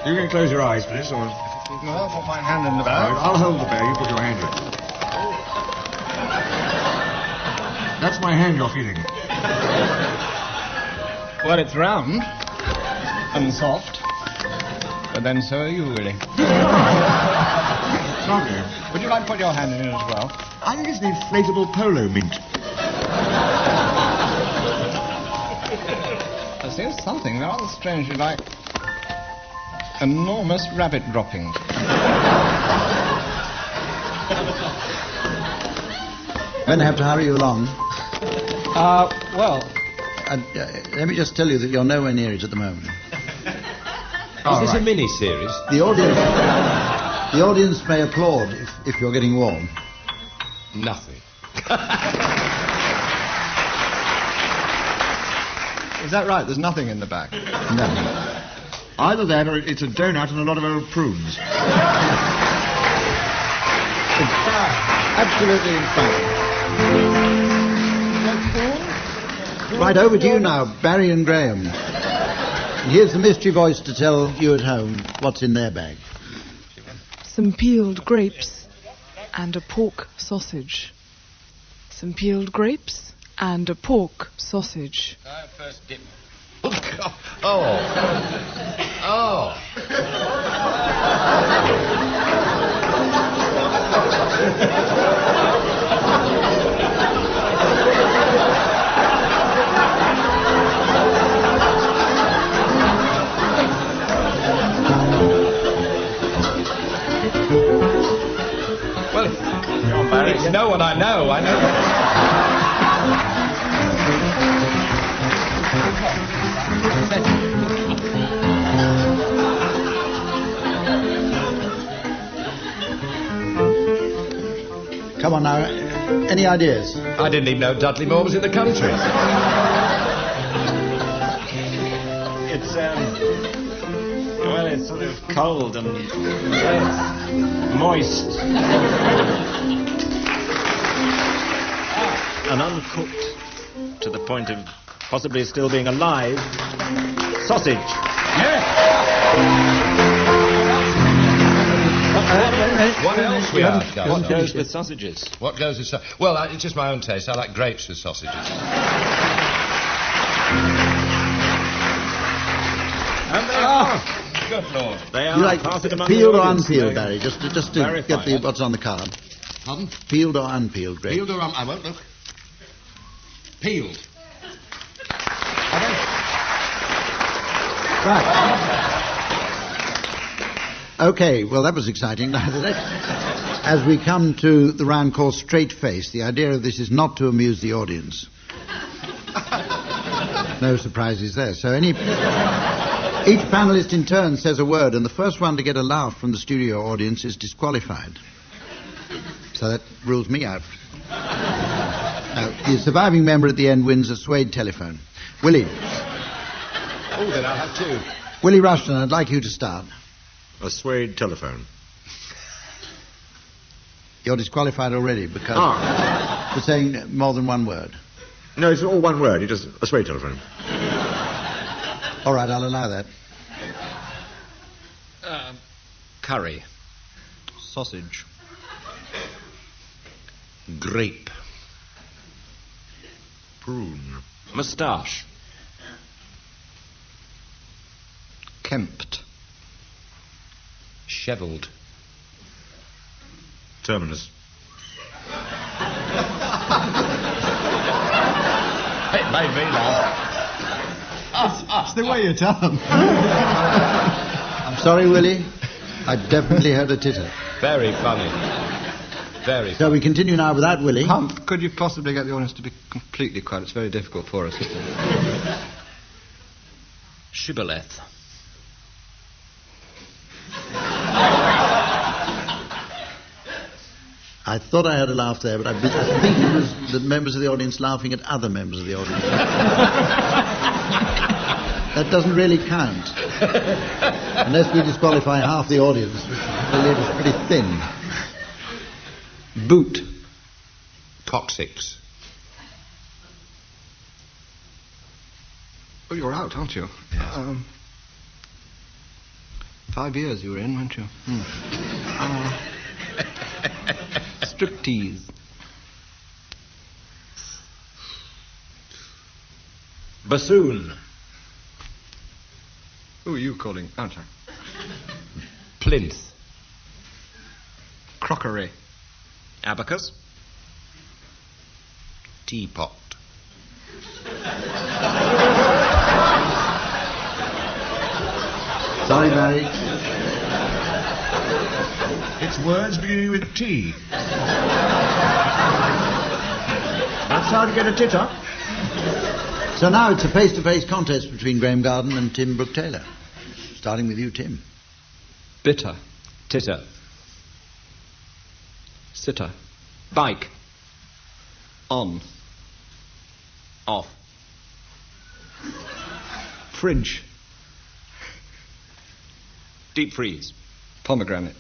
Speaker 9: You can close your eyes, please, or...
Speaker 22: No, I'll put my hand in the bag.
Speaker 9: I'll hold the bag, you put your hand in. That's my hand you're feeling.
Speaker 22: Well, it's round and soft, but then so are you, Willie.
Speaker 9: Lovely.
Speaker 22: Would you like to put your hand in it as well?
Speaker 9: I think it's an inflatable polo mint.
Speaker 22: I see something rather strangely like enormous rabbit droppings.
Speaker 2: Going to have to hurry you along. Let me just tell you that you're nowhere near it at the moment.
Speaker 17: Is this a mini-series?
Speaker 2: The audience may applaud if you're getting warm.
Speaker 17: Nothing.
Speaker 22: Is that right? There's nothing in the bag?
Speaker 2: No.
Speaker 9: Either that or it's a donut and a lot of old prunes.
Speaker 2: Absolutely infallible. Right, over to you now, Barry and Graeme. And here's the mystery voice to tell you at home what's in their bag.
Speaker 21: Some peeled grapes and a pork sausage. Some peeled grapes and a pork sausage.
Speaker 17: First dip. Oh. Well, it's no one I know.
Speaker 2: Come on now. Any ideas?
Speaker 17: I didn't even know Dudley Moore was in the country.
Speaker 3: It's, well, it's sort of cold and moist. And uncooked to the point of possibly still being alive. Sausage.
Speaker 17: What else we ask?
Speaker 3: What goes with sausages?
Speaker 17: What goes with sausages? Well, it's just my own taste. I like grapes with sausages.
Speaker 3: And they are.
Speaker 17: Good Lord.
Speaker 3: They are.
Speaker 2: You like
Speaker 3: Pass it among
Speaker 2: peeled
Speaker 3: the
Speaker 2: or
Speaker 3: audience.
Speaker 2: unpeeled, Barry? Just to
Speaker 3: Very
Speaker 2: get
Speaker 3: fine.
Speaker 2: what's on the card.
Speaker 17: Pardon?
Speaker 2: Peeled or unpeeled, Greg?
Speaker 17: Peeled or I won't look. Peeled.
Speaker 2: Right. Okay, well, that was exciting. As we come to the round called Straight Face, the idea of this is not to amuse the audience. No surprises there. So each panellist in turn says a word, and the first one to get a laugh from the studio audience is disqualified. So that rules me out. Now, the surviving member at the end wins a suede telephone. Willie.
Speaker 17: Oh, then I'll have two.
Speaker 2: Willie Rushton, I'd like you to start.
Speaker 9: A suede telephone.
Speaker 2: You're disqualified already because for saying more than one word.
Speaker 9: No, it's all one word. It's just a suede telephone.
Speaker 2: All right, I'll allow that.
Speaker 3: Curry.
Speaker 22: Sausage.
Speaker 17: Grape.
Speaker 9: Prune.
Speaker 3: Moustache.
Speaker 22: Kempt.
Speaker 17: Shevelled.
Speaker 9: Terminus.
Speaker 17: It made me laugh.
Speaker 22: It's the way you tell them.
Speaker 2: I'm sorry, Willie. I definitely heard a titter.
Speaker 17: Very funny. Very
Speaker 2: So we continue now with that, Willie.
Speaker 22: Hump, could you possibly get the audience to be completely quiet? It's very difficult for us.
Speaker 3: Shibboleth.
Speaker 2: I thought I heard a laugh there, but I think it was the members of the audience laughing at other members of the audience. That doesn't really count. Unless we disqualify half the audience, which the lid is pretty thin. Boot.
Speaker 17: Coccyx.
Speaker 22: Oh, you're out, aren't you?
Speaker 17: Yes.
Speaker 22: 5 years you were in, weren't you? Striptease.
Speaker 3: Bassoon.
Speaker 22: Who are you calling? Banter.
Speaker 17: Plinth.
Speaker 22: Crockery.
Speaker 3: Abacus.
Speaker 17: Teapot.
Speaker 2: Sorry, Barry.
Speaker 9: It's words beginning with T. That's how to get a titter.
Speaker 2: So now it's a face-to-face contest between Graeme Garden and Tim Brooke-Taylor. Starting with you, Tim.
Speaker 22: Bitter.
Speaker 3: Titter.
Speaker 22: Sitter.
Speaker 3: Bike.
Speaker 22: On.
Speaker 3: Off.
Speaker 22: Fridge.
Speaker 3: Deep freeze.
Speaker 22: Pomegranate.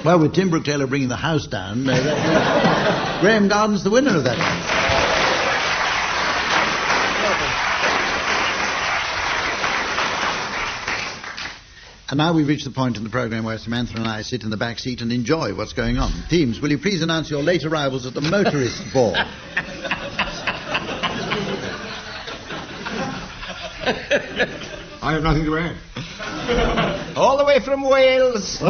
Speaker 2: Well, with Tim Brooke-Taylor bringing the house down, Graeme Garden's the winner of that match. And now we've reached the point in the programme where Samantha and I sit in the back seat and enjoy what's going on. Teams, will you please announce your late arrivals at the motorist ball?
Speaker 9: I have nothing to add.
Speaker 10: All the way from Wales.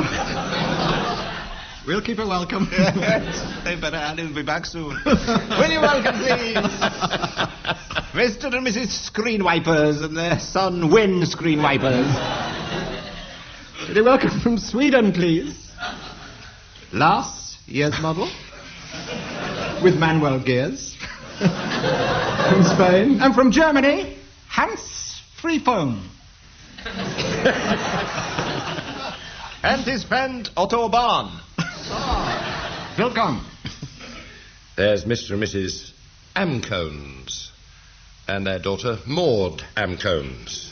Speaker 22: We'll keep her welcome.
Speaker 10: They better add he'll be back soon. Will you welcome, please? Mr. and Mrs. Screen Wipers and their son, Win Screen Wipers.
Speaker 22: Will you welcome from Sweden, please? Last year's model. With manual gears. From Spain. And from Germany, Hans Freephone.
Speaker 3: And his friend Otto Bahn.
Speaker 22: Welcome.
Speaker 17: There's Mr. and Mrs. Amcones and their daughter Maud Amcones.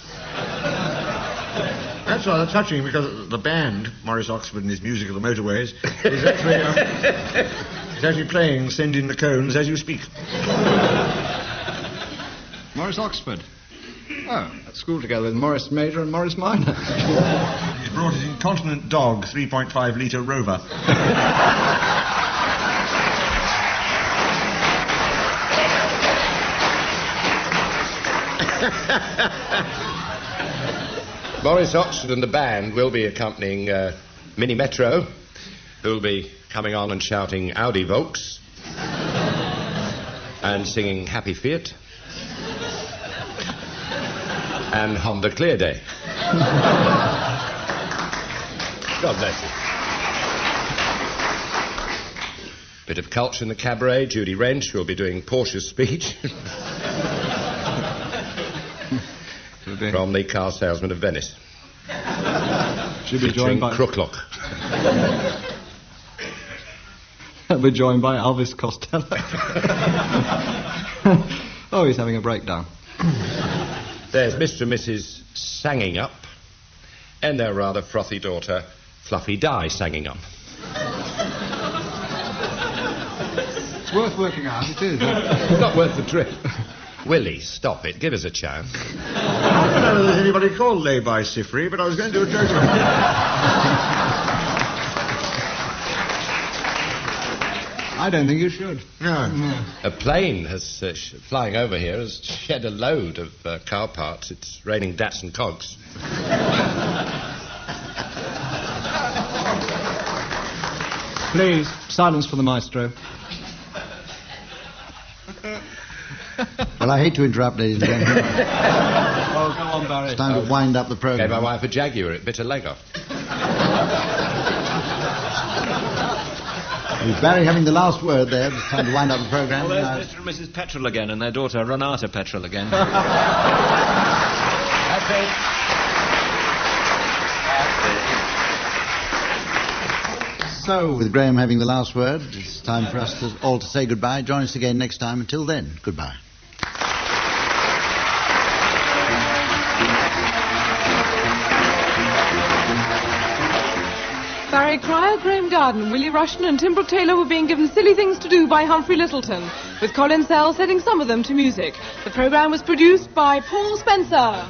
Speaker 9: That's rather touching because the band, Morris Oxford and his music of the motorways, is actually playing Send in the Cones as you speak.
Speaker 22: Morris Oxford. Oh, at school together with Morris Major and Morris Minor.
Speaker 9: He's brought his incontinent dog, 3.5-litre Rover.
Speaker 17: Morris Oxford and the band will be accompanying Mini Metro, who'll be coming on and shouting Audi Volks and singing Happy Fiat and Honda Clear Day. God bless you. Bit of culture in the cabaret. Judy Wrench will be doing Portia's speech. From the car salesman of Venice.
Speaker 22: She'll be joined by
Speaker 17: Crooklock.
Speaker 22: She'll be joined by Elvis Costello. Oh, he's having a breakdown.
Speaker 17: There's Mr. and Mrs. Sanging Up and their rather frothy daughter, Fluffy Di, Sanging Up.
Speaker 22: It's worth working out, it is.
Speaker 17: Not worth the trip. Willie, stop it. Give us a chance.
Speaker 9: I don't know if there's anybody called Lay-by Sifri, but I was going to do a joke on it.
Speaker 22: I don't think you should.
Speaker 9: No.
Speaker 17: A plane has flying over here has shed a load of car parts. It's raining dats and cogs.
Speaker 22: Please, silence for the maestro.
Speaker 2: Well, I hate to interrupt, ladies and gentlemen.
Speaker 22: Oh, go on, Barry.
Speaker 2: It's time to wind up the programme.
Speaker 17: Gave my wife a Jaguar. It bit her leg off.
Speaker 2: With Barry having the last word there, it's time to wind up the programme.
Speaker 3: Well, there's Mr. and Mrs. Petrol again, and their daughter Renata Petrol again.
Speaker 17: That's it.
Speaker 2: So, with Graeme having the last word, it's time for us all to say goodbye. Join us again next time. Until then, goodbye.
Speaker 21: Barry Cryer, Graeme Garden, Willie Rushton and Tim Brooke-Taylor were being given silly things to do by Humphrey Lyttelton, with Colin Sell setting some of them to music. The programme was produced by Paul Spencer.